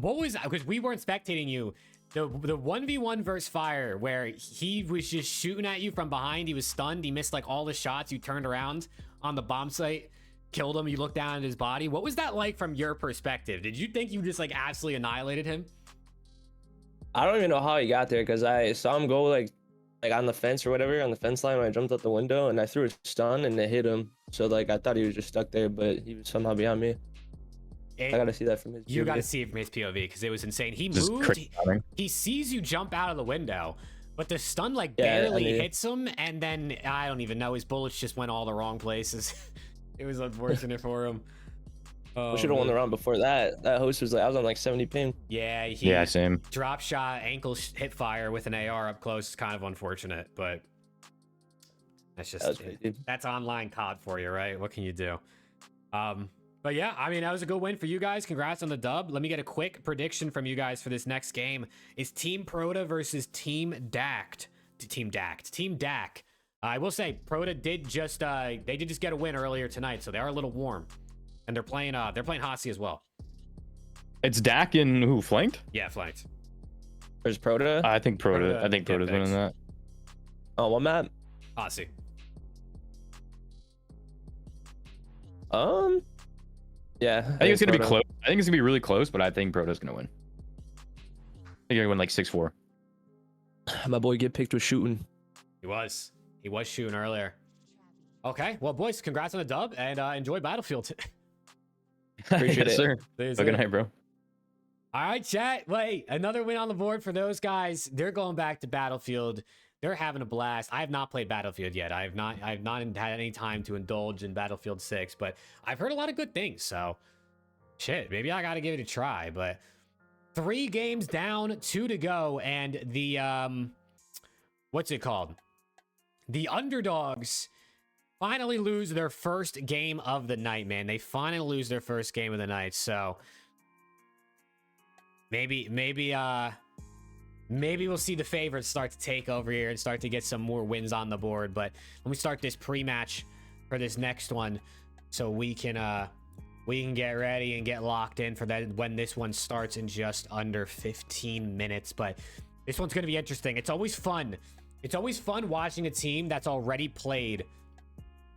What was, because we weren't spectating you. The 1v1 versus Fire, where he was just shooting at you from behind. He was stunned. He missed like all the shots. You turned around on the bomb site, killed him. You looked down at his body. What was that like from your perspective? Did you think you just like absolutely annihilated him? I don't even know how he got there because I saw him go like on the fence or whatever, on the fence line when I jumped out the window, and I threw a stun and it hit him. So like I thought he was just stuck there, but he was somehow behind me. I gotta see that from his POV. You gotta see it from his POV because it was insane. He moved. He sees you jump out of the window, but the stun like barely hits him, and then I don't even know. His bullets just went all the wrong places. It was unfortunate for him. We should have won the round before that. That host was like, I was on like 70 ping. Yeah, same. Drop shot, ankle hit fire with an AR up close is kind of unfortunate, but that's just that's online COD for you, right? What can you do? But yeah, I mean, that was a good win for you guys. Congrats on the dub. Let me get a quick prediction from you guys for this next game. It's Team Prodahh versus Team Dact. Team Dak. I will say, Prodahh did just get a win earlier tonight, so they are a little warm, and they're playing Hasi as well. It's Dak and who, flanked? Yeah, flanked. There's Prodahh. I think Prodahh's winning that. Oh, what map? Hasi. Yeah, I think it's gonna be close. I think it's gonna be really close, but I think Prodahh's gonna win. I think you're gonna win like 6-4. My boy get picked with shooting. He was shooting earlier. Okay, well, boys, congrats on the dub, and enjoy Battlefield. Appreciate it, sir. Good night, bro. All right, chat. Wait, another win on the board for those guys. They're going back to Battlefield. They're having a blast. I have not played Battlefield yet. I have not had any time to indulge in Battlefield 6, but I've heard a lot of good things. So, shit, maybe I got to give it a try. But 3 games down, 2 to go, and the what's it called? The underdogs finally lose their first game of the night, man. They finally lose their first game of the night. So maybe we'll see the favorites start to take over here and start to get some more wins on the board. But let me start this pre-match for this next one so we can get ready and get locked in for that when this one starts in just under 15 minutes. But this one's going to be interesting. It's always fun. It's always fun watching a team that's already played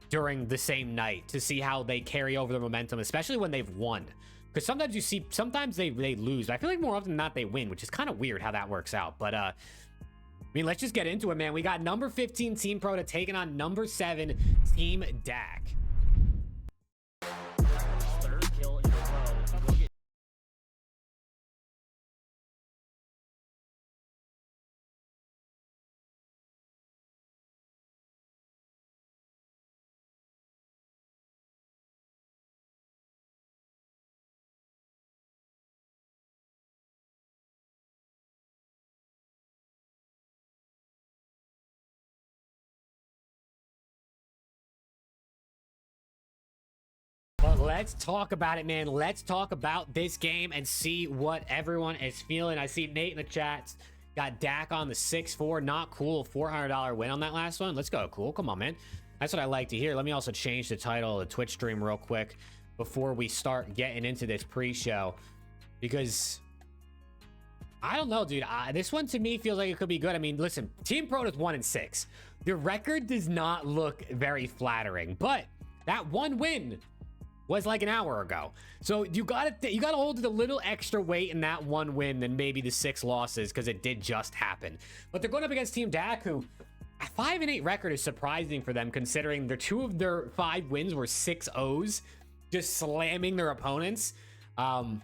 during the same night to see how they carry over the momentum, especially when they've won. Because sometimes they lose. But I feel like more often than not they win, which is kind of weird how that works out. But I mean, let's just get into it, man. We got number 15 Team Prodahh taking on number 7 Team Dak. let's talk about it, man. Let's talk about this game and see what everyone is feeling. I see Nate in the chat got Dak on the 6-4. Not cool. $400 win on that last one. Let's go. Cool. Come on, man. That's what I like to hear. Let me also change the title of the Twitch stream real quick before we start getting into this pre-show, because I don't know, dude. This one to me feels like it could be good. I mean, listen, Team Prodahh is 1-6. The record does not look very flattering, but that one win was like an hour ago. So you gotta hold it a little extra weight in that one win than maybe the 6 losses, because it did just happen. But they're going up against Team Dak, who a 5-8 record is surprising for them, considering 2 of their 5 wins were 6-0s, just slamming their opponents. So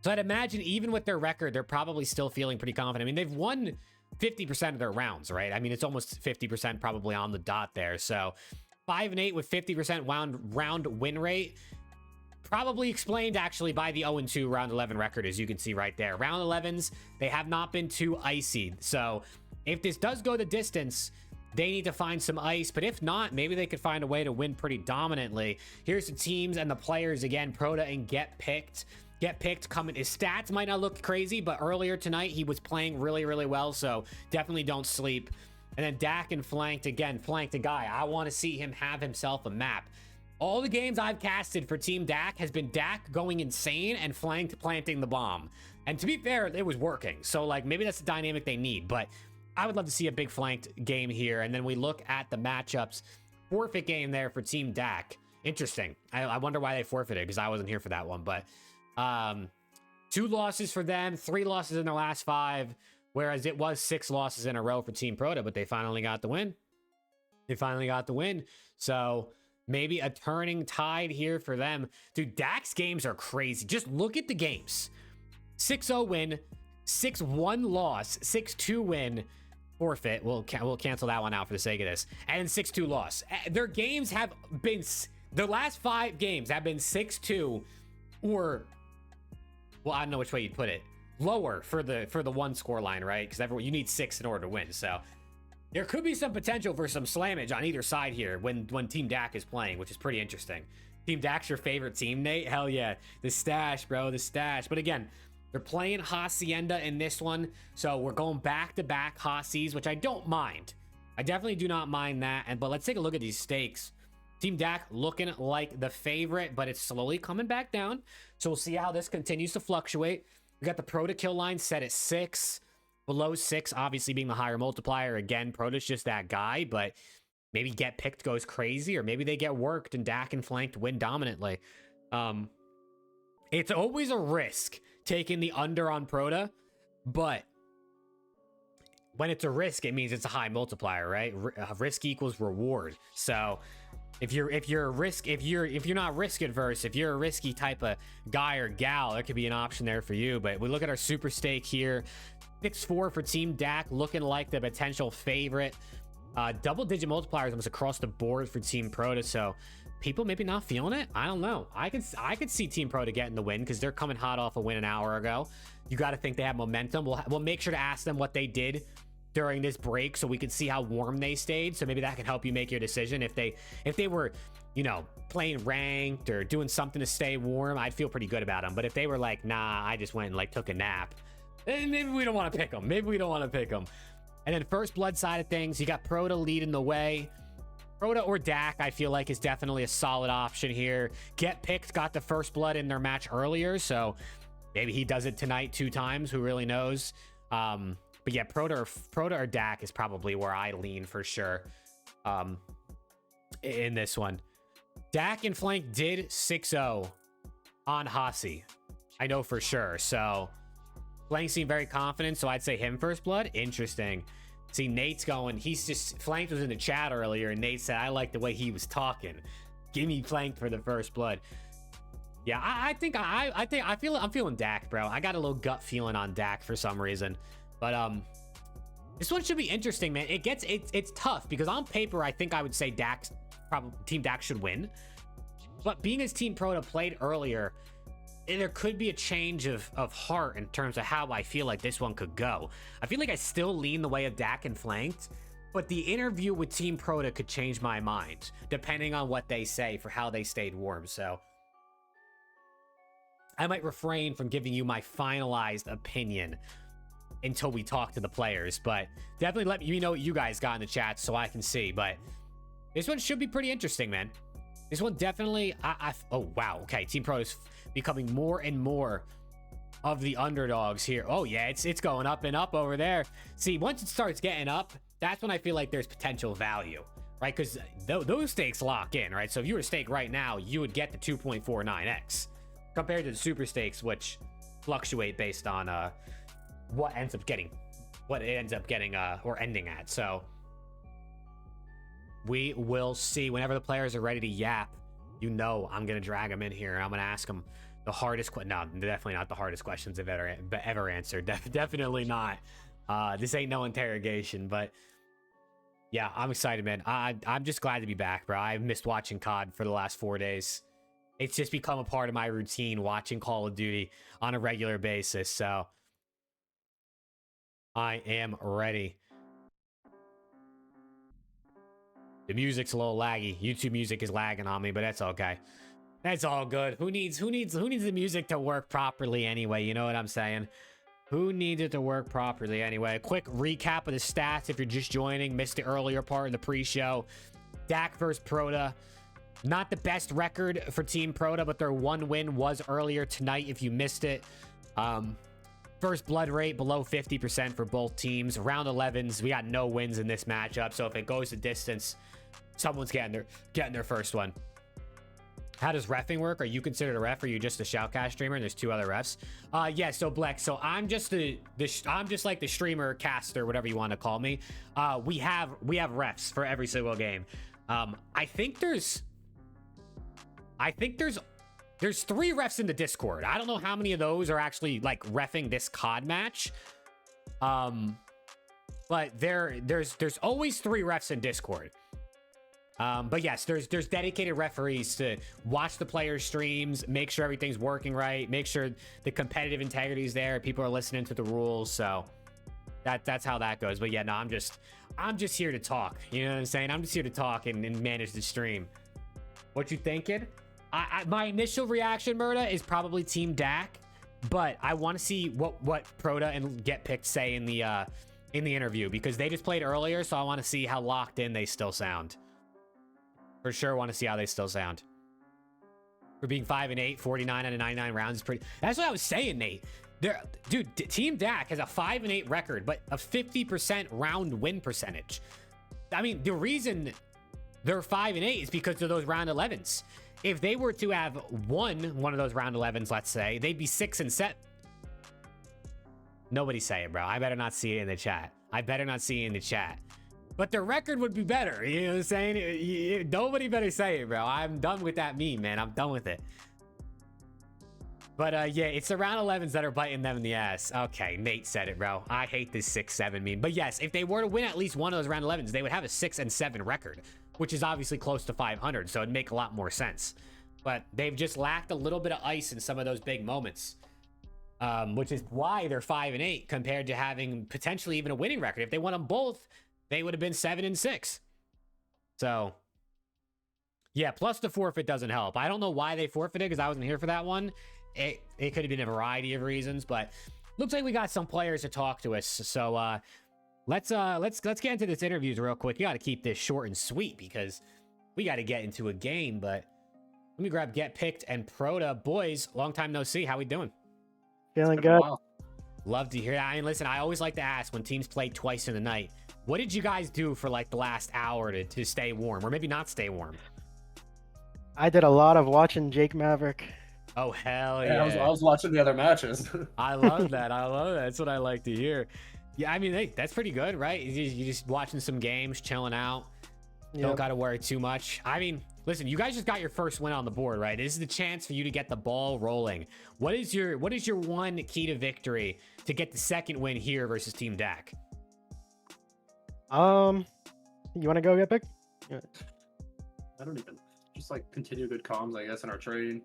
I'd imagine even with their record, they're probably still feeling pretty confident. I mean, they've won 50% of their rounds, right? I mean, it's almost 50% probably on the dot there. So 5-8 with 50% round win rate, probably explained actually by the 0-2 round 11 record, as you can see right there. Round 11s, they have not been too icy. So if this does go the distance, they need to find some ice, but if not, maybe they could find a way to win pretty dominantly. Here's the teams and the players again. Prodahh and Get Picked. Get Picked coming. His stats might not look crazy, but earlier tonight he was playing really, really well, so definitely don't sleep. And then Dak and Flanked again. Flanked a guy. I want to see him have himself a map. All the games I've casted for Team Dak has been Dak going insane and Flanked planting the bomb. And to be fair, it was working. So like maybe that's the dynamic they need, but I would love to see a big Flanked game here. And then we look at the matchups. Forfeit game there for Team Dak. Interesting. I wonder why they forfeited, because I wasn't here for that one. But 2 losses for them, 3 losses in their last 5, whereas it was 6 losses in a row for Team Prodahh, but they finally got the win. They finally got the win. So maybe a turning tide here for them. Dude, Dak's games are crazy. Just look at the games. 6-0 win, 6-1 loss, 6-2 win, forfeit. We'll cancel that one out for the sake of this. And 6-2 loss. Their games have been, the last 5 games have been 6-2 or, well, I don't know which way you'd put it, lower for the one score line, right? Because you need 6 in order to win. So there could be some potential for some slammage on either side here when Team Dak is playing, which is pretty interesting. Team Dak's your favorite team, Nate? Hell yeah. The stash, bro, the stash. But again, they're playing Hacienda in this one, so we're going back-to-back Hacies, which I don't mind. I definitely do not mind that. But let's take a look at these stakes. Team Dak looking like the favorite, but it's slowly coming back down. So we'll see how this continues to fluctuate. We got the Prodahh kill line set at 6. Below 6, obviously being the higher multiplier. Again, Prodahh's just that guy, but maybe Get Picked goes crazy, or maybe they get worked and Dak and Flanked win dominantly. It's always a risk taking the under on Prodahh, but when it's a risk, it means it's a high multiplier, right? Risk equals reward. So if you're not risk adverse, if you're a risky type of guy or gal, there could be an option there for you. But we look at our super stake here. 6-4 for Team Dak, looking like the potential favorite. Double-digit multipliers almost across the board for Team Prodahh, so people maybe not feeling it. I don't know. I could see Team Prodahh getting the win because they're coming hot off a win an hour ago. You got to think they have momentum. We'll make sure to ask them what they did during this break so we can see how warm they stayed. So maybe that can help you make your decision. If they were, you know, playing ranked or doing something to stay warm, I'd feel pretty good about them. But if they were like, nah, I just went and like took a nap, then maybe we don't want to pick them. Maybe we don't want to pick them. And then first blood side of things, you got Prodahh leading the way. Prodahh or Dak, I feel like, is definitely a solid option here. Get Picked got the first blood in their match earlier, so maybe he does it tonight 2 times. Who really knows? But yeah, Prodahh or Dak is probably where I lean for sure in this one. Dak and Flank did 6-0 on Hasi. I know for sure. So Flank seemed very confident, so I'd say him first blood. Interesting. See, Nate's going, Flanked was in the chat earlier, and Nate said, I like the way he was talking. Give me Flanked for the first blood. Yeah, I'm feeling Dak, bro. I got a little gut feeling on Dak for some reason. But this one should be interesting, man. It's tough because on paper, I think I would say Team Dak should win. But being as Team Prodahh played earlier, there could be a change of heart in terms of how I feel like this one could go. I feel like I still lean the way of Dak and Flanked, but the interview with Team Prodahh could change my mind depending on what they say for how they stayed warm. So I might refrain from giving you my finalized opinion until we talk to the players, but definitely let me know what you guys got in the chat so I can see. But this one should be pretty interesting, man. This one definitely, oh wow, okay, Team Pro is becoming more and more of the underdogs here. Oh yeah, it's going up and up over there. See, once it starts getting up, that's when I feel like there's potential value, right? Because those stakes lock in, right? So if you were to stake right now, you would get the 2.49x compared to the super stakes, which fluctuate based on what it ends up getting or ending at. So we will see. Whenever the players are ready to yap, you know I'm gonna drag them in here and I'm gonna ask them the hardest no, definitely not the hardest questions they've ever answered. Definitely not. This ain't no interrogation, but yeah, I'm excited, man. I'm just glad to be back, bro. I've missed watching COD for the last 4 days. It's just become a part of my routine watching Call of Duty on a regular basis. So I am ready. The music's a little laggy. YouTube music is lagging on me, but that's okay. That's all good. Who needs the music to work properly anyway? You know what I'm saying? Who needs it to work properly anyway? A quick recap of the stats if you're just joining. Missed the earlier part of the pre-show. Dak versus Prodahh. Not the best record for Team Prodahh, but their one win was earlier tonight if you missed it. First blood rate below 50% for both teams. Round 11s, we got no wins in this matchup. So if it goes the distance, someone's getting their first one. How does reffing work? Are you considered a ref, or are you just a shoutcast streamer and there's 2 other refs? Yeah, so Bleck, so I'm just I'm just like the streamer, caster, whatever you want to call me. We have refs for every single game. I think there's 3 refs in the Discord. I don't know how many of those are actually like reffing this COD match. But there's always 3 refs in Discord. But yes, there's dedicated referees to watch the players' streams, make sure everything's working right, make sure the competitive integrity is there, people are listening to the rules. So that's how that goes. But yeah, no, I'm just here to talk. You know what I'm saying? I'm just here to talk and manage the stream. What you thinking? My initial reaction, Murda, is probably Team Dak, but I want to see what Prodahh and Get Picked say in the interview, because they just played earlier, so I want to see how locked in they still sound. For sure want to see how they still sound. For being 5-8, 49 out of 99 rounds is pretty... That's what I was saying, Nate. Dude, Team Dak has a 5-8 record, but a 50% round win percentage. I mean, the reason they're 5-8 is because of those round 11s. If they were to have won one of those round 11s, let's say, they'd be 6-7. Nobody say it, bro. I better not see it in the chat. But their record would be better. You know what I'm saying? Nobody better say it, bro. I'm done with that meme, man. I'm done with it. But yeah, it's the round 11s that are biting them in the ass. Okay, Nate said it, bro. I hate this 6-7 meme. But yes, if they were to win at least one of those round 11s, they would have a 6-7 record, which is obviously close to 500. So it'd make a lot more sense. But they've just lacked a little bit of ice in some of those big moments. Which is why they're 5-8 compared to having potentially even a winning record. If they won them both, they would have been 7-6. So yeah, plus the forfeit doesn't help. I don't know why they forfeited, because I wasn't here for that one. It could have been a variety of reasons, but looks like we got some players to talk to us. So let's get into this interviews real quick. You got to keep this short and sweet because we got to get into a game. But let me grab Get Picked and Prodahh. Boys, long time no see. How we doing? Feeling good. Love to hear that. I mean, listen, I always like to ask when teams play twice in the night, what did you guys do for like the last hour to stay warm, or maybe not stay warm? I did a lot of watching Jake Maverick. Oh, hell yeah. I was watching the other matches. I love that. I love that. That's what I like to hear. Yeah, I mean, hey, that's pretty good, right? You're just watching some games, chilling out. Yep. Don't got to worry too much. I mean, listen, you guys just got your first win on the board, right? This is the chance for you to get the ball rolling. What is your one key to victory to get the second win here versus Team Dak? You want to go Get Picked? Yeah. I don't even. Just like continue good comms, I guess, in our trading.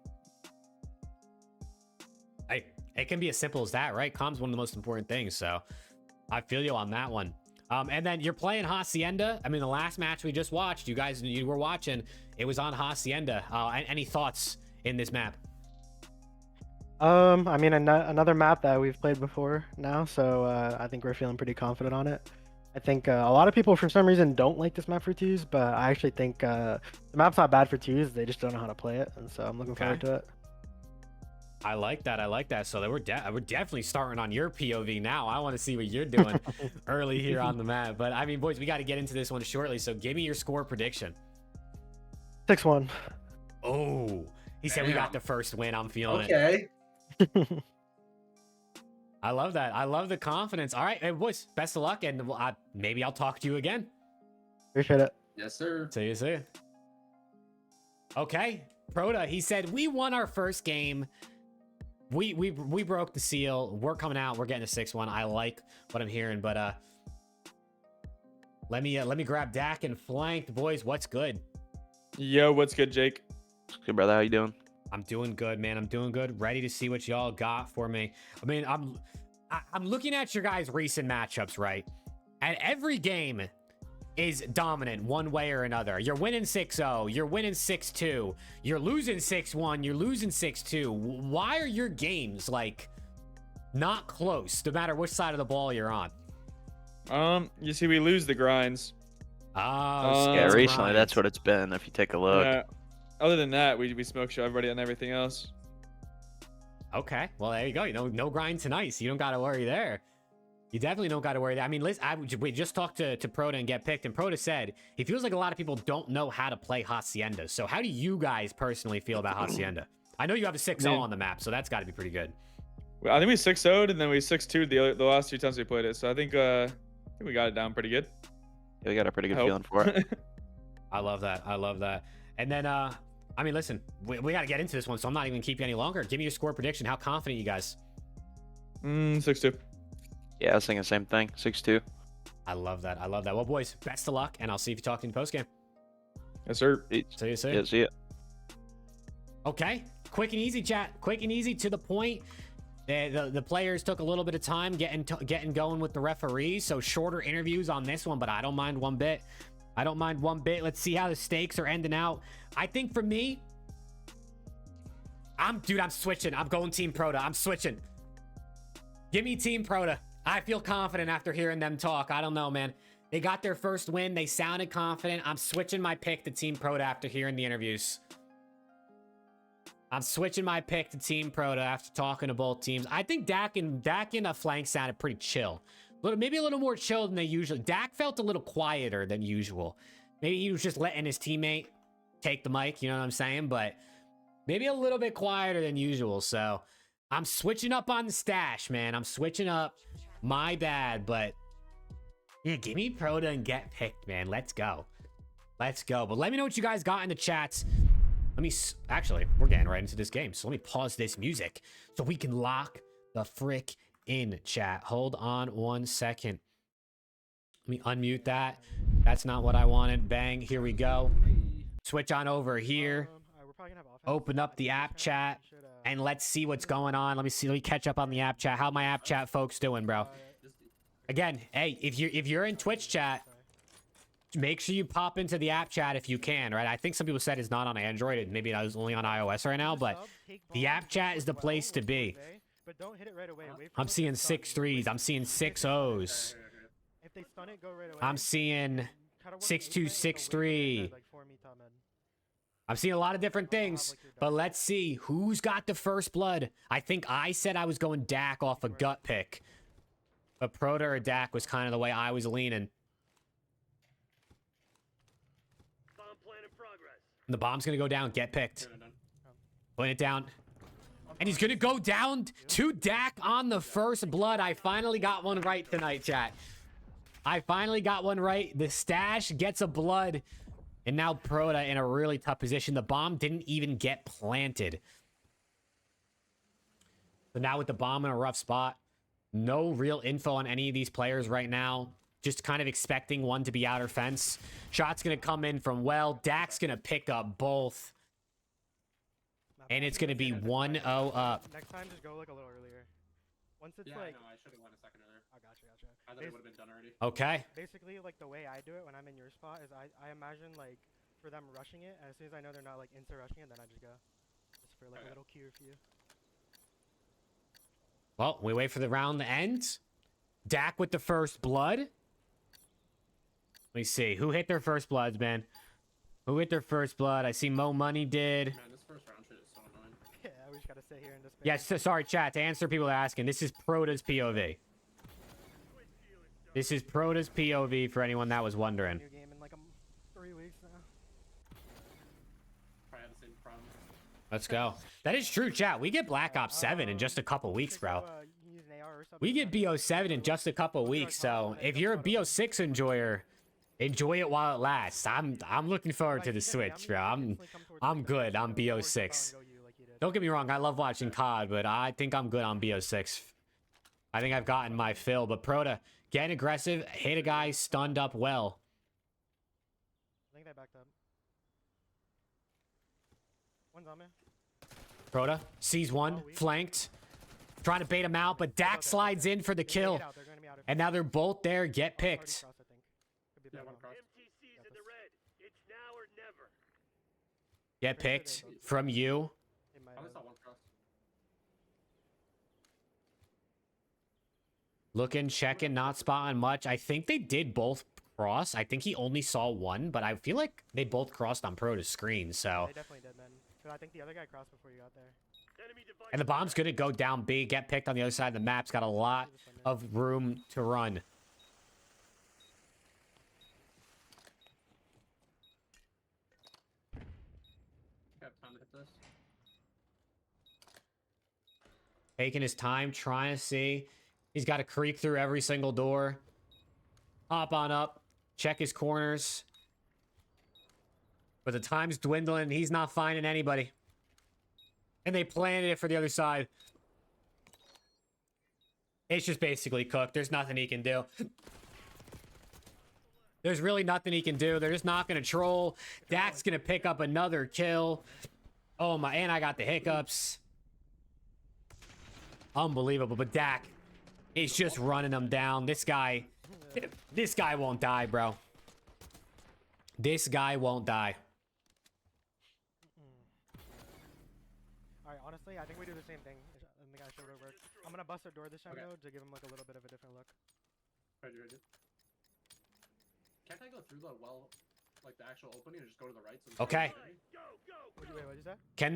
It can be as simple as that, right? Comms one of the most important things, so I feel you on that one. And then you're playing Hacienda. I mean, the last match we just watched, you were watching, it was on Hacienda. Any thoughts in this map? I mean, another map that we've played before now, so I think we're feeling pretty confident on it. I think a lot of people, for some reason, don't like this map for twos, but I actually think the map's not bad for twos. They just don't know how to play it, and so I'm looking forward to it. I like that. I like that. So we're definitely starting on your POV now. I want to see what you're doing early here on the map. But I mean, boys, we got to get into this one shortly. So give me your score prediction. 6-1. Oh, he said we got the first win. I'm feeling it. Okay. I love that. I love the confidence. All right, hey, boys, best of luck, and maybe I'll talk to you again. Appreciate it. Yes, sir. See you soon. Okay, Prodahh, he said we won our first game. We broke the seal. We're coming out. We're getting a 6-1. I like what I'm hearing, but let me grab Dak and flank, boys. What's good? Yo, what's good, Jake? Good, brother. How you doing? I'm doing good, man. I'm doing good. Ready to see what y'all got for me. I mean, I'm looking at your guys' recent matchups, right? And every game is dominant one way or another. You're winning 6-0. You're winning 6-2. You're losing 6-1. You're losing 6-2. Why are your games, like, not close, no matter which side of the ball you're on? You see, we lose the grinds. Oh, yeah, recently that's what it's been. If you take a look. Yeah. Other than that, we smoke show everybody on everything else. Okay, well there you go. No grind tonight, so you don't got to worry there. You definitely don't got to worry. I mean, we just talked to Prodahh and Get Picked, and Prodahh said he feels like a lot of people don't know how to play Hacienda. So how do you guys personally feel about Hacienda? I know you have a 6-0 on the map, so that's got to be pretty good. I think we 6-0'd and then we 6-2'd the last 2 times we played it. So I think we got it down pretty good. Yeah, we got a pretty good feeling for it. I love that. I love that. And then, I mean, listen, we got to get into this one, so I'm not even going to keep you any longer. Give me your score prediction. How confident you guys? 6-2. Yeah, I was thinking the same thing. 6-2. I love that. I love that. Well, boys, best of luck, and I'll see if you talk in the postgame. Yes, sir. See you soon. Yeah, see ya. Okay, quick and easy, chat. Quick and easy, to the point. The players took a little bit of time getting going with the referees, so shorter interviews on this one, but I don't mind one bit. I don't mind one bit. Let's see how the stakes are ending out. I think for me, I'm switching. I'm going Team Prodahh. I'm switching. Give me Team Prodahh. I feel confident after hearing them talk. I don't know, man. They got their first win. They sounded confident. I'm switching my pick to Team Prodahh after hearing the interviews. I'm switching my pick to Team Prodahh after talking to both teams. I think Dak and a flank sounded pretty chill. Maybe a little more chill than they usually. Dak felt a little quieter than usual. Maybe he was just letting his teammate take the mic, you know what I'm saying? But maybe a little bit quieter than usual. So I'm switching up on the stash, man. I'm switching up. My bad, but yeah, give me Prodahh and Get Picked, man. Let's go. Let's go. But let me know what you guys got in the chats. Actually, we're getting right into this game. So let me pause this music so we can lock the frick in, chat. Hold on 1 second. Let me unmute that. That's not what I wanted. Bang. Here we go. Switch on over here. Open up the app chat and let's see what's going on. Let me catch up on the app chat. How my app chat folks doing, bro? Again, hey, if you're in Twitch chat, make sure you pop into the app chat if you can, right? I think some people said it's not on Android. Maybe it was only on iOS right now, but the app chat is the place to be. I'm seeing 6 3s. I'm seeing 6 O's. I'm seeing 6 2 6 3. I'm seeing a lot of different things, but let's see who's got the first blood. I think I said I was going Dak off a gut pick, but Prodahh or Dak was kind of the way I was leaning. The bomb's gonna go down. Get picked. Putting it down. And he's gonna go down to Dak on the first blood. I finally got one right tonight, chat. I finally got one right. The stash gets a blood. And now Prodahh in a really tough position. The bomb didn't even get planted. So now with the bomb in a rough spot, no real info on any of these players right now. Just kind of expecting one to be outer fence. Shot's going to come in from well. Dak's going to pick up both. And it's going to be 1-0 up. Next time, just go like a little earlier. Once it's like... No, I should have went a second earlier. I gotcha. I thought it would have been done already. Okay. Basically, like the way I do it when I'm in your spot is I imagine like for them rushing it, and as soon as I know they're not like into rushing it, then I just go. Just for like a little cue for you. Well, we wait for the round to end. Dak with the first blood. Let me see. Who hit their first bloods, man? Who hit their first blood? I see Mo Money did. Man, this first round shit is so annoying. Yeah, we just gotta sit here and just. Yes, sorry, chat. To answer people asking, this is Prodahh's POV. This is Prodahh's POV for anyone that was wondering. New game in like 3 weeks now. Probably had the same problem. Let's go. That is true, chat. We get Black Ops 7 in just a couple weeks, bro. We get BO7 in just a couple weeks, so if you're a BO6 enjoyer, enjoy it while it lasts. I'm looking forward to the Switch, bro. I'm good on BO6. Don't get me wrong, I love watching COD, but I think I'm good on BO6. I think I've gotten my fill, but Prodahh, getting aggressive, hit a guy, stunned up well. I think they backed up. One's on me. Prodahh sees one, flanked. Trying to bait him out, but Dak slides in for the kill. And now they're both there, get picked. Get picked from you. Looking, checking, not spotting much. I think they did both cross. I think he only saw one, but I feel like they both crossed on Prodahh's screen, so. They definitely did, man. I think the other guy crossed before you got there. And the bomb's gonna go down big, get picked on the other side of the map. It's got a lot of room to run. I have time to hit this. Taking his time, trying to see. He's got to creep through every single door. Hop on up. Check his corners. But the time's dwindling. He's not finding anybody. And they planted it for the other side. It's just basically cooked. There's nothing he can do. There's really nothing he can do. They're just not going to troll. Dak's going to pick up another kill. Oh my, and I got the hiccups. Unbelievable. But Dak is just running them down. This guy won't die, bro. This guy won't die. Alright, honestly, I think we do the same thing. I think I showed it work. I'm gonna bust their door this time, though, to give him like a little bit of a different look. Ready. Can't I go through the well, like the actual opening, or just go to the right? So Okay. Wait, what is that? Can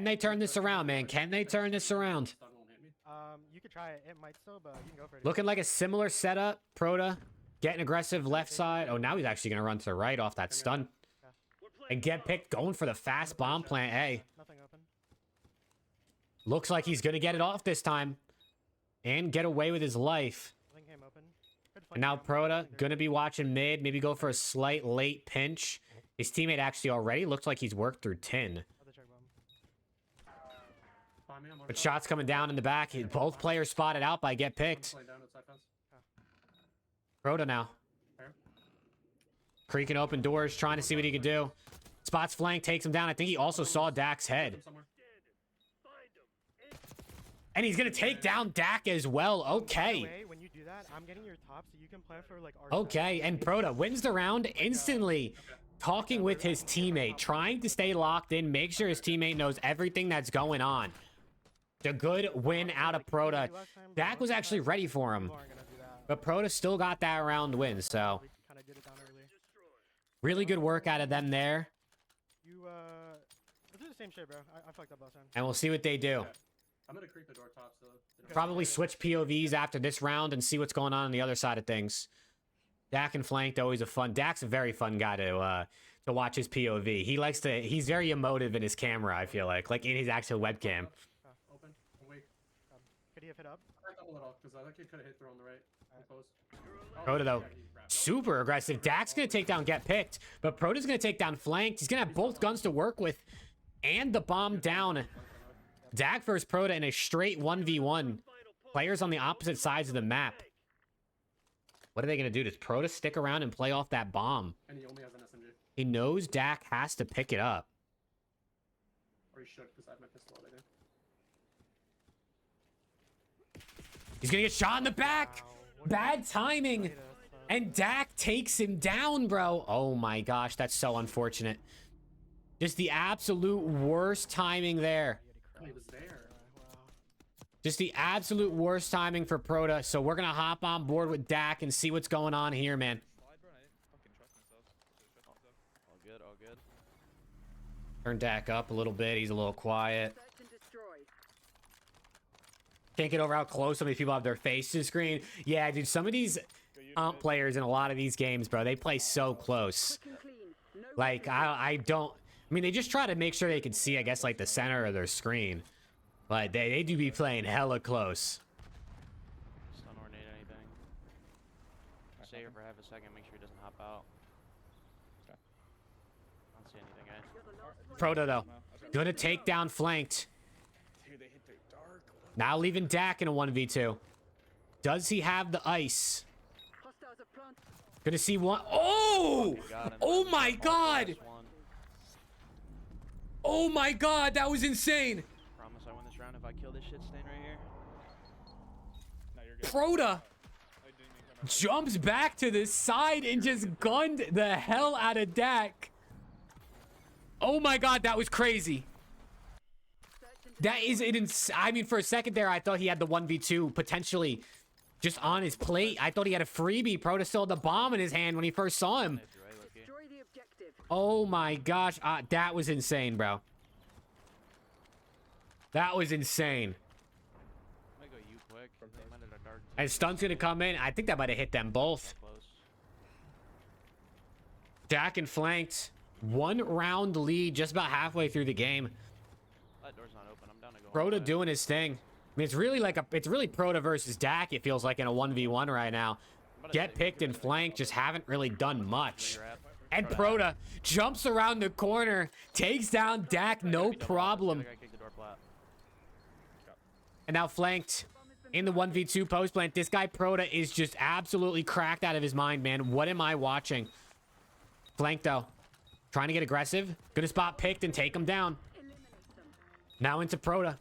they turn this around, man? Can they turn this around? You could try it. It might still, but you can go for it. Looking like a similar setup. Prodahh getting aggressive left side. Oh, now he's actually going to run to the right off that stun. And get picked, going for the fast bomb plant A. Nothing open. Looks like he's going to get it off this time. And get away with his life. Nothing came open. And now Prodahh going to be watching mid. Maybe go for a slight late pinch. His teammate actually already looks like he's worked through 10. But shots coming down in the back. Both players spotted out by get picked. Prodahh now. Creaking open doors, trying to see what he can do. Spots flank, takes him down. I think he also saw Dak's head. And he's going to take down Dak as well. Okay. When you do that, I'm getting your top so you can plan for like our Okay, and Prodahh wins the round instantly. Talking with his teammate, trying to stay locked in, make sure his teammate knows everything that's going on. The good win out of Prodahh. Dak was actually ready for him. But Prodahh still got that round win, so. Really good work out of them there. Let's do the same shit, bro. I fucked up last time. And we'll see what they do. I'm gonna creep the door top, so. Probably switch POVs after this round and see what's going on the other side of things. Dak and flanked, always a fun. Dak's a very fun guy to watch his POV. He likes to. He's very emotive in his camera. I feel like in his actual webcam. Open. I'm weak. Could he have hit up? Back up a little, because I think he could have hit through on the right. Close. Prodahh though, super aggressive. Dak's gonna take down get picked, but Prodahh's gonna take down flanked. He's gonna have both guns to work with, and the bomb down. Dak versus Prodahh in a straight 1v1. Players on the opposite sides of the map. What are they going to do? Does Prodahh stick around and play off that bomb? And he only has an SMG. He knows Dak has to pick it up. Or he should, because I have my pistol right there. He's going to get shot in the back. Wow. Bad timing. And Dak takes him down, bro. Oh my gosh, that's so unfortunate. Just the absolute worst timing there. He was there. Just the absolute worst timing for Prodahh. So we're going to hop on board with Dak and see what's going on here, man. All good, all good. Turn Dak up a little bit. He's a little quiet. Can't get over how close so many people have their face to the screen. Yeah, dude, some of these players in a lot of these games, bro, they play so close. Like, I don't... I mean, they just try to make sure they can see, I guess, like, the center of their screen. But they do be playing hella close. Stun or nade anything. Stay here for half a second, make sure he doesn't hop out. I don't see anything, guys. Prodahh, though. Gonna take down flanked. Now leaving Dak in a 1v2. Does he have the ice? Gonna see one. Oh! Oh my god! Oh my god, that was insane! Promise I win this round if I kill this shit stain right here. Prodahh jumps back to the side and just gunned the hell out of Dak. Oh my god, that was crazy. That is it. I mean, for a second there, I thought he had the 1v2 potentially just on his plate. I thought he had a freebie. Prodahh still had the bomb in his hand when he first saw him. Oh my gosh, that was insane, bro. That was insane. And stun's gonna come in. I think that might have hit them both. Dak and flanked. 1 round lead, just about halfway through the game. That door's not open. I'm down to go. Prodahh doing his thing. I mean, it's really Prodahh versus Dak. It feels like in a 1v1 right now. Get picked and flanked just haven't really done much. And Prodahh jumps around the corner, takes down Dak, no problem. And now flanked in the 1v2 post plant. This guy Prodahh is just absolutely cracked out of his mind, man. What am I watching? Flanked though. Trying to get aggressive. Gonna spot picked and take him down. Now into Prodahh.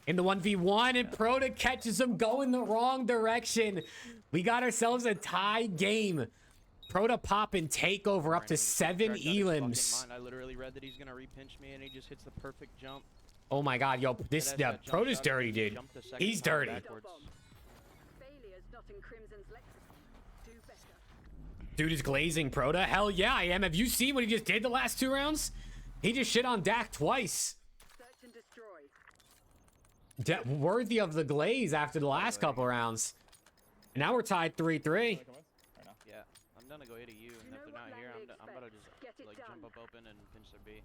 In the 1v1, and Prodahh catches him going the wrong direction. We got ourselves a tie game. Prodahh popping takeover up to 7 elims. I literally read that he's gonna repinch me and he just hits the perfect jump. Oh my god, yo, this Prodahh's dirty, dude. He's dirty. Dude is glazing Prodahh. Hell yeah, I am. Have you seen what he just did the last 2 rounds? He just shit on Dak twice. Worthy of the glaze after the last couple rounds. And now we're tied 3-3. Yeah, I'm gonna go A to you, and if they're not here, I'm about to just like jump up open and pinch their B.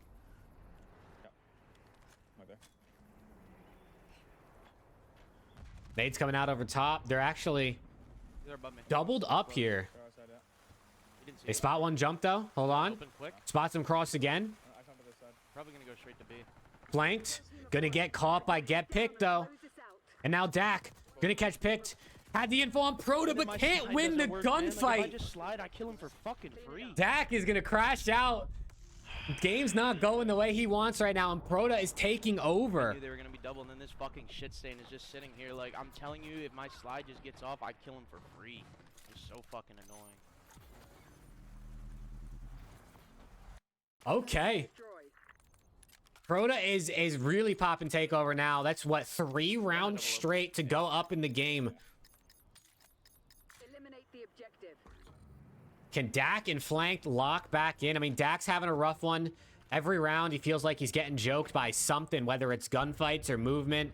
Nade's coming out over top. They're actually doubled up here. They spot one jump though. Hold on. Spots him cross again. Probably gonna go straight to B. Flanked. Gonna get caught by get picked though. And now Dak gonna catch picked. Had the info on Prodahh, but can't win the gunfight. Like, if I just slide, I kill him for fucking free. Dak is gonna crash out. Game's not going the way he wants right now, and Prodahh is taking over. I knew they were gonna be double, and then this fucking shit stain is just sitting here. Like, I'm telling you, if my slide just gets off, I kill him for free. It's so fucking annoying. Okay. Prodahh is really popping takeover now. That's what, 3 rounds straight to go up in the game. Can Dak and flanked lock back in? I mean, Dak's having a rough one. Every round, he feels like he's getting joked by something, whether it's gunfights or movement.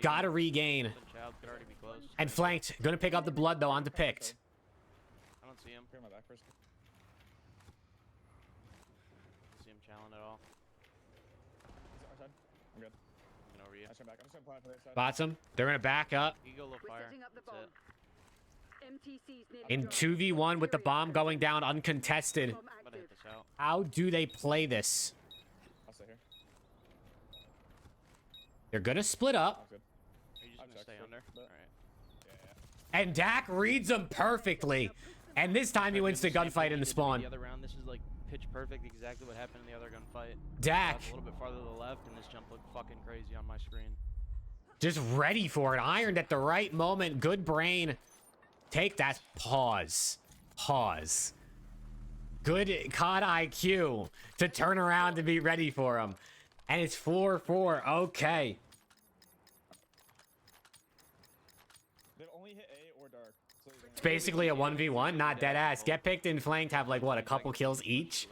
Gotta regain. And flanked. Gonna pick up the blood, though, onto picked. I don't see him. Clear my back first. Don't see him challenge at all. I'm good. I'm over you. I'm back. I'm just gonna plan for this side. Spots him. They're gonna back up. You go low fire. That's it. In 2v1 with the bomb going down uncontested. I'm gonna hit this out. How do they play this? I'll stay here. They're gonna split up. Are you just gonna stay under? Alright. And Dak reads them perfectly. And this time he wins the gunfight in the spawn. The other round, this is like pitch perfect, exactly what happened in the other gunfight. Dak. A little bit farther to the left, and this jump looked fucking crazy on my screen. Just ready for it. Ironed at the right moment. Good brain. Take that. Pause. Pause. Good COD IQ to turn around and be ready for him. And it's 4-4. Okay. It's basically a 1v1, not dead ass. Get picked and flanked have like what, a couple kills each,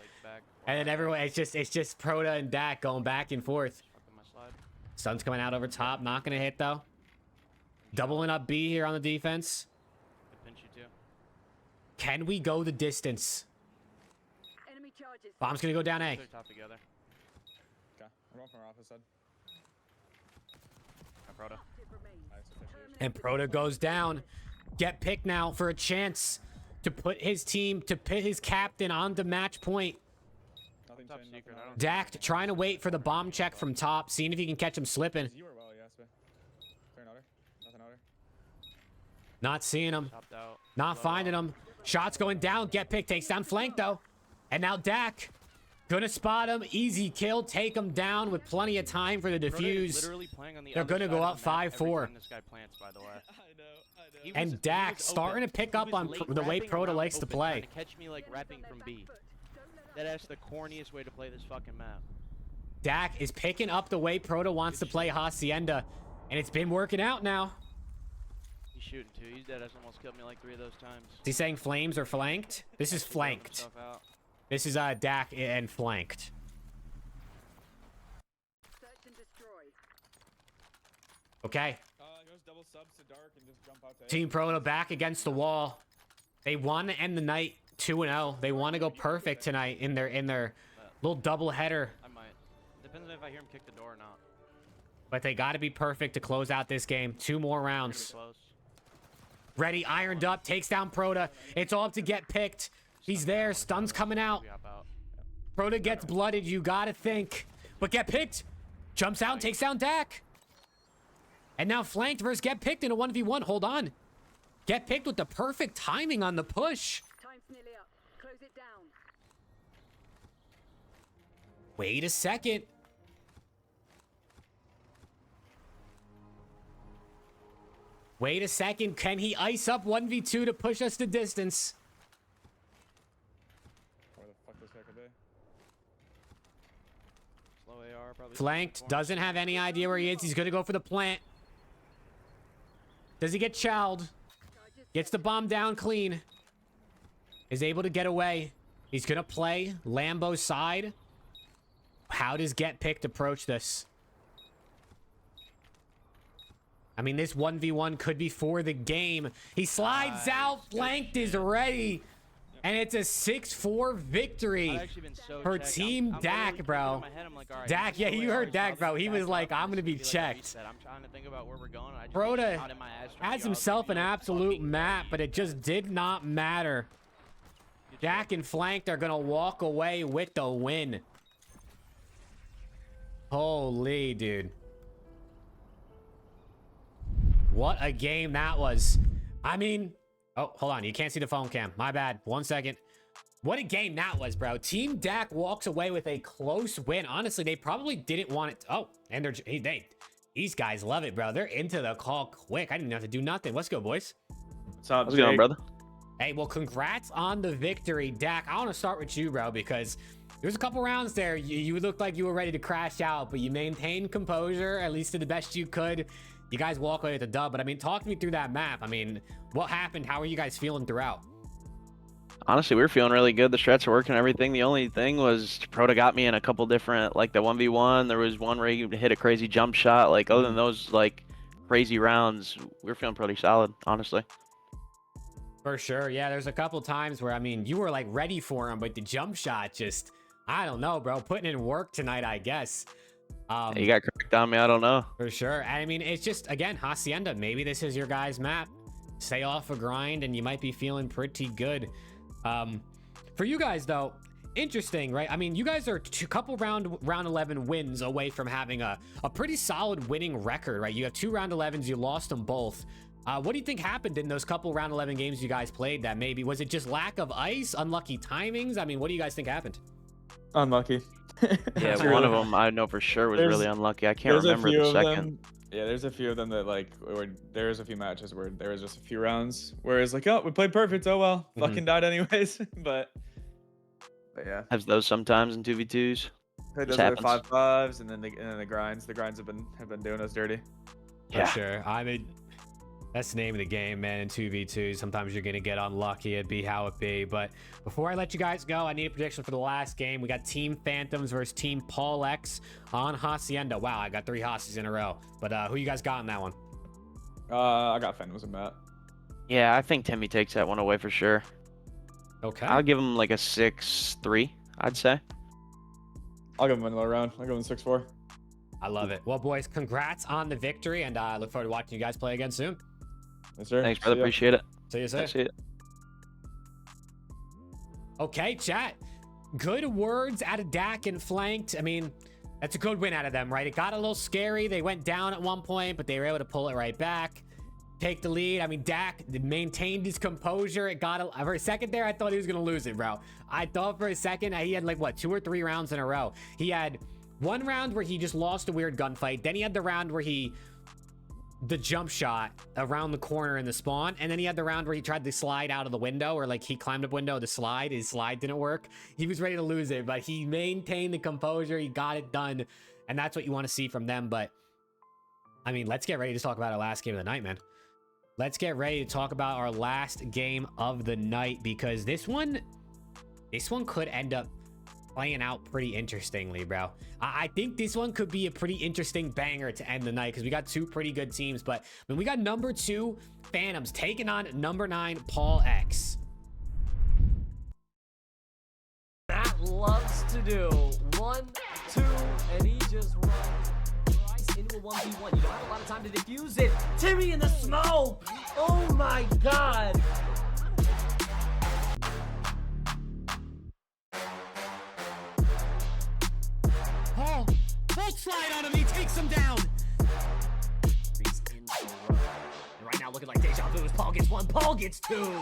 and then everyone it's just Prodahh and Dak going back and forth. Sun's coming out over top, not gonna hit though. Doubling up B here on the defense. Can we go the distance? Bomb's gonna go down A. Okay, I'm going from our office side. And Prodahh goes down. Get picked now for a chance to put his team, to put his captain on the match point. Dak trying to wait for the bomb check from top, seeing if he can catch him slipping. Not seeing him. Not finding him. Shots going down. Get picked. Takes down flank though. And now Dak gonna spot him. Easy kill. Take him down with plenty of time for the defuse. They're gonna go up 5-4. And Dak starting to pick up on the way Prodahh likes to play. Catch me like repping from B. That's the corniest way to play this fucking map. Dak is picking up the way Prodahh wants to play Hacienda, and it's been working out now. He's shooting too. He's dead. That's almost killed me like 3 of those times. Is he saying flames or flanked? This is flanked. This is Dak and flanked. Okay. Team Prodahh back against the wall. They want to end the night 2-0. They want to go perfect tonight in their little double header. I might. Depends on if I hear him kick the door or not. But they got to be perfect to close out this game. 2 more rounds. Ready, ironed up, takes down Prodahh. It's all up to get picked. He's there. Stun's coming out. Prodahh gets blooded. You got to think. But get picked. Jumps out and takes down Dak. And now flanked versus get picked in a 1v1. Hold on. Get picked with the perfect timing on the push. Time's nearly up. Close it down. Wait a second. Wait a second. Can he ice up 1v2 to push us the distance? Where the fuck this guy could be? Slow AR, probably. Flanked. Doesn't have any idea where he is. He's going to go for the plant. Does he get chowed? Gets the bomb down clean. Is able to get away. He's going to play Lambo's side. How does Get Picked approach this? I mean, this 1v1 could be for the game. He slides out. Flanked is ready. And it's a 6-4 victory for Team Dak, bro. Dak, yeah, you heard Dak, bro. He was like, I'm going to be checked. I'm trying to think about where we're going. Prodahh has himself an absolute map, but it just did not matter. Dak and Flanked are going to walk away with the win. Holy, dude. What a game that was. I mean... Oh, hold on. You can't see the phone cam. My bad. 1 second. What a game that was, bro. Team Dak walks away with a close win. Honestly, they probably didn't want it. Oh, and these guys love it, bro. They're into the call quick. I didn't have to do nothing. Let's go, boys. What's up, How's it going, brother? Hey, well, congrats on the victory, Dak. I want to start with you, bro, because there's a couple rounds there. You looked like you were ready to crash out, but you maintained composure, at least to the best you could. You guys walk away with a dub, but I mean, talk me through that map. I mean, what happened? How are you guys feeling throughout? Honestly, we were feeling really good. The strats were working and everything. The only thing was Prodahh got me in a couple different, like the 1v1. There was one where he hit a crazy jump shot. Like, other than those, like, crazy rounds, we were feeling pretty solid, honestly. For sure. Yeah, there's a couple times where, I mean, you were, like, ready for him, but the jump shot just, I don't know, bro. Putting in work tonight, I guess. You got cracked on me, I don't know. For sure. I mean, it's just, again, Hacienda. Maybe this is your guys' map. Stay off a grind, and you might be feeling pretty good. For you guys, though, interesting, right? I mean, you guys are a couple round 11 wins away from having a pretty solid winning record, right? You have 2 round 11s. You lost them both. What do you think happened in those couple round 11 games you guys played that maybe? Was it just lack of ice, unlucky timings? I mean, what do you guys think happened? Unlucky. Yeah, one of them I know for sure was really unlucky. I can't remember the second. Yeah, there's a few of them that like there's a few matches where there was just a few rounds where it's like, oh, we played perfect, oh well, fucking died anyways. but yeah, has those sometimes in 2v2s. Played those other 5-5s and then the grinds. The grinds have been doing us dirty. For sure. I mean, That's the name of the game, man. In 2v2, sometimes you're going to get unlucky. It'd be how it be. But before I let you guys go, I need a prediction for the last game. We got Team Phantoms versus Team Paul X on Hacienda. Wow, I got 3 Hacies in a row. But who you guys got in that one? I got Phantoms and Matt. Yeah, I think Timmy takes that one away for sure. Okay. I'll give him like a 6-3, I'd say. I'll give him another round. I'll give him 6-4. I love it. Well, boys, congrats on the victory, and I look forward to watching you guys play again soon. Yes, sir. Thanks, brother. Appreciate it. See you soon. See you. Okay, chat. Good words out of Dak and flanked. I mean, that's a good win out of them, right? It got a little scary. They went down at one point, but they were able to pull it right back. Take the lead. I mean, Dak maintained his composure. It got for a second there, I thought he was going to lose it, bro. I thought for a second he had like, what, 2 or 3 rounds in a row. He had one round where he just lost a weird gunfight. Then he had the round where the jump shot around the corner in the spawn. And then he had the round where he tried to slide out of the window, or like he climbed up window to slide. His slide didn't work. He was ready to lose it, but he maintained the composure. He got it done. And that's what you want to see from them. But I mean, let's get ready to talk about our last game of the night, man. Let's get ready to talk about our last game of the night, because this one could end up playing out pretty interestingly, bro. I think this one could be a pretty interesting banger to end the night, because we got 2 pretty good teams. But I mean, we got number 2 Phantoms taking on number 9 Paul X. Matt loves to do 1, 2, and he just runs right into a 1v1. You don't have a lot of time to defuse it. Timmy in the smoke. Oh my god. Paul slide on him. He takes him down. He's in for a run. And right now, looking like deja vu as Paul gets 1, Paul gets 2.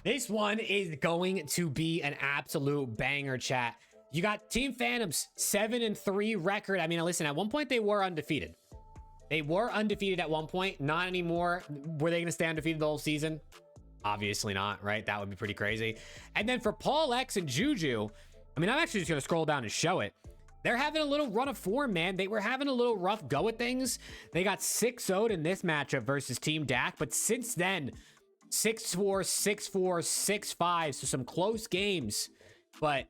This one is going to be an absolute banger, chat. You got Team Phantoms 7-3 record. I mean, listen, at one point they were undefeated. They were undefeated at one point, not anymore. Were they going to stay undefeated the whole season? Obviously not, right? That would be pretty crazy. And then for Paul X and Juju, I mean, I'm actually just going to scroll down and show it. They're having a little run of form, man. They were having a little rough go at things. They got 6-0'd in this matchup versus Team Dak, but since then, 6-4, 6-4, 6-5, so some close games, but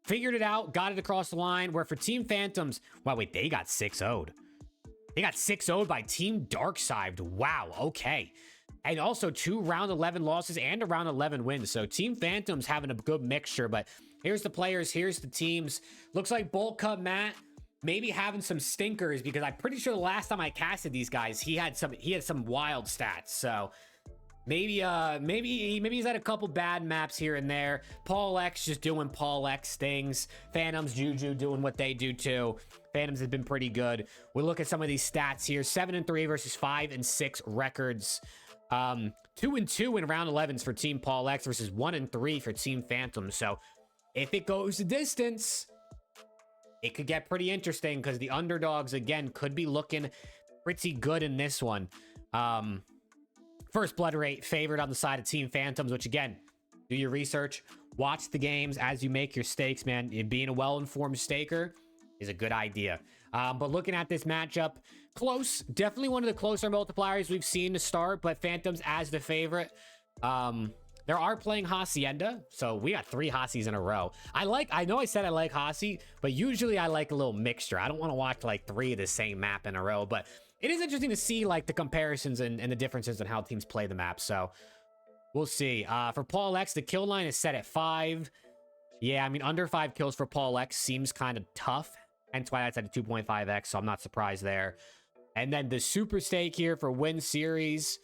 figured it out, got it across the line, where for Team Phantoms, wow, wait, they got 6-0'd. They got 6-0'd by Team Darksived. Wow, okay. And also 2 round 11 losses and a round 11 wins. So Team Phantoms having a good mixture, but here's the players, here's the teams. Looks like Bolt Cut Matt maybe having some stinkers, because I'm pretty sure the last time I casted these guys, he had some wild stats. So maybe he's had a couple bad maps here and there. Paul X just doing Paul X things. Phantoms, Juju doing what they do too. Phantoms has been pretty good. We look at some of these stats here. 7-3 versus 5-6 records. 2-2 in round 11s for Team Paul X versus 1-3 for Team Phantom. So if it goes the distance, it could get pretty interesting, because the underdogs again could be looking pretty good in this one. First blood rate favored on the side of Team Phantoms, which again, do your research, watch the games as you make your stakes, man. Being a well-informed staker is a good idea. But looking at this matchup, close, definitely one of the closer multipliers we've seen to start, but Phantoms as the favorite. There are playing Hacienda, so we got 3 Hacies in a row. I know I said I like Hasi, but usually I like a little mixture. I don't want to watch like 3 of the same map in a row, but it is interesting to see like the comparisons and the differences in how teams play the map. So we'll see. For Paul X, the kill line is set at 5. Yeah, I mean, under 5 kills for Paul X seems kind of tough. Hence why that's at a 2.5x, so I'm not surprised there. And then the super stake here for win series.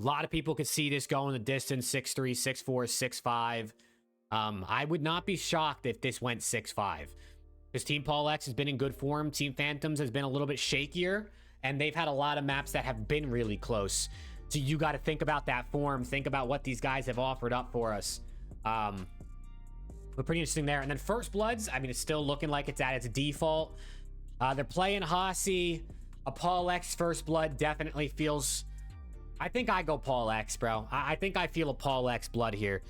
A lot of people could see this going the distance, 6-3, 6-4, 6-5. I would not be shocked if this went 6-5. Because Team Paul X has been in good form. Team Phantoms has been a little bit shakier. And they've had a lot of maps that have been really close. So you got to think about that form. Think about what these guys have offered up for us. But pretty interesting there. And then First Bloods, I mean, it's still looking like it's at its default. They're playing Hasi. A Paul X First Blood definitely feels... I think I go Paul X, bro. I think I feel a Paul X blood here.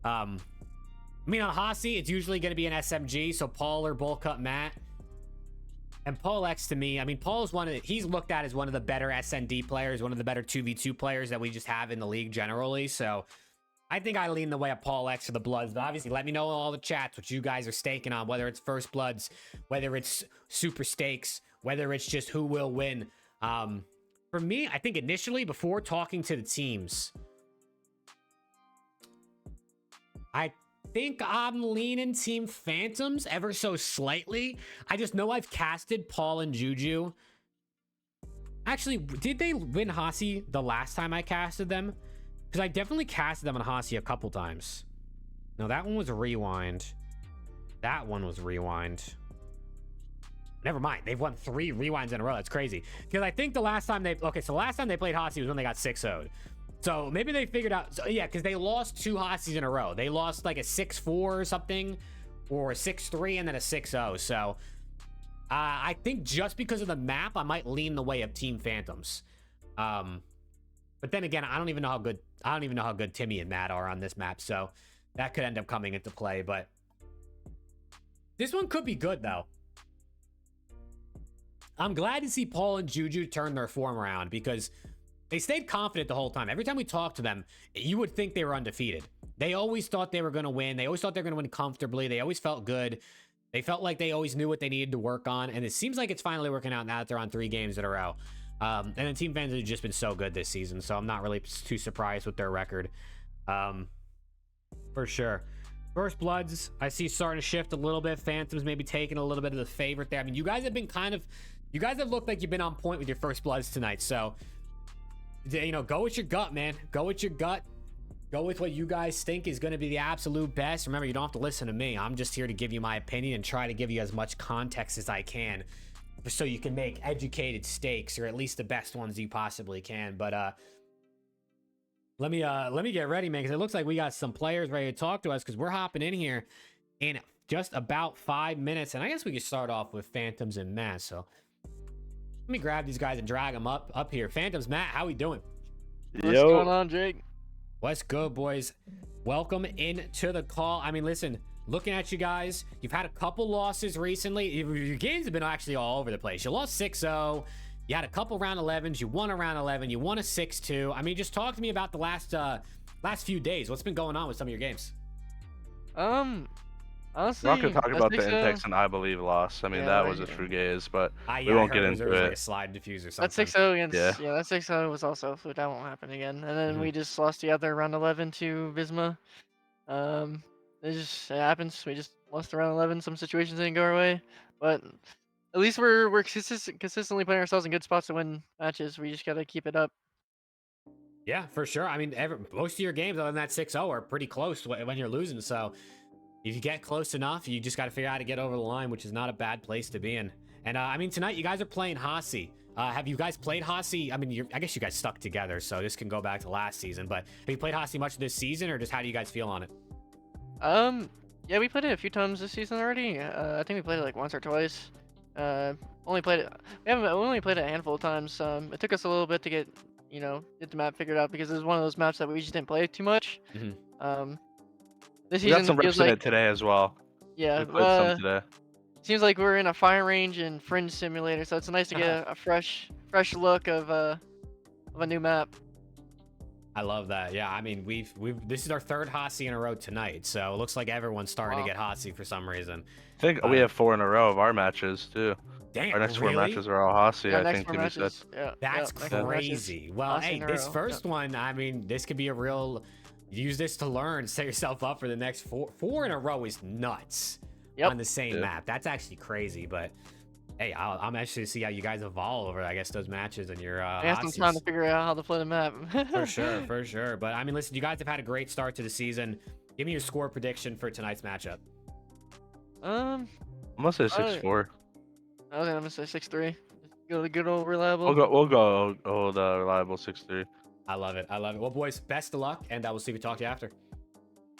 I mean, on Hasi, it's usually going to be an SMG, so Paul or Bowl Cut Matt. And Paul X to me, I mean, Paul's he's looked at as one of the better SND players, one of the better 2v2 players that we just have in the league generally. So I think I lean the way of Paul X for the Bloods. But obviously, let me know in all the chats what you guys are staking on, whether it's First Bloods, whether it's Super Stakes, whether it's just who will win. For me, I think initially, before talking to the teams, I think I'm leaning Team Phantoms ever so slightly. I just know I've casted Paul and Juju. Actually, did they win Hasi the last time I casted them? Because I definitely casted them on Hasi a couple times. No, that one was a rewind. That one was rewind. Never mind. They've won 3 rewinds in a row. That's crazy. Because I think the last time they... Okay, so the last time they played Hasi was when they got 6-0'd. So maybe they figured out... So yeah, because they lost 2 Hasis in a row. They lost like a 6-4 or something. Or a 6-3 and then a 6-0. So I think just because of the map, I might lean the way of Team Phantoms. But then again, I don't even know how good Timmy and Matt are on this map. So that could end up coming into play. But this one could be good, though. I'm glad to see Paul and Juju turn their form around because they stayed confident the whole time. Every time we talked to them, you would think they were undefeated. They always thought they were going to win. They always thought they were going to win comfortably. They always felt good. They felt like they always knew what they needed to work on. And it seems like it's finally working out now that they're on 3 games in a row. And the Team fans have just been so good this season. So I'm not really too surprised with their record. For sure. First Bloods, I see starting to shift a little bit. Phantoms maybe taking a little bit of the favorite there. I mean, you guys have been you guys have looked like you've been on point with your First Bloods tonight. So, you know, go with your gut, man. Go with your gut. Go with what you guys think is going to be the absolute best. Remember, you don't have to listen to me. I'm just here to give you my opinion and try to give you as much context as I can so you can make educated stakes, or at least the best ones you possibly can. But let me get ready, man, because it looks like we got some players ready to talk to us because we're hopping in here in just about 5 minutes. And I guess we could start off with Phantoms and Matt. So let me grab these guys and drag them up here. Phantoms, Matt, how we doing? What's going on, Jake? What's good, boys? Welcome into the call. I mean, listen, looking at you guys, you've had a couple losses recently. Your games have been actually all over the place. You lost 6-0. You had a couple round 11s. You won a round 11. You won a 6-2. I mean, just talk to me about the last few days. What's been going on with some of your games? Honestly, we're not going to talk about the so. Intex and I believe loss. I mean, Yeah, that was a true gaze, but Yeah, we won't get there into was it. like a slide diffuse or something. That 6-0 against Yeah. that 6-0 was also a fluke. That won't happen again. And then we just lost the other round 11 to Visma. It happens. We just lost the round 11. Some situations didn't go our way, but at least we're consistently putting ourselves in good spots to win matches. We just gotta keep it up. Yeah, for sure. I mean, most of your games other than that 6-0 are pretty close when you're losing. So if you get close enough, you just got to figure out how to get over the line, which is not a bad place to be in. And I mean, tonight you guys are playing Hasi. Have you guys played Hasi? I mean, I guess you guys stuck together, so this can go back to last season. But have you played Hasi much this season, or just how do you guys feel on it? Yeah, we played it a few times this season already. I think we played it like once or twice. Only played it. We only played it a handful of times. It took us a little bit to get the map figured out because it was one of those maps that we just didn't play too much. This We got season some reps feels in like it today as well. yeah. We played some today. Seems like we're in a fire range and Fringe Simulator, so it's nice to get a fresh look of a new map. I love that. Yeah, I mean, this is our 3rd Hasi in a row tonight, so it looks like everyone's starting to get Hasi for some reason. I think we have 4 in a row of our matches too. Damn, our next really? 4 matches are all Hasi. Yeah, I next think 4 Timmy said. matches. Yeah, That's next 4 crazy. matches, Well, Hasi hey, in a this row. first one, I mean, this could be a real. Use this to learn, set yourself up for the next 4 in a row is nuts on the same map. That's actually crazy, but hey, I'm actually to see how you guys evolve over, I guess, those matches and your I have some time to figure out how to play the map. for sure. But I mean, listen, you guys have had a great start to the season. Give me your score prediction for tonight's matchup. I'm gonna say 6-4. I was gonna say 6-3. Go the good old reliable. We'll go old reliable 6-3. I love it. Well, boys, best of luck, and I will see if we talk to you after.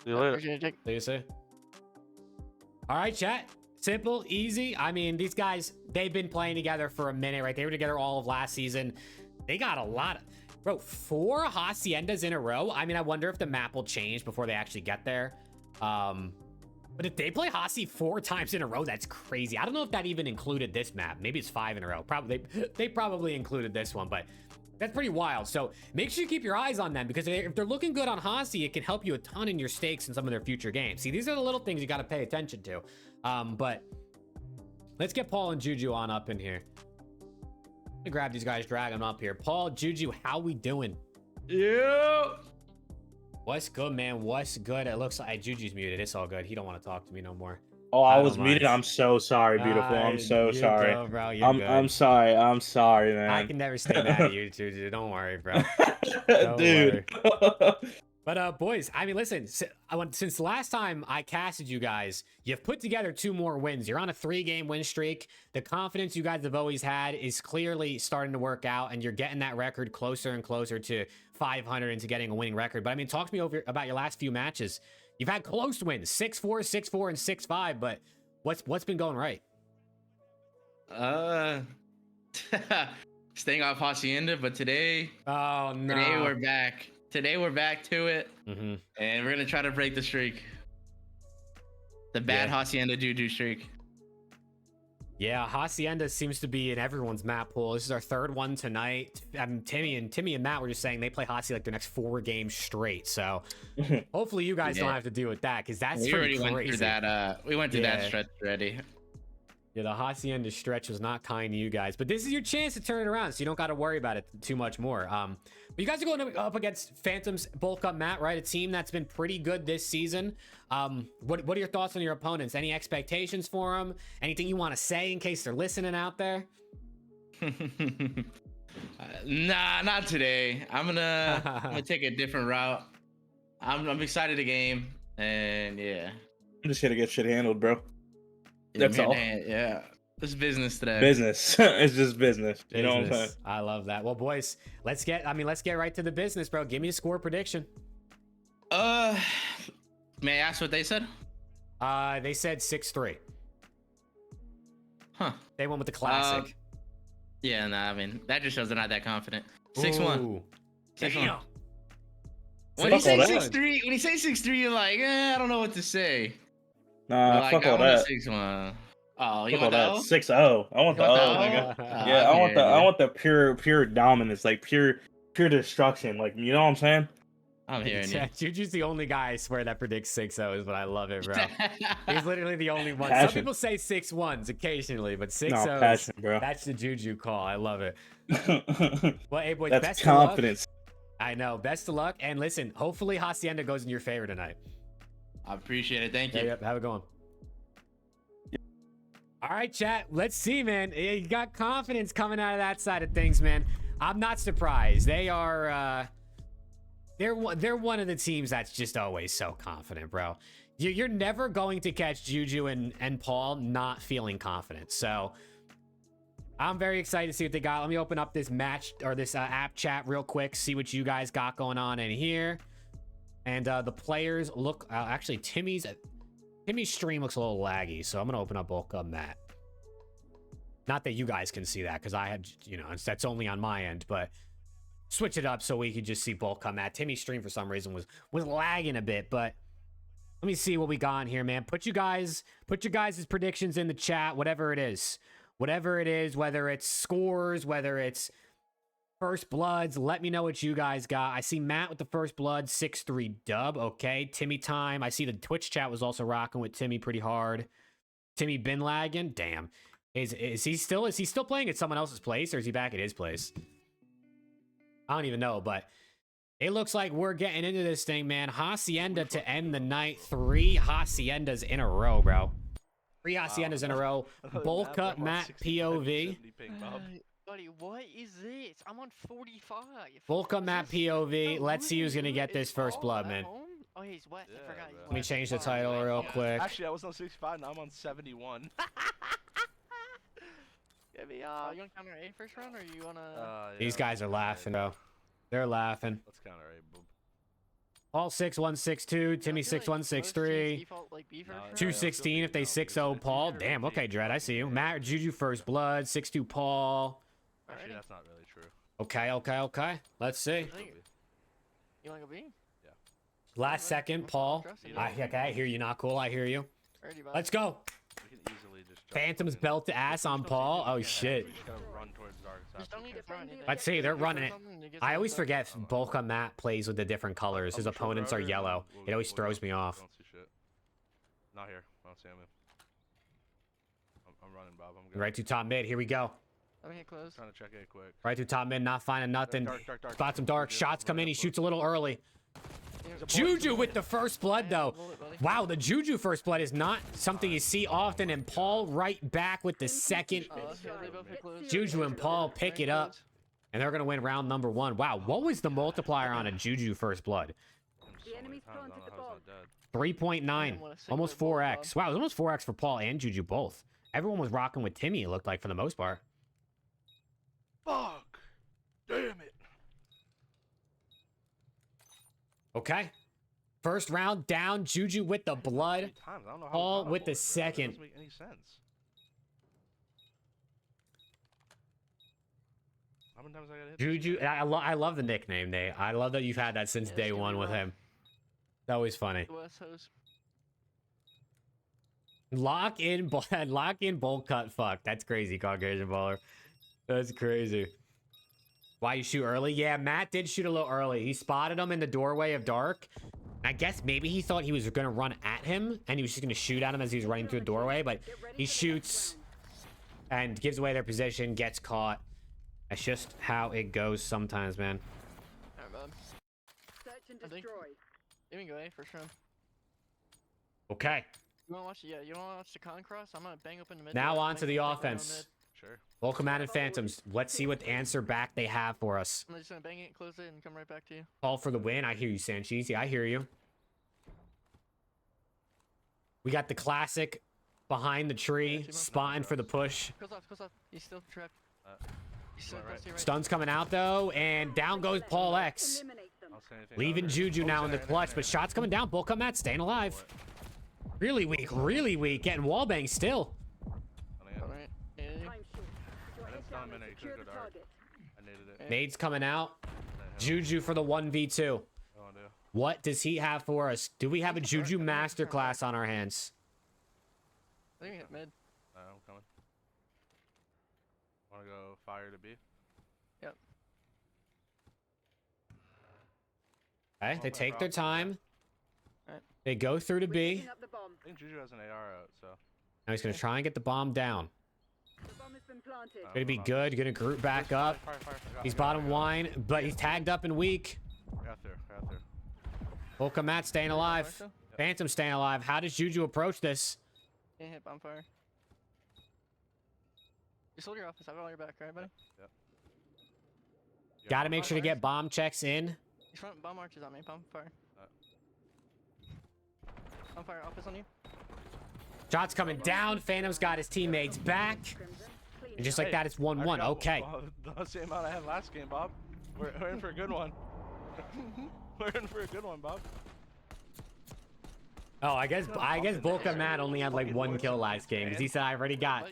See you later. Appreciate it, Jake. See you soon. All right, chat. Simple, easy. I mean, these guys, they've been playing together for a minute, right? They were together all of last season. They got a lot of... Bro, 4 Haciendas in a row. I mean, I wonder if the map will change before they actually get there. But if they play Hasi 4 times in a row, that's crazy. I don't know if that even included this map. Maybe it's 5 in a row. Probably they probably included this one, but that's pretty wild. So make sure you keep your eyes on them, because if they're looking good on Hasi, it can help you a ton in your stakes in some of their future games. See, these are the little things you got to pay attention to. But let's get Paul and Juju on up in here. Let me grab these guys, drag them up here. Paul, Juju, how we doing? Yeah. What's good, man? What's good? It looks like Juju's muted. It's all good. He don't want to talk to me no more. Oh, I was don't muted. mind. I'm so sorry, beautiful. I'm so You're sorry. good, bro. You're I'm sorry. I'm sorry, man. I can never stay mad at you, Juju. Don't worry, bro. Don't Dude. worry. But boys, I mean, listen. Since the last time I casted you guys, you've put together 2 more wins. You're on a 3-game win streak. The confidence you guys have always had is clearly starting to work out, and you're getting that record closer and closer to 500 and to getting a winning record. But I mean, talk to me about your last few matches. You've had close wins, 6-4, 6-4, and 6-5. But what's been going right? Staying off Hacienda, but today. Oh no! Today we're back. Today we're back to it, and we're gonna try to break the streak. The bad Hacienda Juju streak. Yeah, Hacienda seems to be in everyone's map pool. This is our 3rd one tonight. Timmy and Matt were just saying they play Hasi like the next 4 games straight. So hopefully you guys don't have to deal with that, because that's we pretty already crazy. went through that. We went through that stretch already. Yeah, the Hacienda stretch was not kind to you guys, but this is your chance to turn it around, so you don't got to worry about it too much more. But you guys are going up against Phantom's Bulk Up Matt, right? A team that's been pretty good this season. What are your thoughts on your opponents? Any expectations for them? Anything you want to say in case they're listening out there? Nah, not today. I'm gonna take a different route. I'm excited to game, and yeah. I'm just here to get shit handled, bro. That's all. Yeah. It's business today. Business. It's just business. You know what I'm saying? I love that. Well, boys, let's get right to the business, bro. Give me a score prediction. May I ask what they said? They said 6-3. Huh. They went with the classic. Yeah, nah, I mean, that just shows they're not that confident. 6-1. 6-1. When you say 6-3, you're like, I don't know what to say. Nah, like, fuck all that. 6-1. Oh, you Fuck want all that? 6-0. I want the O, nigga. Yeah, I want the pure dominance, like pure destruction. Like, you know what I'm saying? I'm hearing you. Juju's the only guy, I swear, that predicts 6-0 is what I love it, bro. He's literally the only one. Passion. Some people say 6-1s occasionally, but 6-0, No, passion, bro. That's the Juju call. I love it. Well, hey, boys, that's best confidence. Of luck. I know. Best of luck. And listen, hopefully Hacienda goes in your favor tonight. I appreciate it. Thank you. Yep. Have it going. All right, chat. Let's see, man. You got confidence coming out of that side of things, man. I'm not surprised. They are, they're one of the teams that's just always so confident, bro. You're never going to catch Juju and Paul not feeling confident. So I'm very excited to see what they got. Let me open up this match or this app chat real quick, see what you guys got going on in here. And the players look, actually Timmy's stream looks a little laggy, so I'm gonna open up Bulk Up Matt. Not that you guys can see that, because I had, that's only on my end, but switch it up so we could just see Bulk Up Matt. Timmy's stream for some reason was lagging a bit, but let me see what we got in here, man. Put your guys' predictions in the chat, whatever it is, whether it's scores, whether it's first bloods. Let me know what you guys got. I see Matt with the first blood, 6-3 dub. Okay, Timmy time. I see the Twitch chat was also rocking with Timmy pretty hard. Timmy been lagging. Damn. Is he still playing at someone else's place, or is he back at his place? I don't even know, but it looks like we're getting into this thing, man. Hacienda to end the night. 3 Haciendas in a row, bro. 3 Haciendas in a row. Bulk Up Matt POV. Buddy, what is this? I'm on 45. Bulk Up Matt POV. Let's see who's gonna get this first blood, man. Oh, he's wet. I forgot. Let me change the title real quick. Actually, I was on 65, now I'm on 71. Give me, you want to counter A first round, or you want to... These guys are laughing, bro. They're laughing. Let's counter A, boom. Paul 6-1-6-2, Timmy 6-1-6-3, 2-16 if they 6-0 Paul. Damn, okay, Dread, I see you. Matt Juju first blood, 6-2 Paul. Actually, that's not really true. Okay. Let's see. You want to go B? Yeah. Last second, Paul. I hear you, not cool. I hear you. Let's go. We can easily just jump Phantom's fucking- belt to ass on Paul. Oh shit. We just gotta run towards dark. Just don't need to throw anything. Let's see, they're running it. Something to get I some always stuff. forget Bolka Matt plays with the different colors. His opponents are yellow. It always throws me off. I don't see shit. Not here. I don't see him. I'm running, Bob. I'm good. Right to top mid. Here we go. Let me get close. Trying to check A quick. Right to top mid. Not finding nothing. Dark. Spot some dark. Shots come in. He shoots a little early. Juju with the first blood, though. Wow, the Juju first blood is not something you see often. And Paul right back with the second. Juju and Paul pick it up. And they're going to win round number 1. Wow, what was the multiplier on a Juju first blood? 3.9. Almost 4x. Wow, it was almost 4x for Paul and Juju both. Everyone was rocking with Timmy, it looked like, for the most part. Fuck! Damn it! Okay. First round down. Juju with the blood. Paul with the second. Doesn't make any sense. How many times I gotta hit Juju, I love the nickname, Nate. I love that you've had that since day one with him. It's always funny. Lock in bolt cut. Fuck, that's crazy, Caucasian baller. That's crazy. Why you shoot early? Yeah, Matt did shoot a little early. He spotted him in the doorway of dark. I guess maybe he thought he was gonna run at him and he was just gonna shoot at him as he was running through a doorway, but he shoots and gives away their position, gets caught. That's just how it goes sometimes, man. Alright, bud. Search and destroy. You can go A for sure. Okay. You wanna watch? Yeah, you wanna watch the con cross? I'm gonna bang open the mid. Now on to the offense. Sure. Welcome out and Phantoms. Let's see what answer back they have for us. I'm just gonna bang it, close it, and come right back to you. Call for the win. I hear you, Sanchez. Yeah, I hear you. We got the classic behind the tree, spotting for the push. Close off. He's still trapped. He's still close to you right Stun's coming out though, and down goes Paul X. Leaving Juju now in the clutch, but shots coming down. Bull come Matt staying alive. Really weak, really weak. Getting wallbang still. Alright. Nade's coming out. Juju for the 1v2. What does he have for us? Do we have a Juju masterclass on our hands? I think we hit mid. I'm coming. Wanna go fire to B? Yep. Okay, they take their time. They go through to B. I think Juju has an AR out, so. Now he's gonna try and get the bomb down. The bomb has been planted. Gonna be good. Gonna group back up. He's bottom wine, but he's tagged up and weak. Got there. Volca Matt staying alive. Phantom staying alive. How does Juju approach this? Can't hit bonfire. Just hold your office. I've got all your back, right, buddy? Yep. Gotta make sure to get bomb checks in. He's front bomb arches on me. Bonfire. Bonfire office on you. Shots coming down. Phantom's got his teammates back. And just like that, it's 1-1. Okay. The same amount I had last game, Bob. We're in for a good one. We're in for a good one, Bob. Oh, I guess Volca Matt only had like 1 kill last game because he said I've already got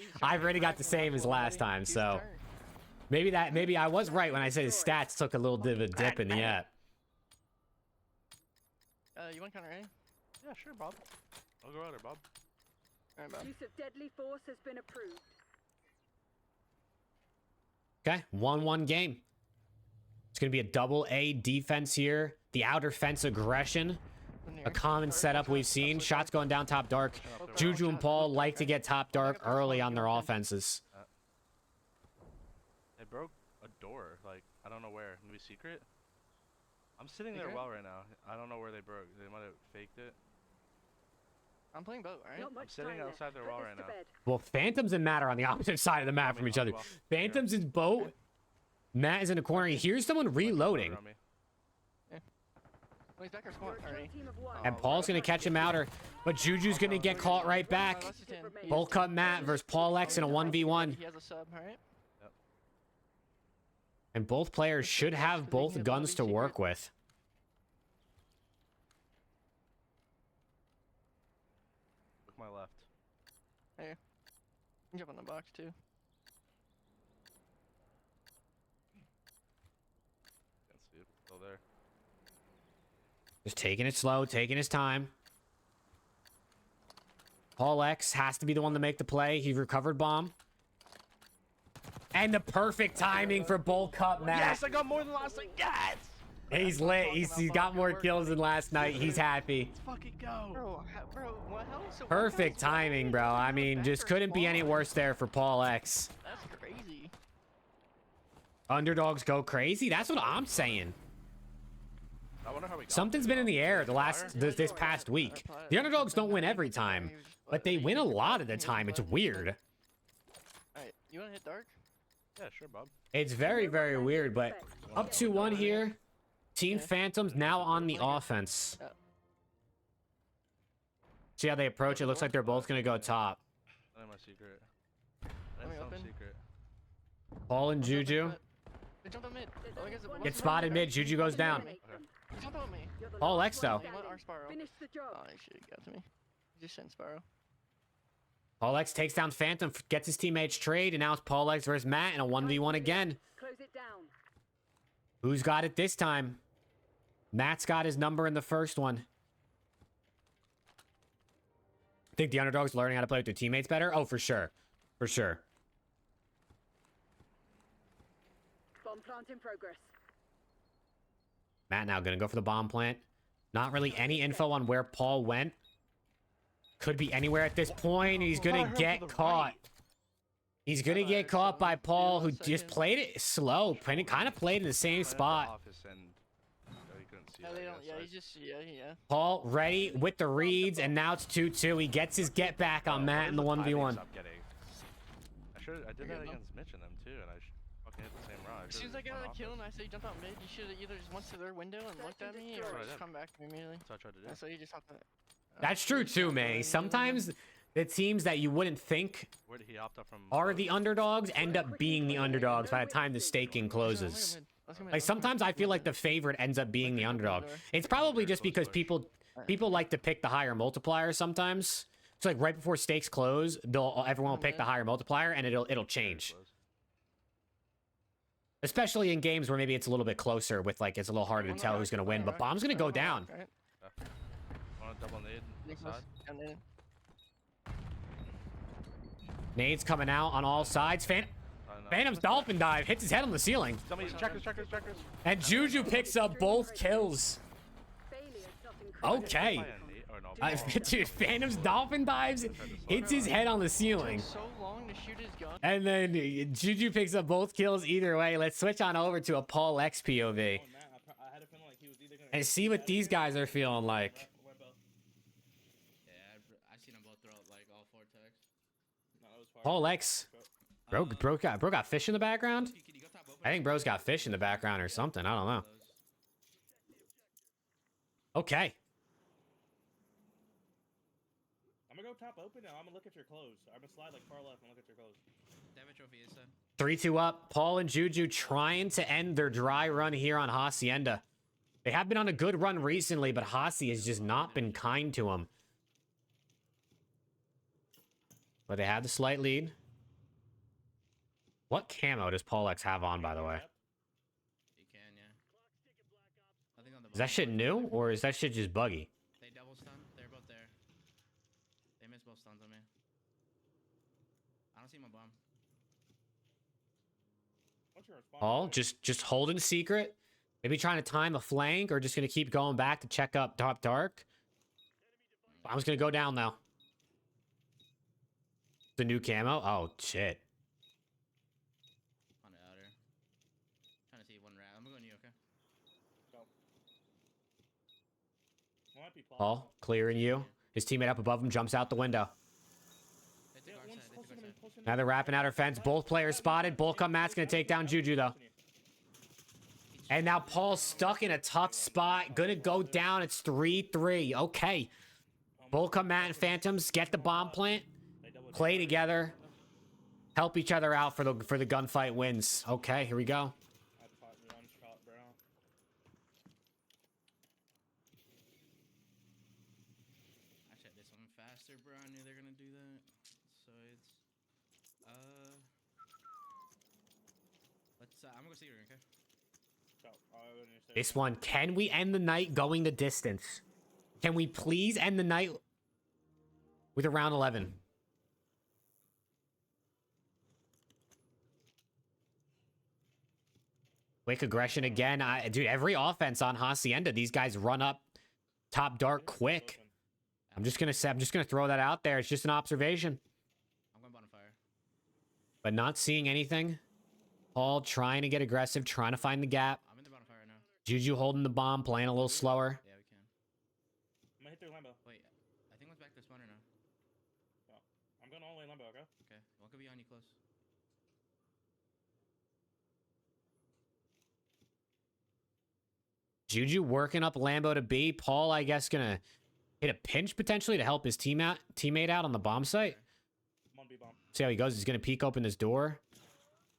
the same as last time. So maybe I was right when I said his stats took a little bit of a dip in the app. You want counter A? Yeah, sure, Bob. I'll go out there, Bob. Alright, Bob. Use of deadly force has been approved. Okay, 1-1 game. It's gonna be a double A defense here. The outer fence aggression. A common setup we've seen. Shots going down top dark. Juju and Paul like to get top dark early on their offenses. They broke a door, like, I don't know where. Maybe secret? I'm sitting there well right now. I don't know where they broke. They might have faked it. I'm playing boat, right? I'm sitting outside their wall right now. Well, Phantoms and Matt are on the opposite side of the map from each other. Phantoms is boat. Matt is in the corner. He hears someone reloading. Well, he's back or spawn already. And Paul's gonna catch him out, but Juju's gonna get caught right back. Bull cut Matt versus Paul X in a 1v1. He has a sub, alright? And both players should have both guns to work with. Look my left. Hey. You can jump on the box too. Can't see it. Still there. Just taking it slow, taking his time. Paul X has to be the one to make the play. He recovered bomb. And the perfect timing for Bull Cup Matt. Yes, I got more than last night. Yes. He's lit. He's got more kills than last night. He's happy. Let's fucking go. Bro, what hell? So Perfect timing, bro. I mean, just couldn't be any worse there for Paul X. That's crazy. Underdogs go crazy? That's what I'm saying. I wonder how we got Something's been in the air this past week. The underdogs don't win every time, but they win a lot of the time. It's weird. Alright, you wanna hit dark? Yeah, sure, Bob. It's very, very weird, but up 2-1 here. Team Phantoms now on the offense. See how they approach? It looks like they're both going to go top. That's my secret. That's some secret. Paul and Juju. They jumped on mid. Oh, I guess it Get spotted mid. Juju goes down. He jumped on me. Paul X, though. He went our Sparrow. Oh, he should have got to me. He just sent Sparrow. Paul X takes down Phantom, gets his teammates trade, and now it's Paul X versus Matt in a 1v1 again. Close it down. Who's got it this time? Matt's got his number in the first one. I think the underdog's learning how to play with their teammates better. Oh, for sure. For sure. Bomb plant in progress. Matt now gonna go for the bomb plant. Not really any info on where Paul went. Could be anywhere at this point. He's gonna get caught. He's gonna get caught by Paul, who just played it slow. Kind of played in the same spot. Yeah, he's just, yeah. Paul ready with the reads, and now it's 2-2. He gets his get back on Matt in the 1v1. I did that against Mitch and them too, and I fucking hit the same round. As soon as I got a kill and I said jump out mid, you should have either just went to their window and looked at me, or just come back to me immediately. That's what I tried to do. So you just hopped on it. That's true too, May. Sometimes the teams that you wouldn't think Where did he opt up from? are the underdogs end up being the underdogs by the time the staking closes. Like sometimes I feel like the favorite ends up being the underdog. It's probably just because people like to pick the higher multiplier sometimes. So like right before stakes close, everyone will pick the higher multiplier and it'll change. Especially in games where maybe it's a little bit closer with like it's a little harder to tell who's gonna win. But Bomb's gonna go down. Want a double nade inside? Nades coming out on all sides. Phantom's dolphin dive hits his head on the ceiling. Checkers. And Juju picks up both kills. Okay. Dude, Phantom's dolphin dives, hits his head on the ceiling. So long to shoot his gun. And then Juju picks up both kills either way. Let's switch on over to a Paul X POV. And see what these guys are feeling like. Yeah, I've seen them both throw up like all 4 tags. Paul X. Bro got fish in the background? I think bro's got fish in the background or something. I don't know. Okay. I'm gonna go top open now. I'm gonna look at your clothes. I'm gonna slide like far left and look at your clothes. Damage trophy is said. 3-2 up. Paul and Juju trying to end their dry run here on Hacienda. They have been on a good run recently, but Hasi has just not been kind to them. But they have the slight lead. What camo does Paul X have on, by the way? You can, yeah. I think on the Is that shit new, or is that shit just buggy? They double stun. They're both there. They missed both stuns on me. I don't see my bomb. Paul just holding secret. Maybe trying to time a flank, or just gonna keep going back to check up top dark. Bomb's gonna go down though. The new camo. Oh shit. On the outer. Trying to see one rat. I'm going to you, okay? Paul clearing you. His teammate up above him jumps out the window. Now they're wrapping out her fence. Both players spotted. Bullcum Matt's gonna take down Juju though. And now Paul's stuck in a tough spot. Gonna go down. It's 3-3. Okay. Bullcum Matt and Phantoms get the bomb plant. Play together. Help each other out for the gunfight wins. Okay, here we go. I checked this one faster, bro. I knew they were gonna do that. So it's let's I'm gonna go see her, okay? This one, can we end the night going the distance? Can we please end the night? with a round 11. Quick aggression again. Dude, every offense on Hacienda, these guys run up top dark quick. I'm just gonna throw that out there. It's just an observation. I'm going bottom fire. But not seeing anything. Paul trying to get aggressive, trying to find the gap. I'm in the bottom fire right now. Juju holding the bomb, playing a little slower. Yeah, we can. I'm gonna hit through Lambo. Wait, I think one's back to spawner now. Oh, I'm going all the way Lambo, okay? Okay, one could be on you close. Juju working up Lambo to B. Paul, I guess, gonna hit a pinch potentially to help his teammate out on the bomb site. I'm on B bomb. See how he goes. He's gonna peek open this door.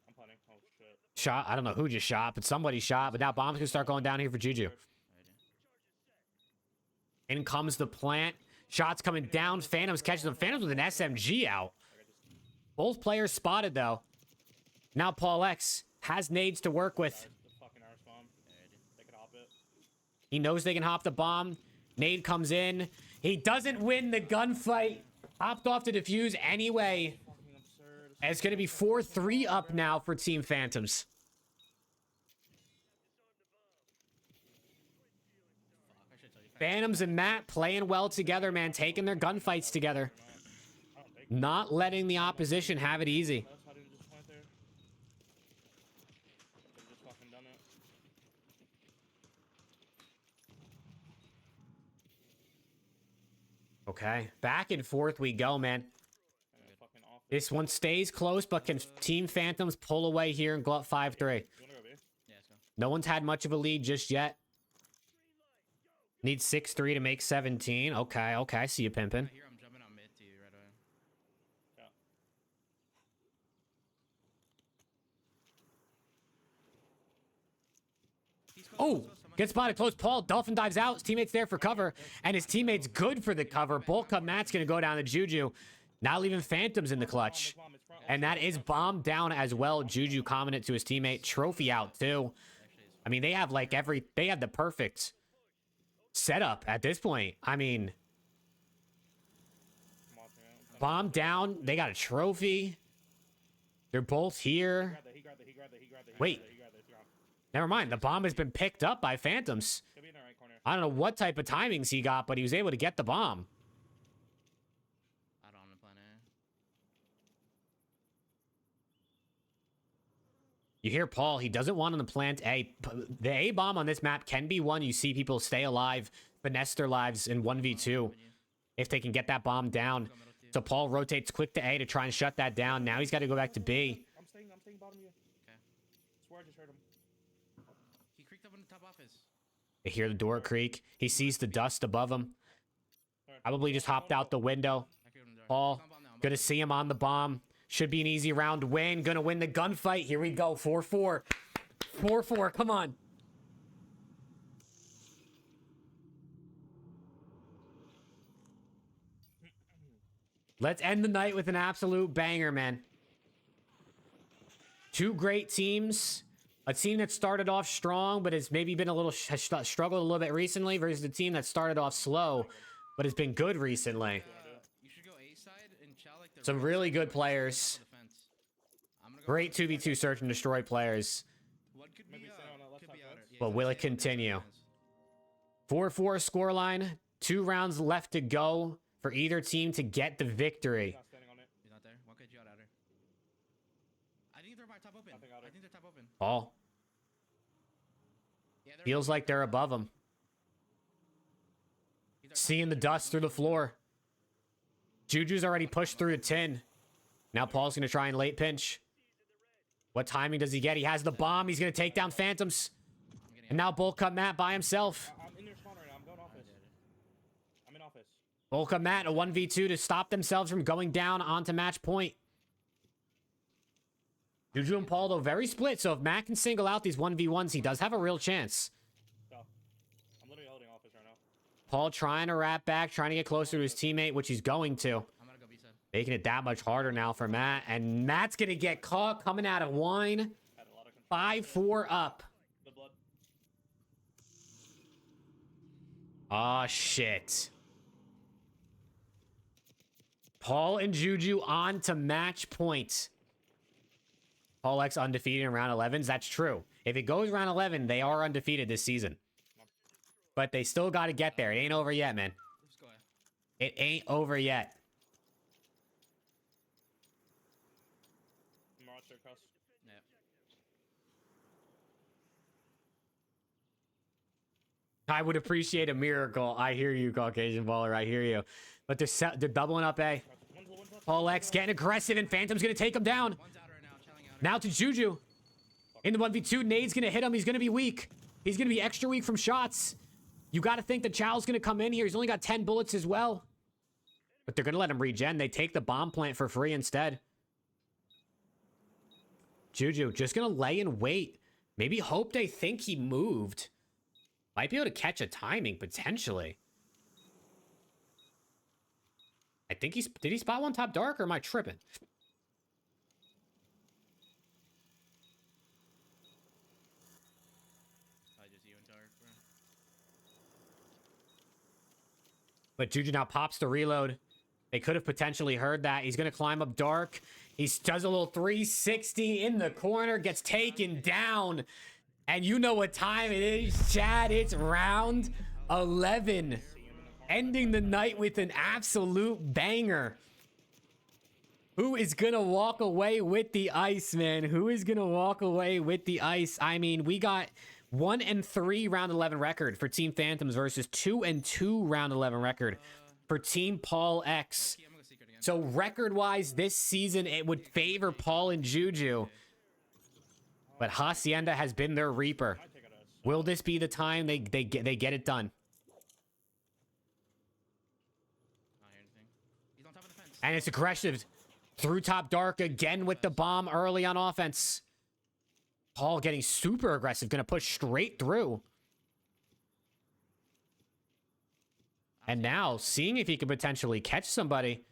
I'm planning. Oh shit. Shot. I don't know who just shot, but somebody shot. But now bomb's gonna start going down here for Juju. In comes the plant. Shots coming down. Phantoms catches him. Phantoms with an SMG out. Both players spotted though. Now Paul X has nades to work with. The fucking arrow spawn. They can hop it. He knows they can hop the bomb. Nade comes in. He doesn't win the gunfight. Hopped off to defuse anyway. And it's going to be 4-3 up now for Team Phantoms. Phantoms and Matt playing well together, man. Taking their gunfights together. Not letting the opposition have it easy. Okay, back and forth we go, man. This one stays close, but can Team Phantoms pull away here and go up 5-3? No one's had much of a lead just yet. Need 6-3 to make 17. Okay, okay, I see you pimping. Here, I'm jumping on mid to you right away. Oh, gets spotted close. Paul, Dolphin dives out. His teammate's there for cover, and his teammate's good for the cover. Bulk up Matt's going to go down to Juju. Not leaving Phantoms in the clutch. And that is bomb down as well. Juju commented to his teammate. Trophy out, too. I mean, they have like they have the perfect setup at this point. I mean, bomb down. They got a trophy. They're both here. Wait. Never mind. The bomb has been picked up by Phantoms. I don't know what type of timings he got, but he was able to get the bomb. I don't want to plan A. You hear Paul. He doesn't want him to plant A. The A bomb on this map can be one. You see people stay alive, finesse their lives in 1v2 if they can get that bomb down. So Paul rotates quick to A to try and shut that down. Now he's got to go back to B. I'm staying bottom of you. Okay. Swear I just heard him. He creaked up in the top office. They hear the door creak. He sees the dust above him. Probably just hopped out the window. Paul, gonna see him on the bomb. Should be an easy round win. Gonna win the gunfight. Here we go. 4-4. 4-4. Come on. Let's end the night with an absolute banger, man. Two great teams. A team that started off strong, but has maybe been a little struggled a little bit recently, versus the team that started off slow, but has been good recently. You should go A side and chow like the Some really good players. Great 2v2 search and destroy players. But will it continue? 4-4 scoreline. 2 rounds left to go for either team to get the victory. He's not there. One could you out her. I think they're by top open. I think they're top open. Paul. Feels like they're above him. Seeing the dust through the floor. Juju's already pushed through a 10. Now Paul's going to try and late pinch. What timing does he get? He has the bomb. He's going to take down Phantoms. And now Bulk Up Matt by himself. I'm in their spawn right now. I'm going office. I'm in office. Bulk Up Matt, a 1v2 to stop themselves from going down onto match point. Juju and Paul, though, very split. So if Matt can single out these 1v1s, he does have a real chance. I'm literally holding office right now. Paul trying to wrap back, trying to get closer to his teammate, which he's going to. Making it that much harder now for Matt. And Matt's going to get caught coming out of wine. 5-4 up. Oh, shit. Paul and Juju on to match point. Paul X undefeated in round 11s. That's true. If it goes round 11, they are undefeated this season. But they still got to get there. It ain't over yet, man. It ain't over yet. I would appreciate a miracle. I hear you, Caucasian baller. I hear you. But they're doubling up A. Paul X getting aggressive, and Phantom's going to take him down. Now to Juju. In the 1v2, Nade's going to hit him. He's going to be weak. He's going to be extra weak from shots. You got to think that Chow's going to come in here. He's only got 10 bullets as well. But they're going to let him regen. They take the bomb plant for free instead. Juju just going to lay in wait. Maybe hope they think he moved. Might be able to catch a timing, potentially. I think he's... Did he spot one top dark, or am I tripping? But Juju now pops the reload. They could have potentially heard that. He's going to climb up dark. He does a little 360 in the corner, gets taken down. And you know what time it is, Chad. It's round 11. Ending the night with an absolute banger. Who is going to walk away with the ice, man? Who is going to walk away with the ice? I mean, we got 1-3 round 11 record for Team Phantoms versus 2-2 round 11 record for Team Paul X. So record-wise this season, it would favor Paul and Juju. But Hacienda has been their reaper. Will this be the time they get it done? And it's aggressive through top dark again with the bomb early on offense. Paul getting super aggressive, gonna push straight through. And now seeing if he can potentially catch somebody.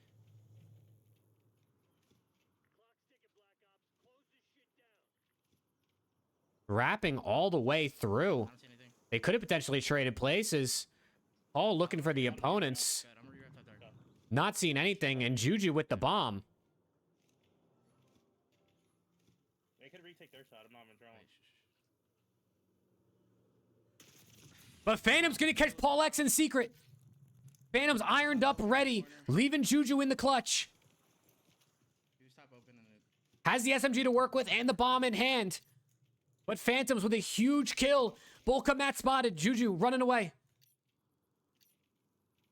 Wrapping all the way through. They could have potentially traded places. All looking for the opponents. Not seeing anything, and Juju with the bomb. They could retake their shot. I'm not even throwing. But Phantom's gonna catch Paul X in secret. Phantom's ironed up, ready, leaving Juju in the clutch. Has the SMG to work with and the bomb in hand. But Phantoms with a huge kill. Bullcup Matt spotted. Juju running away.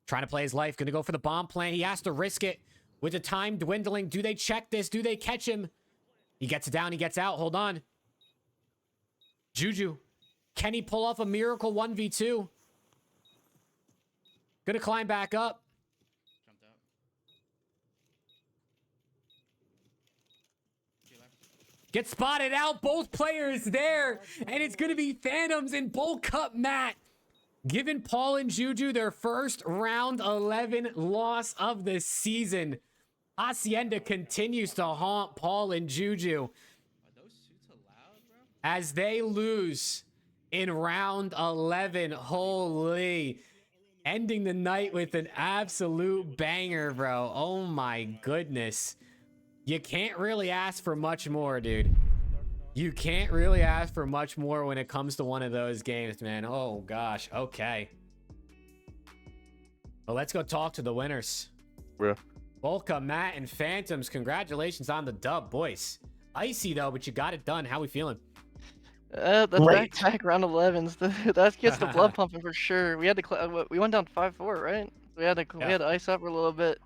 Trying to play his life. Gonna go for the bomb plant. He has to risk it. With the time dwindling, do they check this? Do they catch him? He gets it down. He gets out. Hold on. Juju. Can he pull off a miracle 1v2? Gonna climb back up. Get spotted out. Both players there. And it's going to be Phantoms and Bullcup Matt. Giving Paul and Juju their first round 11 loss of the season. Hacienda continues to haunt Paul and Juju. As they lose in round 11. Holy. Ending the night with an absolute banger, bro. Oh my goodness. You can't really ask for much more, dude. You can't really ask for much more when it comes to one of those games, man. Oh, gosh. Okay. Well, let's go talk to the winners. Yeah. Volca, Matt, and Phantoms, congratulations on the dub, boys. Icy, though, but you got it done. How we feeling? That's back round 11s. That gets the blood pumping for sure. We had to we went down 5-4, right? We had to ice up for a little bit.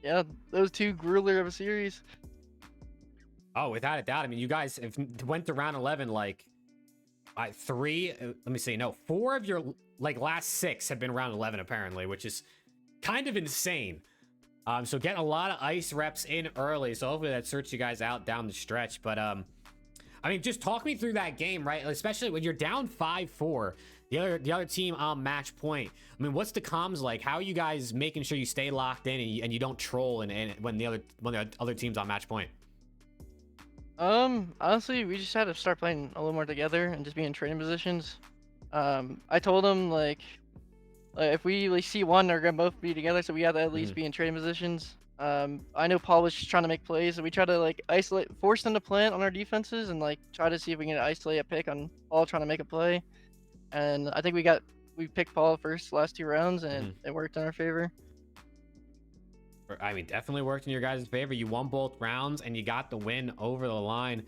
Yeah, those two grueler of a series. Oh, without a doubt. I mean, you guys went to round 11 like four of your like last 6 have been round 11 apparently, which is kind of insane. So getting a lot of ice reps in early. So hopefully that sorts you guys out down the stretch. But I mean, just talk me through that game, right? Especially when you're down 5-4. The other team on match point. I mean, what's the comms like? How are you guys making sure you stay locked in and you don't troll and when the other team's on match point? Honestly, we just had to start playing a little more together and just be in training positions. I told them like if we like, see one, they're gonna both be together, so we have to at least be in trading positions. I know Paul was just trying to make plays, so we try to like force them to plant on our defenses, and like try to see if we can isolate a pick on Paul trying to make a play. And I think we picked Paul first last 2 rounds, and it worked in our favor. I mean, definitely worked in your guys' favor. You won both rounds, and you got the win over the line.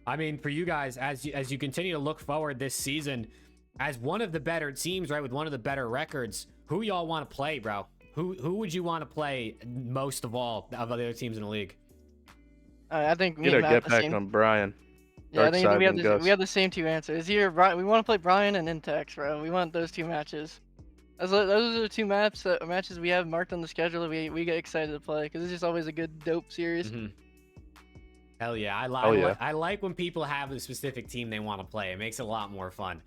I mean, for you guys, as you continue to look forward this season, as one of the better teams, right, with one of the better records, who y'all want to play, bro? Who would you want to play most of all of the other teams in the league? I think You gotta get back on Brian. Yeah, I think we Darksived have the same 2 answers. Here, we want to play Brian and Intex, bro. We want those 2 matches. Those are the 2 matches we have marked on the schedule that we get excited to play because it's just always a good dope series. Hell yeah. I like when people have a specific team they want to play. It makes it a lot more fun.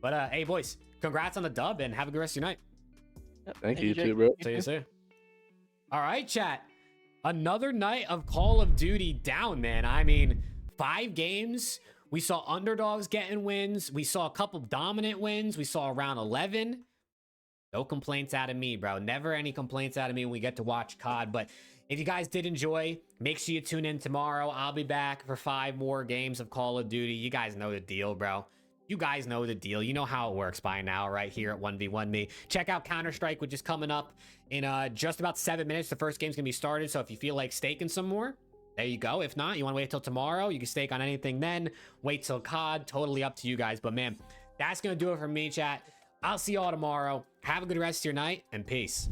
But hey boys, congrats on the dub and have a good rest of your night. Yep. Thank you too, bro. See you soon. All right, chat. Another night of Call of Duty down, man. I mean, 5 games. We saw underdogs getting wins. We saw a couple dominant wins. We saw around 11. No complaints out of me, bro. Never any complaints out of me when we get to watch COD. But if you guys did enjoy, make sure you tune in tomorrow. I'll be back for 5 more games of Call of Duty. You guys know the deal, bro. You guys know the deal. You know how it works by now, right here at 1v1me. Check out Counter-Strike, which is coming up in just about 7 minutes. The first game's going to be started, so if you feel like staking some more, there you go. If not, you want to wait till tomorrow, you can stake on anything then. Wait till COD. Totally up to you guys. But, man, that's going to do it for me, chat. I'll see y'all tomorrow. Have a good rest of your night, and peace.